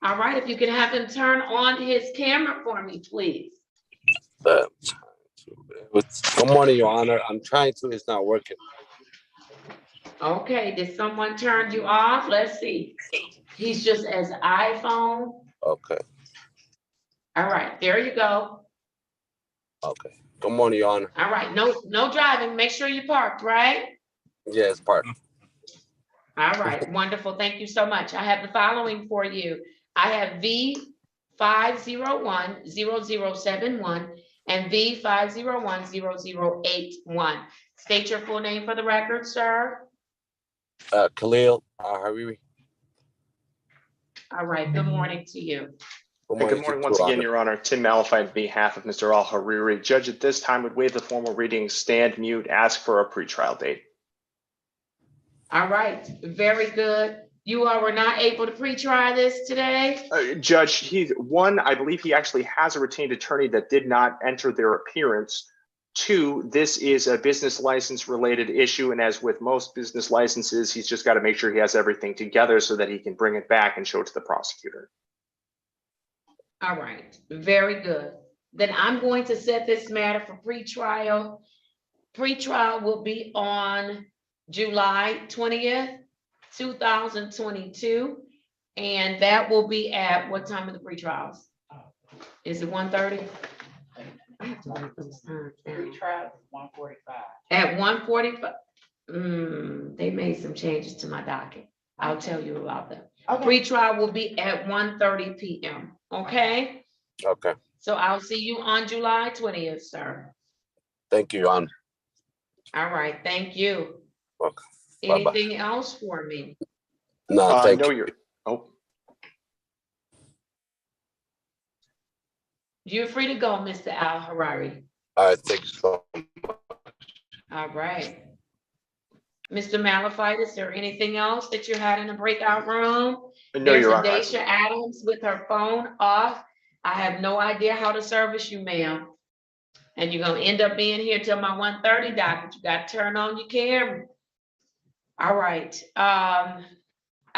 All right, if you could have him turn on his camera for me, please. Good morning, Your Honor. I'm trying to. It's not working. Okay, did someone turn you off? Let's see. He's just as iPhone. Okay. All right, there you go. Okay. Good morning, Your Honor. All right, no driving. Make sure you parked, right? Yes, pardon. All right, wonderful. Thank you so much. I have the following for you. I have V5010071 and V5010081. State your full name for the record, sir. Khalil Hariri. All right, good morning to you. Good morning once again, Your Honor. Tim Malafite on behalf of Mr. Al-Hariri. Judge, at this time would waive the formal reading, stand mute, ask for a pretrial date. All right, very good. You all were not able to pre-try this today? Judge, I believe he actually has a retained attorney that did not enter their appearance. 2, this is a business license related issue, and as with most business licenses, he's just got to make sure he has everything together so that he can bring it back and show it to the prosecutor. All right, very good. Then I'm going to set this matter for pretrial. Pretrial will be on July 20th, 2022. And that will be at what time of the pretrials? Is it 1:30? I have to write those times down. Pretrial 1:45. At 1:45? They made some changes to my docket. I'll tell you about them. Okay. Pretrial will be at 1:30 p.m. Okay? Okay. So I'll see you on July 20th, sir. Thank you, Your Honor. All right, thank you. Okay. Bye-bye. Anything else for me? No, thank no, you. You're free to go, Mr. Al-Hariri. All right, thank you so much. All right. Mr. Malafite, is there anything else that you had in the breakout room? No, There's Your Honor. Daisha Adams with her phone off. I have no idea how to service you, ma'am. And you're gonna end up being here till my 1:30 docket. You gotta turn on your camera. All right. I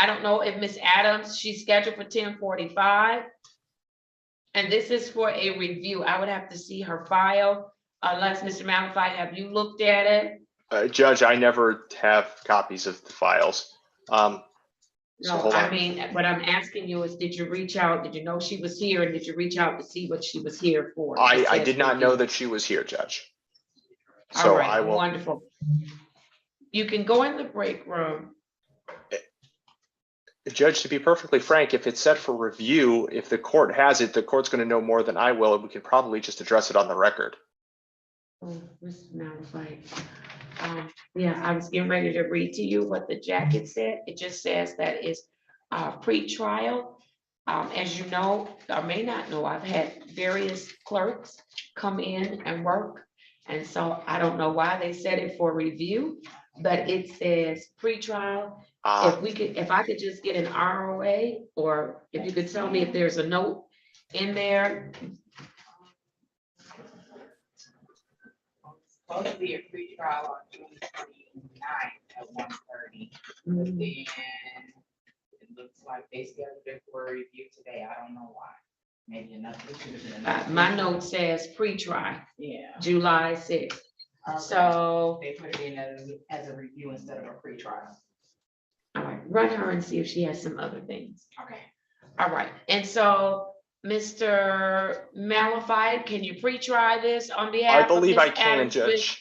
don't know if Miss Adams, she's scheduled for 10:45. And this is for a review. I would have to see her file, unless Mr. Malafite, have you looked at it? Judge, I never have copies of the files. No, I mean, what I'm asking you is, did you reach out? Did you know she was here? And did you reach out to see what she was here for? I did not know that she was here, Judge. So All right, I will. wonderful. You can go in the break room. Judge, to be perfectly frank, if it's set for review, if the court has it, the court's going to know more than I will, and we can probably just address it on the record. Oh, Mr. Malafite. Yeah, I was getting ready to read to you what the jacket said. It just says that it's pre-trial. As you know, or may not know, I've had various clerks come in and work. And so I don't know why they said it for review, but it says pre-trial. If I could just get an ROA, or if you could tell me if there's a note in there. Supposed to be a pretrial on June 29th at 1:30. Then it looks like they scheduled it for a review today. I don't know why. Maybe another. My note says pre-trial. Yeah. July 6th. Okay. So they put it in as a review instead of a pretrial. All right, run her and see if she has some other things. Okay. All right, and so Mr. Malafide, can you pre-try this on behalf I of believe Ms. I can, Adams with- Judge.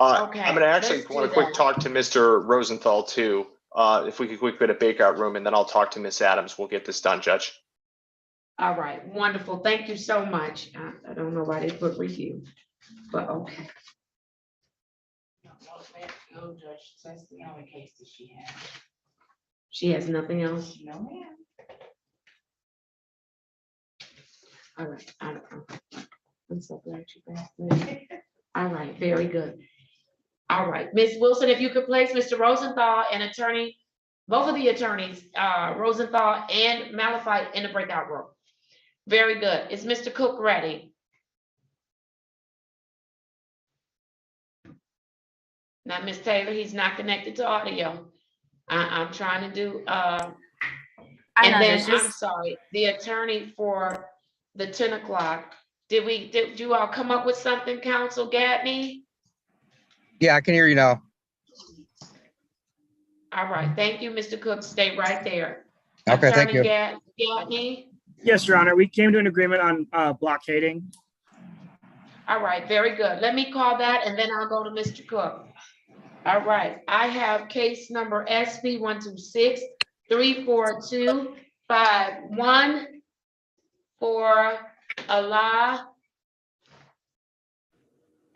Okay, I'm gonna actually let's want do to quick that. talk to Mr. Rosenthal too. If we could quick get a breakout room and then I'll talk to Ms. Adams. We'll get this done, Judge. All right, wonderful. Thank you so much. I don't know why they put review, but okay. No, Judge, that's the only case that she has. She has nothing else? No, ma'am. All right, I'm so glad you asked me. All right, very good. All right, Ms. Wilson, if you could place Mr. Rosenthal and attorney, both of the attorneys, Rosenthal and Malafide in the breakout room. Very good. Is Mr. Cook ready? Now, Ms. Taylor, he's not connected to audio. I'm trying to do, I and know, then, it's just- I'm sorry, the attorney for the 10 o'clock. Did you all come up with something, Counsel Gadney? Yeah, I can hear you now. All right, thank you, Mr. Cook. Stay right there. Okay, thank you. Attorney Gadney? Yes, Your Honor, we came to an agreement on blockading. All right, very good. Let me call that and then I'll go to Mr. Cook. All right, I have case number SP 126-34251 for Allah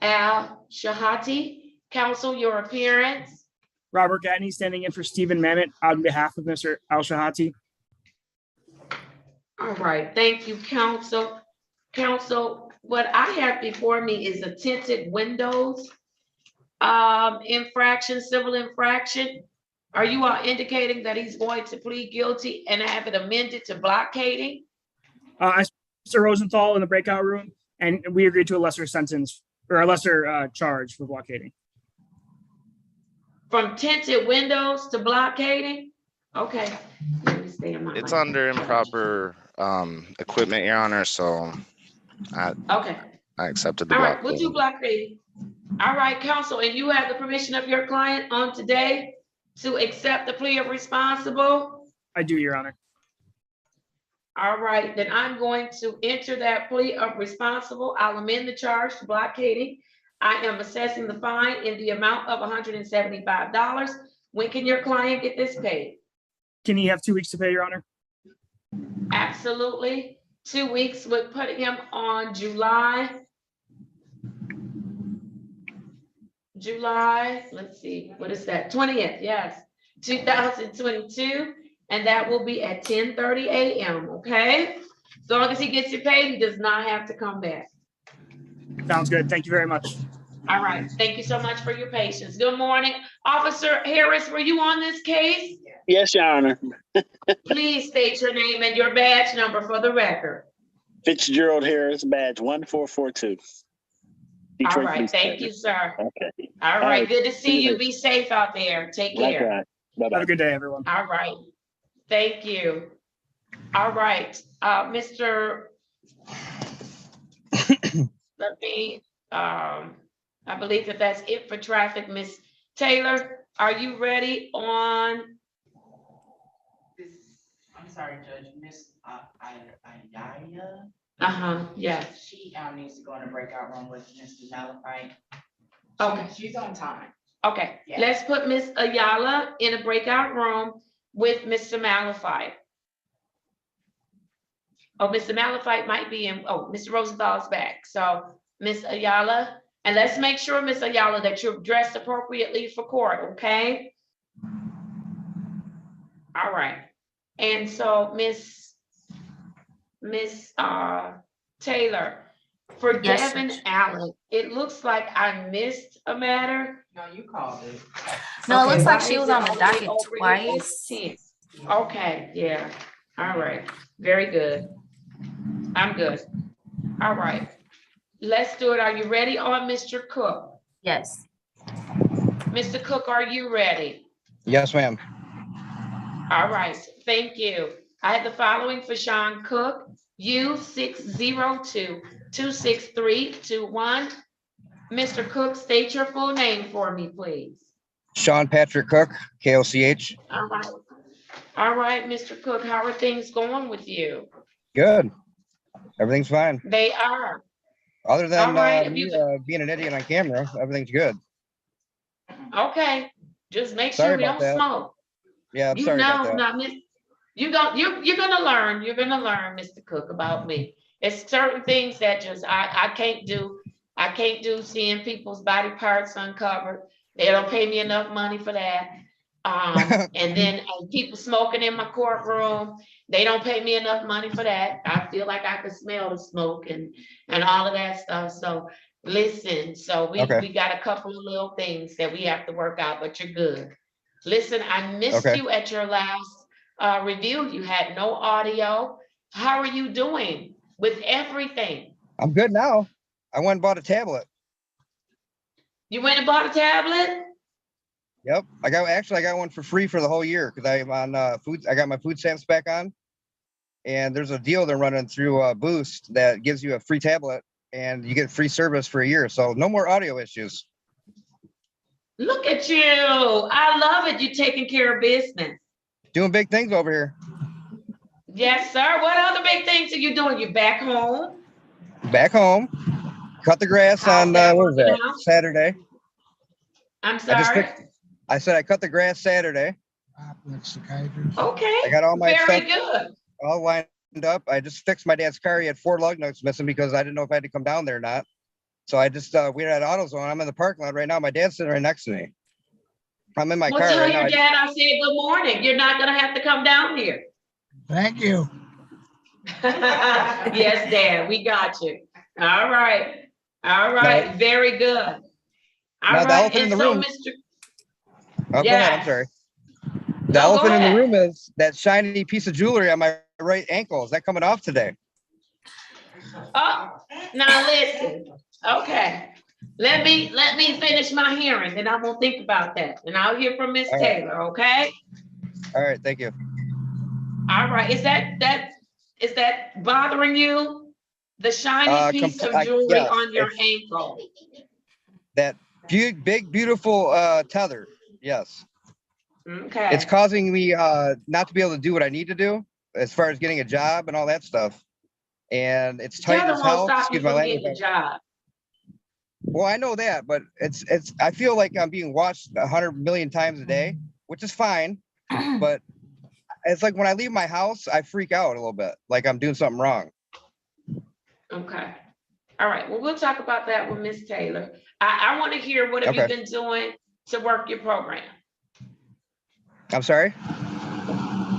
Al Shahati. Counsel, your appearance. Robert Gatney standing in for Stephen Mamet on behalf of Mr. Al-Shahati. All right, thank you, counsel. Counsel, what I have before me is a tinted windows infraction, civil infraction. Are you all indicating that he's going to plead guilty and have it amended to blockading? I spoke to Mr. Rosenthal in the breakout room, and we agreed to a lesser sentence or a lesser charge for blockading. From tinted windows to blockading? Okay. Let me stay in my It's lane. under improper equipment, Your Honor, so Okay. I accepted the All block. right, we'll do blockading. All right, counsel, and you have the permission of your client on today to accept the plea of responsible? I do, Your Honor. All right, then I'm going to enter that plea of responsible. I'll amend the charge to blockading. I am assessing the fine in the amount of $175. When can your client get this paid? Can he have 2 weeks to pay, Your Honor? Absolutely. 2 weeks would put him on July, let's see, what is that? 20th, yes, 2022. And that will be at 10:30 a.m., okay? As long as he gets it paid, he does not have to come back. Sounds good. Thank you very much. All right, thank you so much for your patience. Good morning. Officer Harris, were you on this case? Yes, Your Honor. Please state your name and your badge number for the record. Fitzgerald Harris, badge 1442. All Detroit right, Police thank you, Department. sir. Okay. All right, good to see you. later. Be safe out there. Take care. Likewise. Bye-bye. Have a good day, everyone. All right, thank you. All right, Mr. Let me, I believe that that's it for traffic. Miss Taylor, are you ready on? I'm sorry, Judge, Miss Ayaya. Yes. She needs to go in a breakout room with Mr. Malafide. Okay. She's on time. Okay, Yeah. let's put Miss Ayala in a breakout room with Mr. Malafide. Oh, Mr. Malafide might be in, oh, Mr. Rosenthal's back. So Miss Ayala, and let's make sure, Miss Ayala, that you're dressed appropriately for court, okay? All right. And so Miss Taylor, for Yes, Devin Judge. Allen, it looks like I missed a matter. No, you called it. No, it Okay, looks like why she is was it on the all way docket over here on twice. 10? Okay, yeah. All right, very good. I'm good. All right, let's do it. Are you ready on Mr. Cook? Yes. Mr. Cook, are you ready? Yes, ma'am. All right, thank you. I have the following for Sean Cook, U602-26321. Mr. Cook, state your full name for me, please. Sean Patrick Cook, KOCH. All right, Mr. Cook, how are things going with you? Good. Everything's fine. They are. Other than All right, if me you, being an idiot on camera, everything's good. okay, just make Sorry sure we about don't that. smoke. Yeah, I'm You sorry about know, that. not miss. You're gonna learn. You're gonna learn, Mr. Cook, about me. It's certain things that just I can't do. I can't do seeing people's body parts uncovered. They don't pay me enough money for that. And then people smoking in my courtroom. They don't pay me enough money for that. I feel like I could smell the smoke and all of that stuff. So listen, so Okay. we got a couple of little things that we have to work out, but you're good. Listen, I missed Okay. you at your last review. You had no audio. How are you doing with everything? I'm good now. I went and bought a tablet. You went and bought a tablet? Yep. I got one for free for the whole year because I'm on food. I got my food stamps back on, and there's a deal they're running through Boost that gives you a free tablet and you get free service for a year. So no more audio issues. Look at you. I love it. You're taking care of business. Doing big things over here. Yes, sir. What other big things are you doing? You back home? Back home. Cut the grass How's on that what was that? working out? Saturday. I'm sorry. I said I cut the grass Saturday. Okay. I got all my Very stuff good. all lined up. I just fixed my dad's car. He had 4 lug nuts missing because I didn't know if I had to come down there or not. So I just we had AutoZone. I'm in the parking lot right now. My dad's sitting right next to me. I'm in my Well, car tell right your now. dad I said good morning. You're not gonna have to come down here. Thank you. Yes, Dad, we got you. All right. All right. Very good. All now the right. elephant in And the so, room. Mr. Oh, go ahead. I'm Yes. sorry. The No, go elephant in the ahead. room is that shiny piece of jewelry on my right ankle. Is that coming off today? Oh, now listen. Okay. Let me finish my hearing, then I'm gonna think about that. And I'll hear from Miss All right. Taylor, okay? All right. Thank you. All right. Is that bothering you? The shiny piece of jewelry yes, on your it's ankle. that big, beautiful tether. Yes. Okay. It's causing me not to be able to do what I need to do as far as getting a job and all that stuff. And it's tight Tether as won't hell. stop you Excuse my from language. getting a job. Well, I know that, but it's I feel like I'm being watched 100 million times a day, which is fine. But it's like when I leave my house, I freak out a little bit, like I'm doing something wrong. Okay. All right. Well, we'll talk about that with Miss Taylor. I want to hear what have you Okay. been doing to work your program? I'm sorry.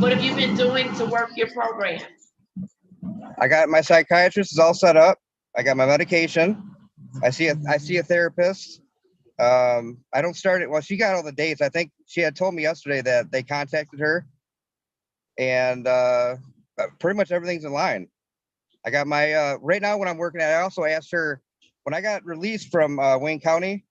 What have you been doing to work your program? I got my psychiatrist is all set up. I got my medication. I see a therapist. I don't start it. Well, she got all the dates. I think she had told me yesterday that they contacted her, and pretty much everything's in line. I got my right now when I'm working at. I also asked her when I got released from Wayne County.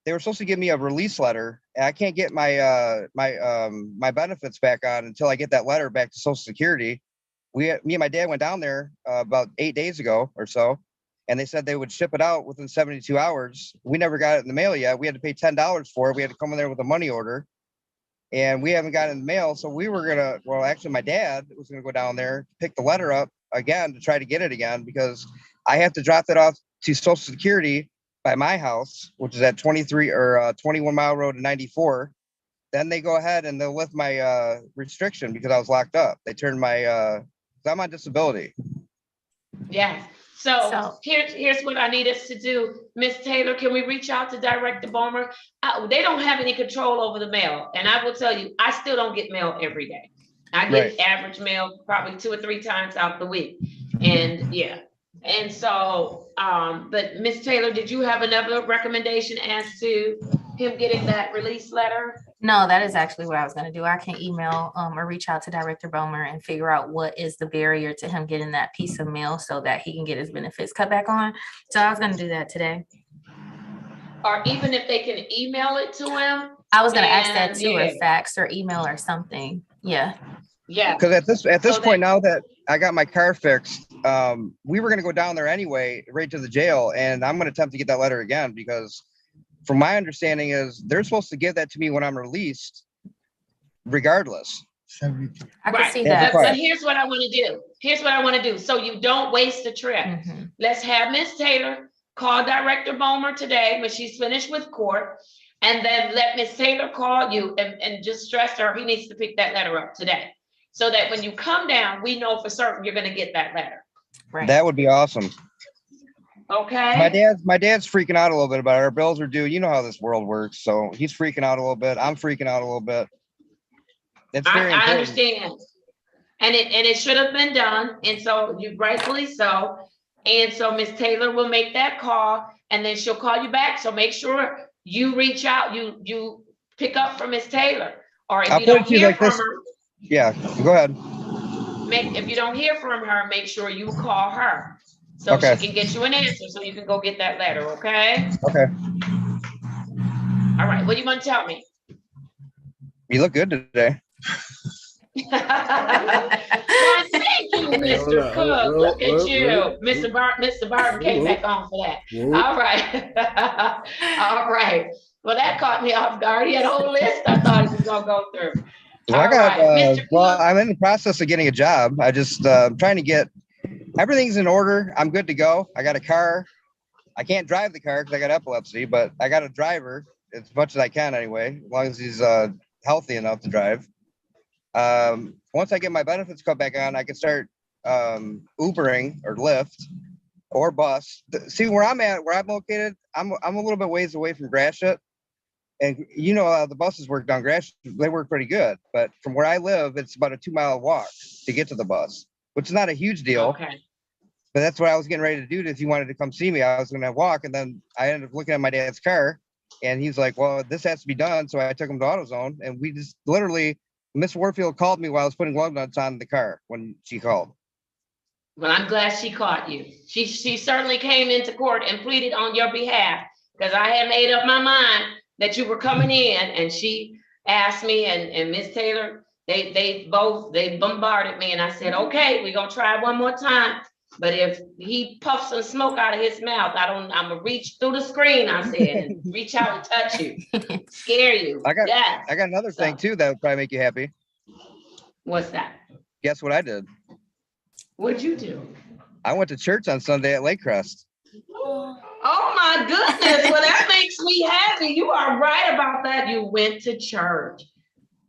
They were supposed to give me a release letter, and I can't get my my benefits back on until I get that letter back to Social Security. Me and my dad went down there about 8 days ago or so, and they said they would ship it out within 72 hours. We never got it in the mail yet. We had to pay $10 for it. We had to come in there with a money order, and we haven't got it in the mail. So we were gonna, well, actually, my dad was gonna go down there, pick the letter up again to try to get it again because I have to drop that off to Social Security by my house, which is at 23 or 21 Mile Road and 94. Then they go ahead and they'll lift my restriction because I was locked up. They turned my, 'cause I'm on disability. Yes. So here's what I need us to do. Miss Taylor, can we reach out to Director Bomer? They don't have any control over the mail. And I will tell you, I still don't get mail every day. I get average mail probably 2 or 3 times out the week. And yeah. And so, but Miss Taylor, did you have another recommendation as to him getting that release letter? No, that is actually what I was going to do. I can email or reach out to Director Bomer and figure out what is the barrier to him getting that piece of mail so that he can get his benefits cut back on. So I was going to do that today. Or even if they can email it to him. I was going to ask that too, yeah. or fax or email or something. Yeah. Yeah. Because at this point, now that I got my car fixed, we were going to go down there anyway, right to the jail, and I'm going to attempt to get that letter again because, from my understanding, is they're supposed to give that to me when I'm released, regardless. I can Right, see but, that. but here's what I want to do. Here's what I want to do. So you don't waste the trip. Let's have Miss Taylor call Director Bomer today when she's finished with court. And then let Miss Taylor call you and just stress her, he needs to pick that letter up today. So that when you come down, we know for certain you're going to get that letter. Right. That would be awesome. Okay. My dad's freaking out a little bit about it. Our bills are due. You know how this world works. So he's freaking out a little bit. I'm freaking out a little bit. It's very I important. understand. And it should have been done. And so you rightfully so. And so Miss Taylor will make that call and then she'll call you back. So make sure you reach out, you pick up from Miss Taylor. Or if I'll you put it don't to you hear like from this. her, Yeah, go ahead. if you don't hear from her, make sure you call her. So Okay. she can get you an answer so you can go get that letter, okay? Okay. All right, what do you want to tell me? You look good today. Well, thank you, Mr. Cook. Look at you. Mr. Barton came back on for that. All right. All right. Well, that caught me off guard. He had a whole list I thought he was going to go through. Well, All right, Mr. well, I'm in the process of getting a job. I just I'm trying to get everything's in order. I'm good to go. I got a car. I can't drive the car because I got epilepsy, but I got a driver as much as I can anyway, as long as he's healthy enough to drive. Once I get my benefits cut back on, I can start Ubering or Lyft or bus. See where I'm located. I'm a little bit ways away from Gratiot, and you know how the buses work down Gratiot. They work pretty good, but from where I live, it's about a 2-mile walk to get to the bus, which is not a huge deal. Okay. But that's what I was getting ready to do. If you wanted to come see me, I was going to walk, and then I ended up looking at my dad's car, and he's like, "Well, this has to be done." So I took him to AutoZone, and we just literally. Miss Warfield called me while I was putting lug nuts on the car when she called. Well, I'm glad she caught you. She certainly came into court and pleaded on your behalf because I had made up my mind that you were coming in, and she asked me and Miss Taylor, they bombarded me, and I said, okay, we're gonna try one more time. But if he puffs some smoke out of his mouth, I'm gonna reach through the screen, I said, and reach out and touch you, scare you. I got another thing too that would probably make you happy. What's that? Guess what I did? What'd you do? I went to church on Sunday at Lake Crest. Oh my goodness. Well, that makes me happy. You are right about that. You went to church.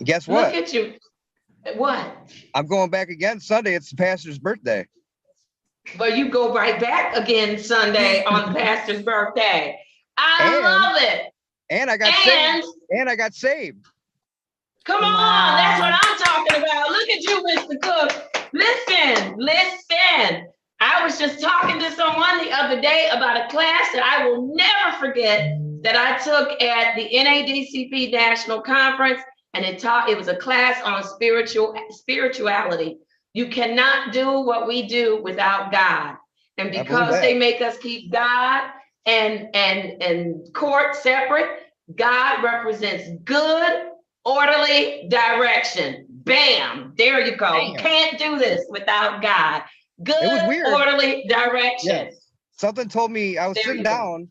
Guess what? Look at you. What? I'm going back again Sunday. It's the pastor's birthday. Well, you go right back again Sunday on the pastor's birthday. I love it. And I got saved. And I got saved. Come on, that's what I'm talking about. Look at you, Mr. Cook. Listen. I was just talking to someone the other day about a class that I will never forget that I took at the NADCP National Conference, and it was a class on spirituality. You cannot do what we do without God. And because they make us keep God and court separate, God represents good, orderly direction. Bam, there you go. You can't do this without God. Good, orderly direction. Yeah. Something told me I was sitting down.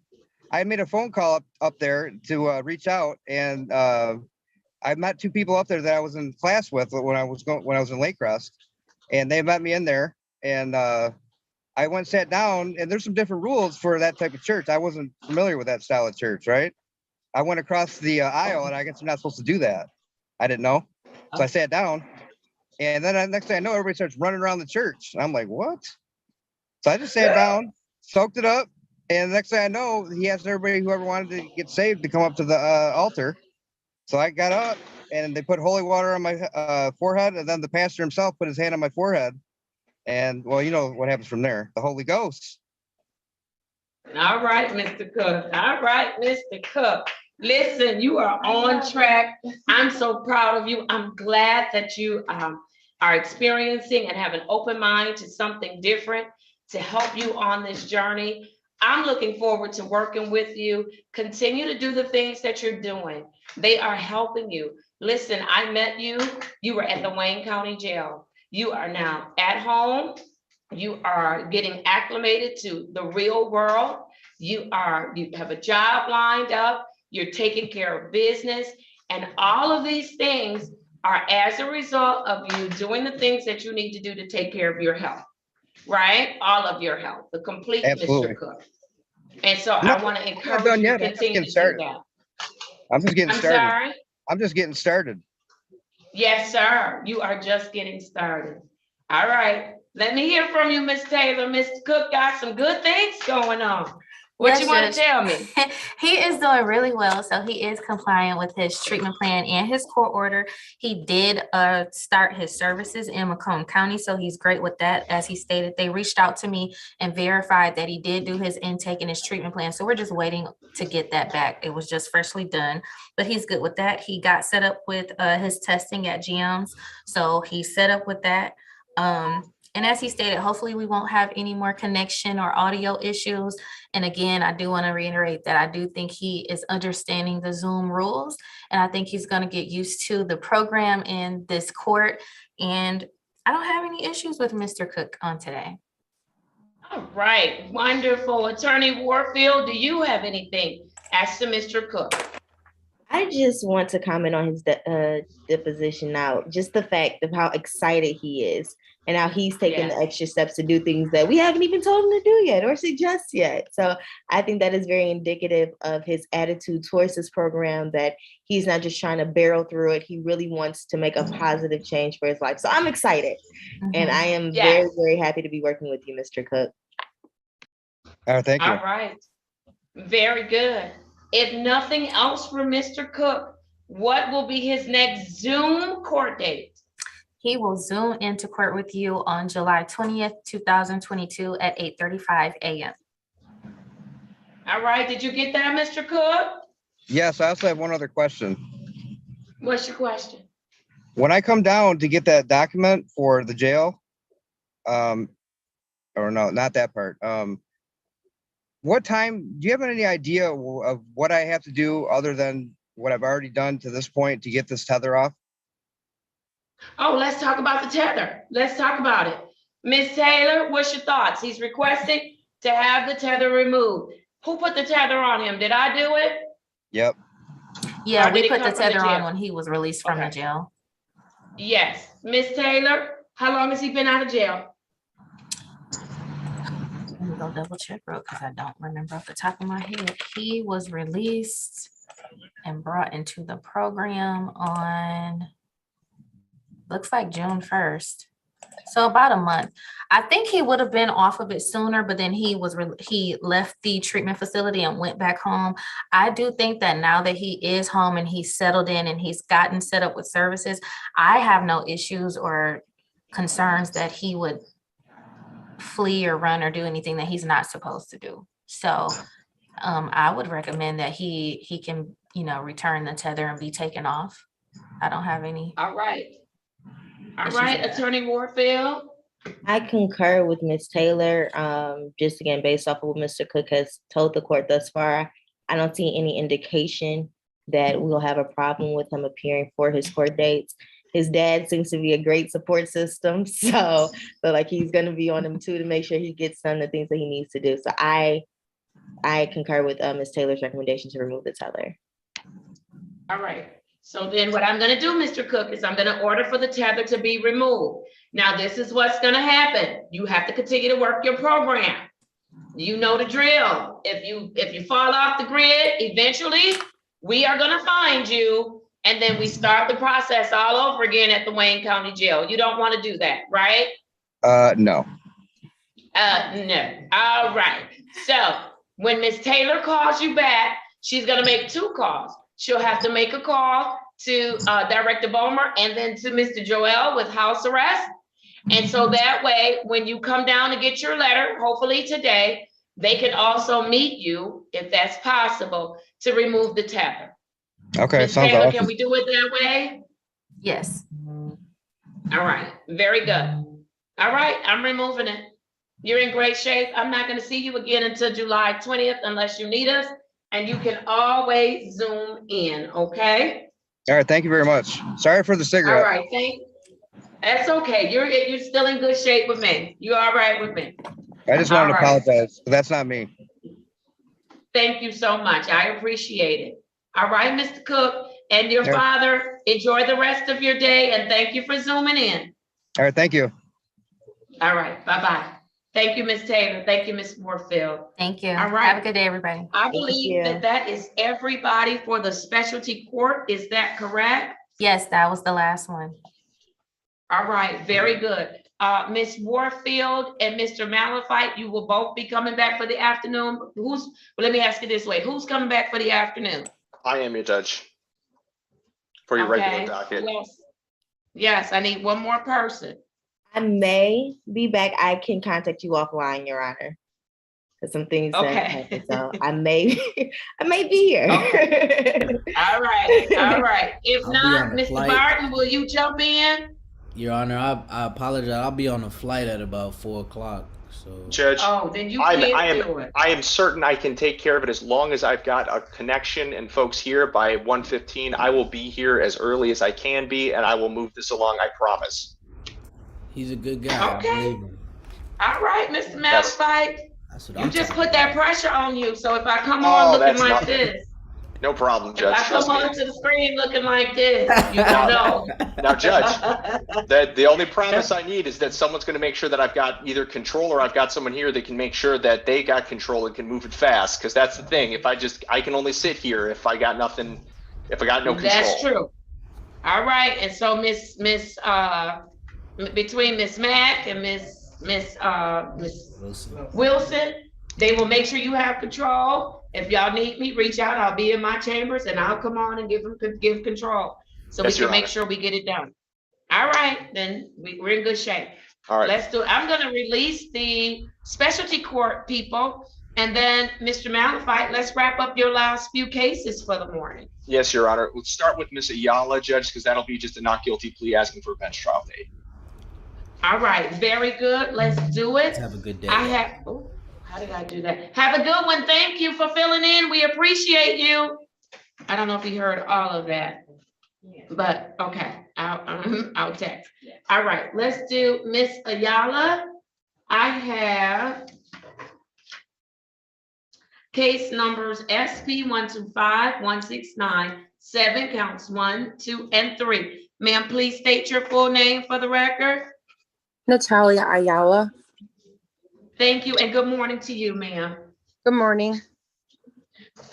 I made a phone call up there to reach out, and I met 2 people up there that I was in class with when I was in Lake Crest, and they met me in there, and I went and sat down, and there's some different rules for that type of church. I wasn't familiar with that style of church, right? I went across the aisle, and I guess I'm not supposed to do that. I didn't know. So I sat down, and then next thing I know, everybody starts running around the church. And I'm like, what? So I just sat down, soaked it up, and the next thing I know, he asked everybody, whoever wanted to get saved, to come up to the altar. So I got up, and they put holy water on my forehead, and then the pastor himself put his hand on my forehead. And, well, you know what happens from there. The Holy Ghost. All right, Mr. Cook. All right, Mr. Cook. Listen, you are on track. I'm so proud of you. I'm glad that you are experiencing and have an open mind to something different to help you on this journey. I'm looking forward to working with you. Continue to do the things that you're doing. They are helping you. Listen, I met you. You were at the Wayne County Jail. You are now at home. You are getting acclimated to the real world. You have a job lined up. You're taking care of business, and all of these things are as a result of you doing the things that you need to do to take care of your health, right? All of your health, the complete Absolutely. Mr. Cook. And so No, I want to I'm not encourage done you to yet. I'm just continue getting to do started. that. I'm just getting I'm started. sorry? I'm just getting started. Yes, sir. You are just getting started. All right. Let me hear from you, Miss Taylor. Mr. Cook got some good things going on. What Yes, you want to Judge. tell me? He is doing really well. So he is compliant with his treatment plan and his court order. He did start his services in Macomb County. So he's great with that. As he stated, they reached out to me and verified that he did do his intake and his treatment plan. So we're just waiting to get that back. It was just freshly done, but he's good with that. He got set up with his testing at GM's. So he's set up with that. And as he stated, hopefully we won't have any more connection or audio issues. And again, I do want to reiterate that I do think he is understanding the Zoom rules, and I think he's going to get used to the program in this court. And I don't have any issues with Mr. Cook on today. All right. Wonderful. Attorney Warfield, do you have anything as to Mr. Cook? I just want to comment on his deposition now. Just the fact of how excited he is and how he's taking the extra steps to do things that we haven't even told him to do yet or suggest yet. So I think that is very indicative of his attitude towards this program, that he's not just trying to barrel through it. He really wants to make a positive change for his life. So I'm excited. And I am very, very happy to be working with you, Mr. Cook. Thank you. All right. Very good. If nothing else for Mr. Cook, what will be his next Zoom court date? He will Zoom into court with you on July 20th, 2022 at 8:35 a.m. All right. Did you get that, Mr. Cook? Yes, I also have one other question. What's your question? When I come down to get that document for the jail, or no, not that part. What time, do you have any idea of what I have to do other than what I've already done to this point to get this tether off? Oh, let's talk about the tether. Let's talk about it. Miss Taylor, what's your thoughts? He's requesting to have the tether removed. Who put the tether on him? Did I do it? Yep. Yeah, Or we did it put the come from the tether on jail? when he was released from the jail. Yes. Miss Taylor, how long has he been out of jail? Let me go double check real because I don't remember off the top of my head. He was released and brought into the program on, looks like June 1st. So about a month. I think he would have been off of it sooner, but then he left the treatment facility and went back home. I do think that now that he is home and he's settled in and he's gotten set up with services, I have no issues or concerns that he would flee or run or do anything that he's not supposed to do. So I would recommend that he can, return the tether and be taken off. I don't have any. All right. All right, Attorney Warfield. I concur with Ms. Taylor. Just again, based off of what Mr. Cook has told the court thus far, I don't see any indication that we'll have a problem with him appearing for his court dates. His dad seems to be a great support system. So like he's going to be on him too to make sure he gets done the things that he needs to do. So I concur with Ms. Taylor's recommendation to remove the tether. All right. So then what I'm going to do, Mr. Cook, is I'm going to order for the tether to be removed. Now, this is what's going to happen. You have to continue to work your program. You know the drill. If you fall off the grid, eventually we are going to find you. And then we start the process all over again at the Wayne County Jail. You don't want to do that, right? No. No. All right. So when Ms. Taylor calls you back, she's going to make 2 calls. She'll have to make a call to Director Bomer and then to Mr. Joel with house arrest. And so that way, when you come down to get your letter, hopefully today, they can also meet you, if that's possible, to remove the tether. Okay, Ms. sounds Taylor, awesome. can we do it that way? Yes. All right, very good. All right, I'm removing it. You're in great shape. I'm not going to see you again until July 20th unless you need us. And you can always Zoom in, okay? All right, thank you very much. Sorry for the cigarette. All right, that's okay. You're still in good shape with me. You're all right with me. I just wanted to apologize, but that's not me. Thank you so much. I appreciate it. All right, Mr. Cook, and your Yeah. father. Enjoy the rest of your day, and thank you for zooming in. All right, thank you. All right, bye-bye. Thank you, Ms. Taylor. Thank you, Ms. Warfield. Thank you. All right. Have a good day, everybody. I Thank believe you. that is everybody for the specialty court. Is that correct? Yes, that was the last one. All right, very good. Ms. Warfield and Mr. Malafite, you will both be coming back for the afternoon. Let me ask you this way. Who's coming back for the afternoon? I am your judge for your regular Okay. docket. Yes, I need one more person. I may be back. I can contact you offline, Your Honor. Because some things that Okay. happened, so I may be here. All right, all right. If I'll be not, on a Mr. flight. Barton, will you jump in? Your Honor, I apologize. I'll be on a flight at about 4 o'clock. So Judge, Oh, then you I can't do it. am certain I can take care of it as long as I've got a connection and folks here by 1:15. I will be here as early as I can be, and I will move this along, I promise. he's a good guy. Okay. I believe him. All right, Mr. That's- Malafite. That's what You I'm just talking put that about. pressure on you. So if I come on Oh, looking that's like nothing. this, No problem, if Judge. I come Trust me. onto the screen looking like this, you will know. Now, Judge, the only promise I need is that someone's going to make sure that I've got either control or I've got someone here that can make sure that they got control and can move it fast. Because that's the thing. If I can only sit here if I got nothing, if I got no control. That's true. All right, and so between Miss Mack and Miss Wilson, they will make sure you have control. If y'all need me, reach out. I'll be in my chambers and I'll come on and give control. So Yes, we Your can make Honor. sure we get it done. All right, then we're in good shape. All right. Let's do it. I'm gonna release the specialty court people, and then Mr. Malafite, let's wrap up your last few cases for the morning. Yes, Your Honor. Let's start with Miss Ayala, Judge, because that'll be just a not guilty plea asking for a bench trial date. All right, very good. Let's do it. Have a good day. How did I do that? Have a good one. Thank you for filling in. We appreciate you. I don't know if you heard all of that, but okay, I'll text. All right, let's do Miss Ayala. I have case numbers SP 125, 169, 7 counts 1, 2, and 3. Ma'am, please state your full name for the record. Natalia Ayala. Thank you, and good morning to you, ma'am. Good morning.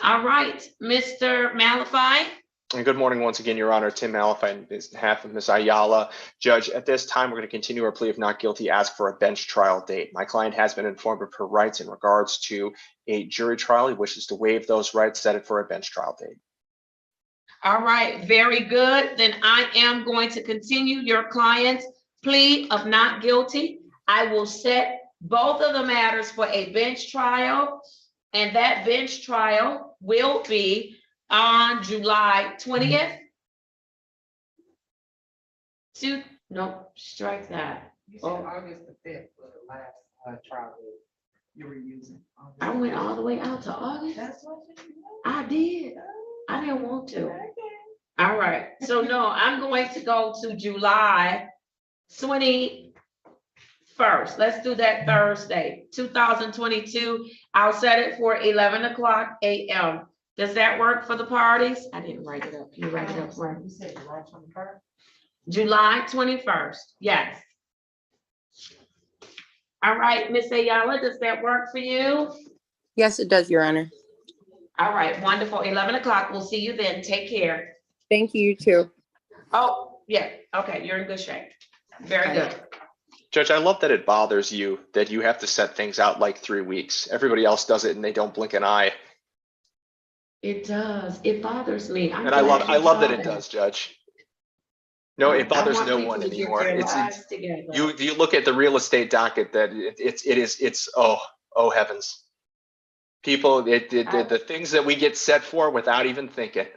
All right, Mr. Malafite. And good morning once again, Your Honor. Tim Malafite on behalf of Ms. Ayala. Judge, at this time, we're going to continue our plea of not guilty, ask for a bench trial date. My client has been informed of her rights in regards to a jury trial. He wishes to waive those rights, set it for a bench trial date. All right, very good. Then I am going to continue your client's plea of not guilty. I will set both of the matters for a bench trial, and that bench trial will be on July 20th. No, strike that. You said August the 5th was the last trial you were using. I went all the way out to August. That's what I did. I didn't want to. All right. So no, I'm going to go to July 21st. Let's do that Thursday, 2022. I'll set it for 11 o'clock a.m. Does that work for the parties? I didn't write it up. You write it up for me. You said July 21st? July 21st. Yes. All right, Miss Ayala, does that work for you? Yes, it does, Your Honor. All right, wonderful. 11 o'clock. We'll see you then. Take care. Thank you, you too. Oh, yeah. Okay, you're in good shape. Very good. Judge, I love that it bothers you that you have to set things out like 3 weeks. Everybody else does it and they don't blink an eye. It does. It bothers me. And I love that it does, Judge. No, it bothers want no people one to get anymore. their It's lives together. you look at the real estate docket that it's oh heavens. People, the things that we get set for without even thinking.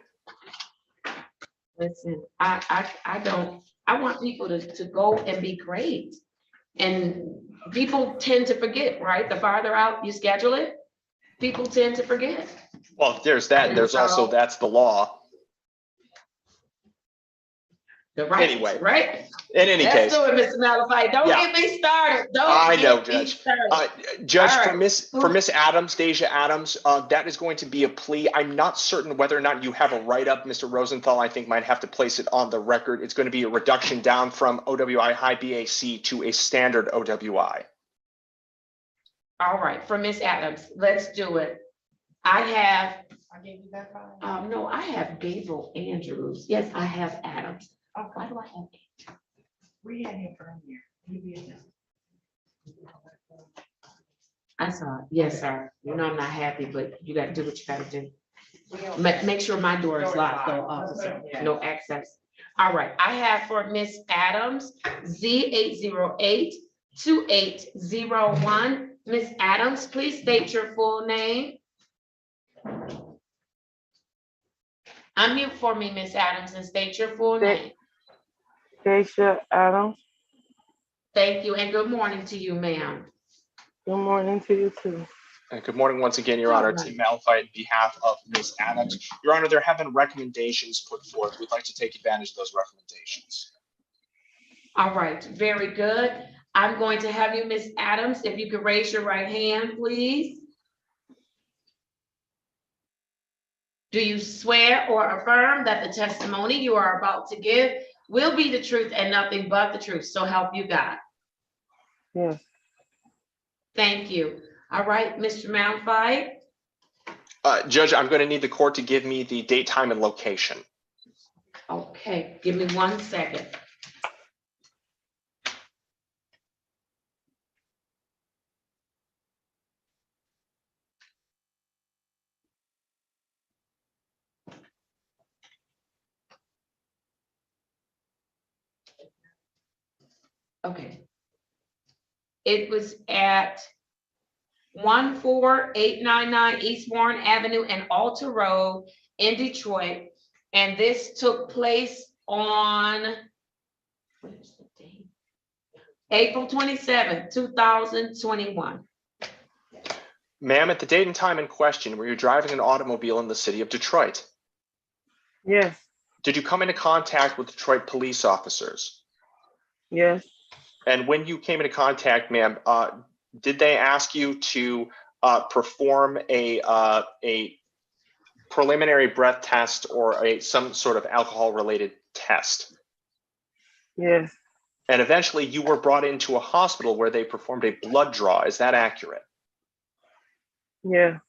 Listen, I want people to go and be great. And people tend to forget, right? The farther out you schedule it, people tend to forget. Well, there's that. There's also, that's the law. The right, Anyway, right? in any Let's case, do it, Mr. Malafide. Don't Yeah. get me started. I Don't know, get me Judge. started. Judge, All for right. Miss Adams, Deja Adams, that is going to be a plea. I'm not certain whether or not you have a write-up. Mr. Rosenthal, I think, might have to place it on the record. It's going to be a reduction down from OWI high BAC to a standard OWI. All right, for Miss Adams, let's do it. I gave you that file? No, I have Gabriel Andrews. Yes, I have Adams. Oh, why do I have? We had him earlier. I saw it. Yes, sir. You know I'm not happy, but you gotta do what you gotta do. Make sure my door is locked though, officer. No access. All right, I have for Miss Adams, Z808-2801. Miss Adams, please state your full name. Unmute for me, Miss Adams, and state your full name. Keisha Adams. Thank you, and good morning to you, ma'am. Good morning to you too. And good morning once again, Your Honor. Tim Malafide on behalf of Ms. Adams. Your Honor, there have been recommendations put forth. We'd like to take advantage of those recommendations. All right, very good. I'm going to have you, Ms. Adams, if you could raise your right hand, please. Do you swear or affirm that the testimony you are about to give will be the truth and nothing but the truth? So help you God. Yes. Thank you. All right, Mr. Malafide. Judge, I'm going to need the court to give me the date, time, and location. Okay, give me 1 second. Okay. It was at 14899 East Warren Avenue and Alta Road in Detroit. And this took place on April 27th, 2021. Ma'am, at the date and time in question, were you driving an automobile in the city of Detroit? Yes. Did you come into contact with Detroit police officers? Yes. And when you came into contact, ma'am, did they ask you to perform a preliminary breath test or some sort of alcohol-related test? Yes. And eventually you were brought into a hospital where they performed a blood draw. Is that accurate? Yeah.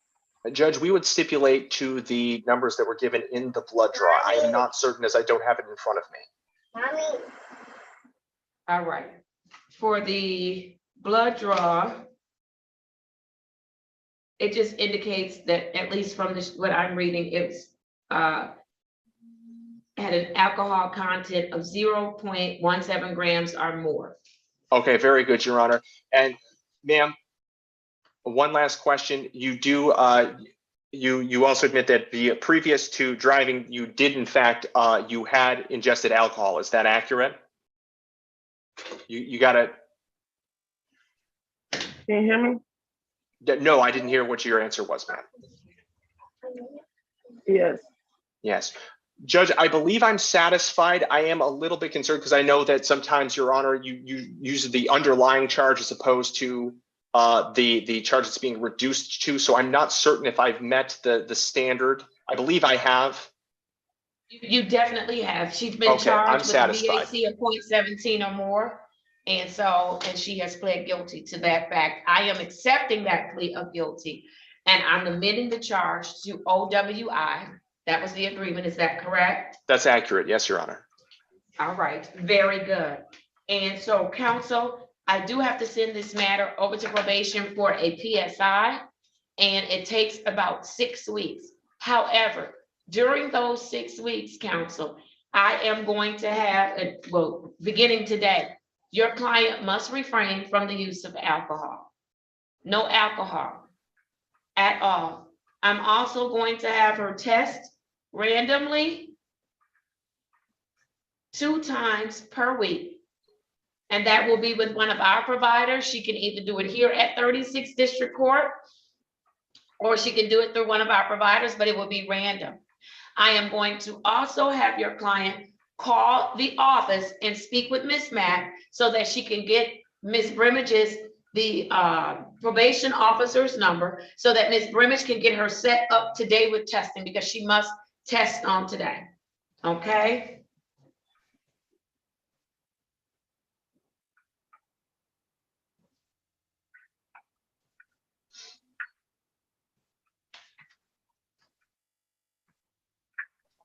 Judge, we would stipulate to the numbers that were given in the blood draw. I am not certain as I don't have it in front of me. All right. For the blood draw, it just indicates that, at least from this, what I'm reading, it's had an alcohol content of 0.17 grams or more. Okay, very good, Your Honor. And ma'am, one last question. You do you also admit that the previous to driving, you did in fact you had ingested alcohol. Is that accurate? You got it. Can you hear me? No, I didn't hear what your answer was, ma'am. Yes. Yes. Judge, I believe I'm satisfied. I am a little bit concerned because I know that sometimes, Your Honor, you use the underlying charge as opposed to the charge that's being reduced to. So I'm not certain if I've met the standard. I believe I have. You definitely have. She's been Okay, I'm charged with a satisfied. VAC of 0.17 or more. And she has pled guilty to that fact. I am accepting that plea of guilty and I'm admitting the charge to OWI. That was the agreement. Is that correct? That's accurate. Yes, Your Honor. All right, very good. And so, counsel, I do have to send this matter over to probation for a PSI, and it takes about 6 weeks. However, during those 6 weeks, counsel, I am going to have, beginning today, your client must refrain from the use of alcohol. No alcohol at all. I'm also going to have her test randomly 2 times per week. And that will be with one of our providers. She can either do it here at 36th District Court, or she can do it through one of our providers, but it will be random. I am going to also have your client call the office and speak with Ms. Mack so that she can get Ms. Brimmage's, the probation officer's number, so that Ms. Brimage can get her set up today with testing, because she must test on today. Okay?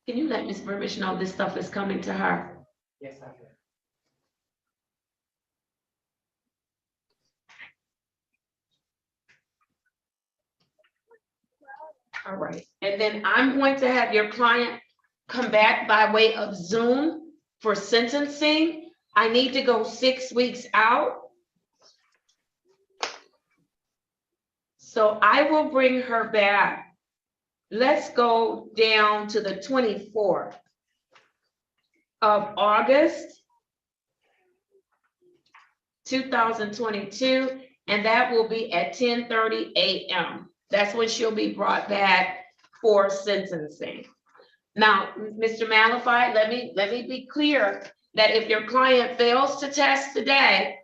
Can you let Ms. Brimage know this stuff is coming to her? Yes, I will. All right, and then I'm going to have your client come back by way of Zoom for sentencing. I need to go 6 weeks out. So I will bring her back. Let's go down to the 24th of August, 2022, and that will be at 10:30 a.m. That's when she'll be brought back for sentencing. Now, Mr. Malafide, let me be clear that if your client fails to test today,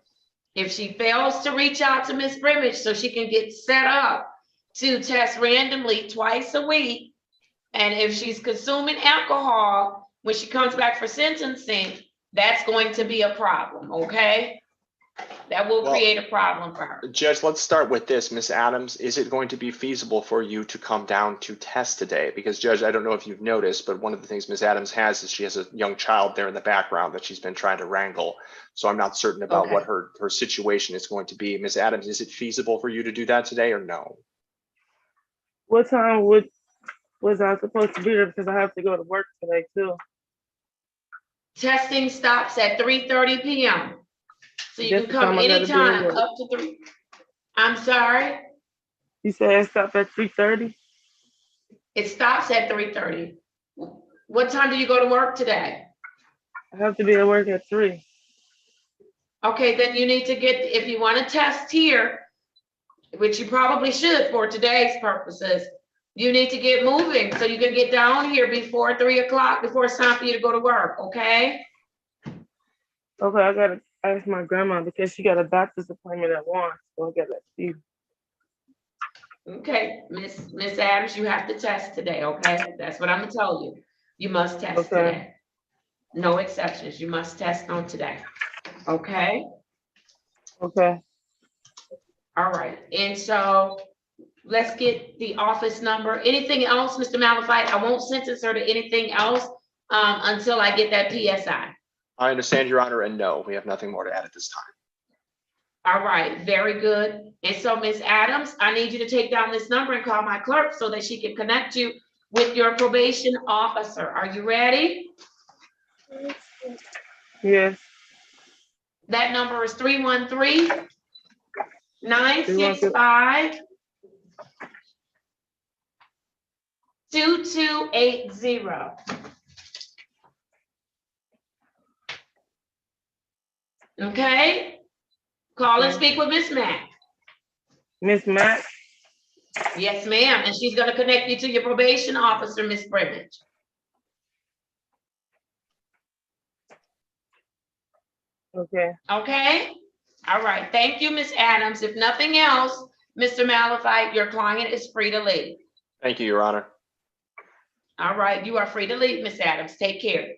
if she fails to reach out to Ms. Brimage so she can get set up to test randomly twice a week, and if she's consuming alcohol when she comes back for sentencing, that's going to be a problem, okay? That will create a problem for her. Judge, let's start with this. Ms. Adams, is it going to be feasible for you to come down to test today? Because Judge, I don't know if you've noticed, but one of the things Ms. Adams has is she has a young child there in the background that she's been trying to wrangle. So I'm not certain about what her situation is going to be. Ms. Adams, is it feasible for you to do that today or no? What time was I supposed to be there, because I have to go to work today too? Testing stops at 3:30 p.m. So you Just can the come time I gotta be at anytime work. up to 3. I'm sorry? You said it stopped at 3:30? It stops at 3:30. What time do you go to work today? I have to be at work at 3. Okay, then you need to get, if you want to test here, which you probably should for today's purposes, you need to get moving so you can get down here before 3 o'clock, before it's time for you to go to work, okay? Okay, I gotta ask my grandma because she got a doctor's appointment at 1, so I gotta see. Okay, Miss Adams, you have to test today, okay? That's what I'm gonna tell you. You must test Okay. today. No exceptions. You must test on today. Okay? Okay. All right. And so let's get the office number. Anything else, Mr. Malafide? I won't sentence her to anything else until I get that PSI. I understand, Your Honor, and no, we have nothing more to add at this time. All right, very good. And so, Ms. Adams, I need you to take down this number and call my clerk so that she can connect you with your probation officer. Are you ready? Yes. That number is 313-965-2280. Okay? Call and speak with Miss Mack. Miss Mack? Yes, ma'am. And she's gonna connect you to your probation officer, Miss Brimage. Okay. Okay? All right. Thank you, Miss Adams. If nothing else, Mr. Malafide, your client is free to leave. Thank you, Your Honor. All right. You are free to leave, Miss Adams. Take care.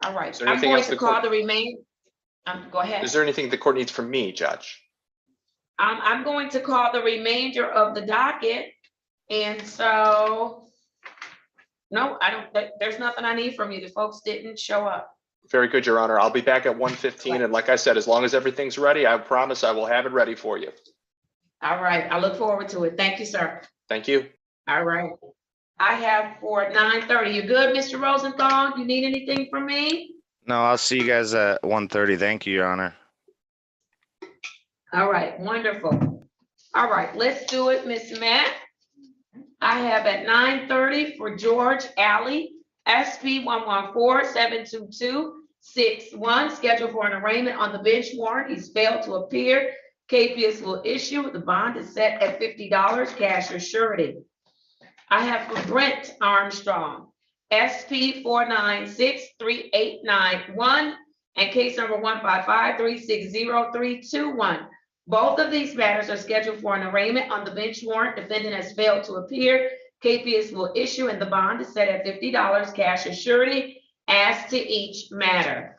All right. Is there I'm anything going else to the call court- the remain. Go ahead. Is there anything the court needs from me, Judge? I'm going to call the remainder of the docket. And so, no, I don't, there's nothing I need from you. The folks didn't show up. Very good, Your Honor. I'll be back at 1:15, and like I said, as long as everything's ready, I promise I will have it ready for you. All right. I look forward to it. Thank you, sir. Thank you. All right. I have for 9:30. You good, Mr. Rosenthal? You need anything from me? No, I'll see you guys at 1:30. Thank you, Your Honor. All right, wonderful. All right, let's do it, Miss Matt. I have at 9:30 for George Alley, SP 114-722-61, scheduled for an arraignment on the bench warrant. He's failed to appear. KPS will issue. The bond is set at $50, cash or surety. I have for Brent Armstrong, SP 4963891, and case number 155360321. Both of these matters are scheduled for an arraignment on the bench warrant. Defendant has failed to appear. KPS will issue and the bond is set at $50 cash as surety as to each matter.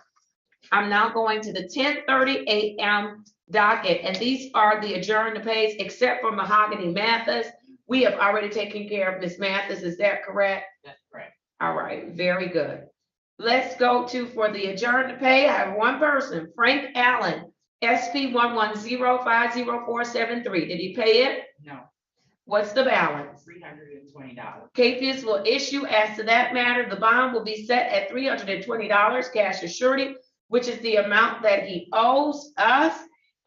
I'm now going to the 10:30 a.m. docket, and these are the adjourned pays except for Mahogany Mathis. We have already taken care of Ms. Mathis, is that correct? That's correct. All right, very good. Let's go to, for the adjourned to pay, I have one person, Frank Allen, SP 110504773. Did he pay it? No, What's the balance? $320. KPS will issue as to that matter. The bond will be set at $320 cash as surety, which is the amount that he owes us.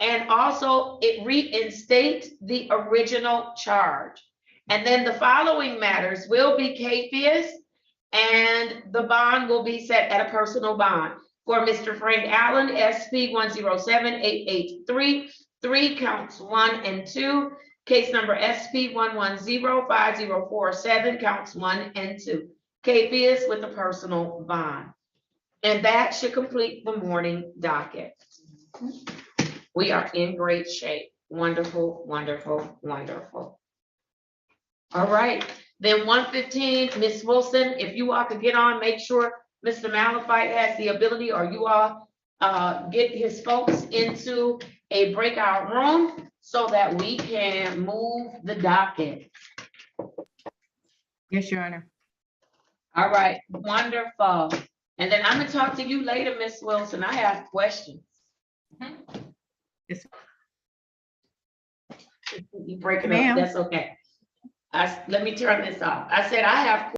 And also it reinstates the original charge. And then the following matters will be KPS, and the bond will be set at a personal bond. For Mr. Frank Allen, SP 107883, 3 counts 1 and 2. Case number SP 1105047, counts 1 and 2. KPS with a personal bond. And that should complete the morning docket. We are in great shape. Wonderful, wonderful, wonderful. All right, then 1:15, Ms. Wilson, if you all could get on, make sure Mr. Malafite has the ability, or you all get his folks into a breakout room so that we can move the docket. Yes, Your Honor. All right, wonderful. And then I'm gonna talk to you later, Ms. Wilson. I have questions. You breaking up, Ma'am. that's okay. Let me turn this off. I said I have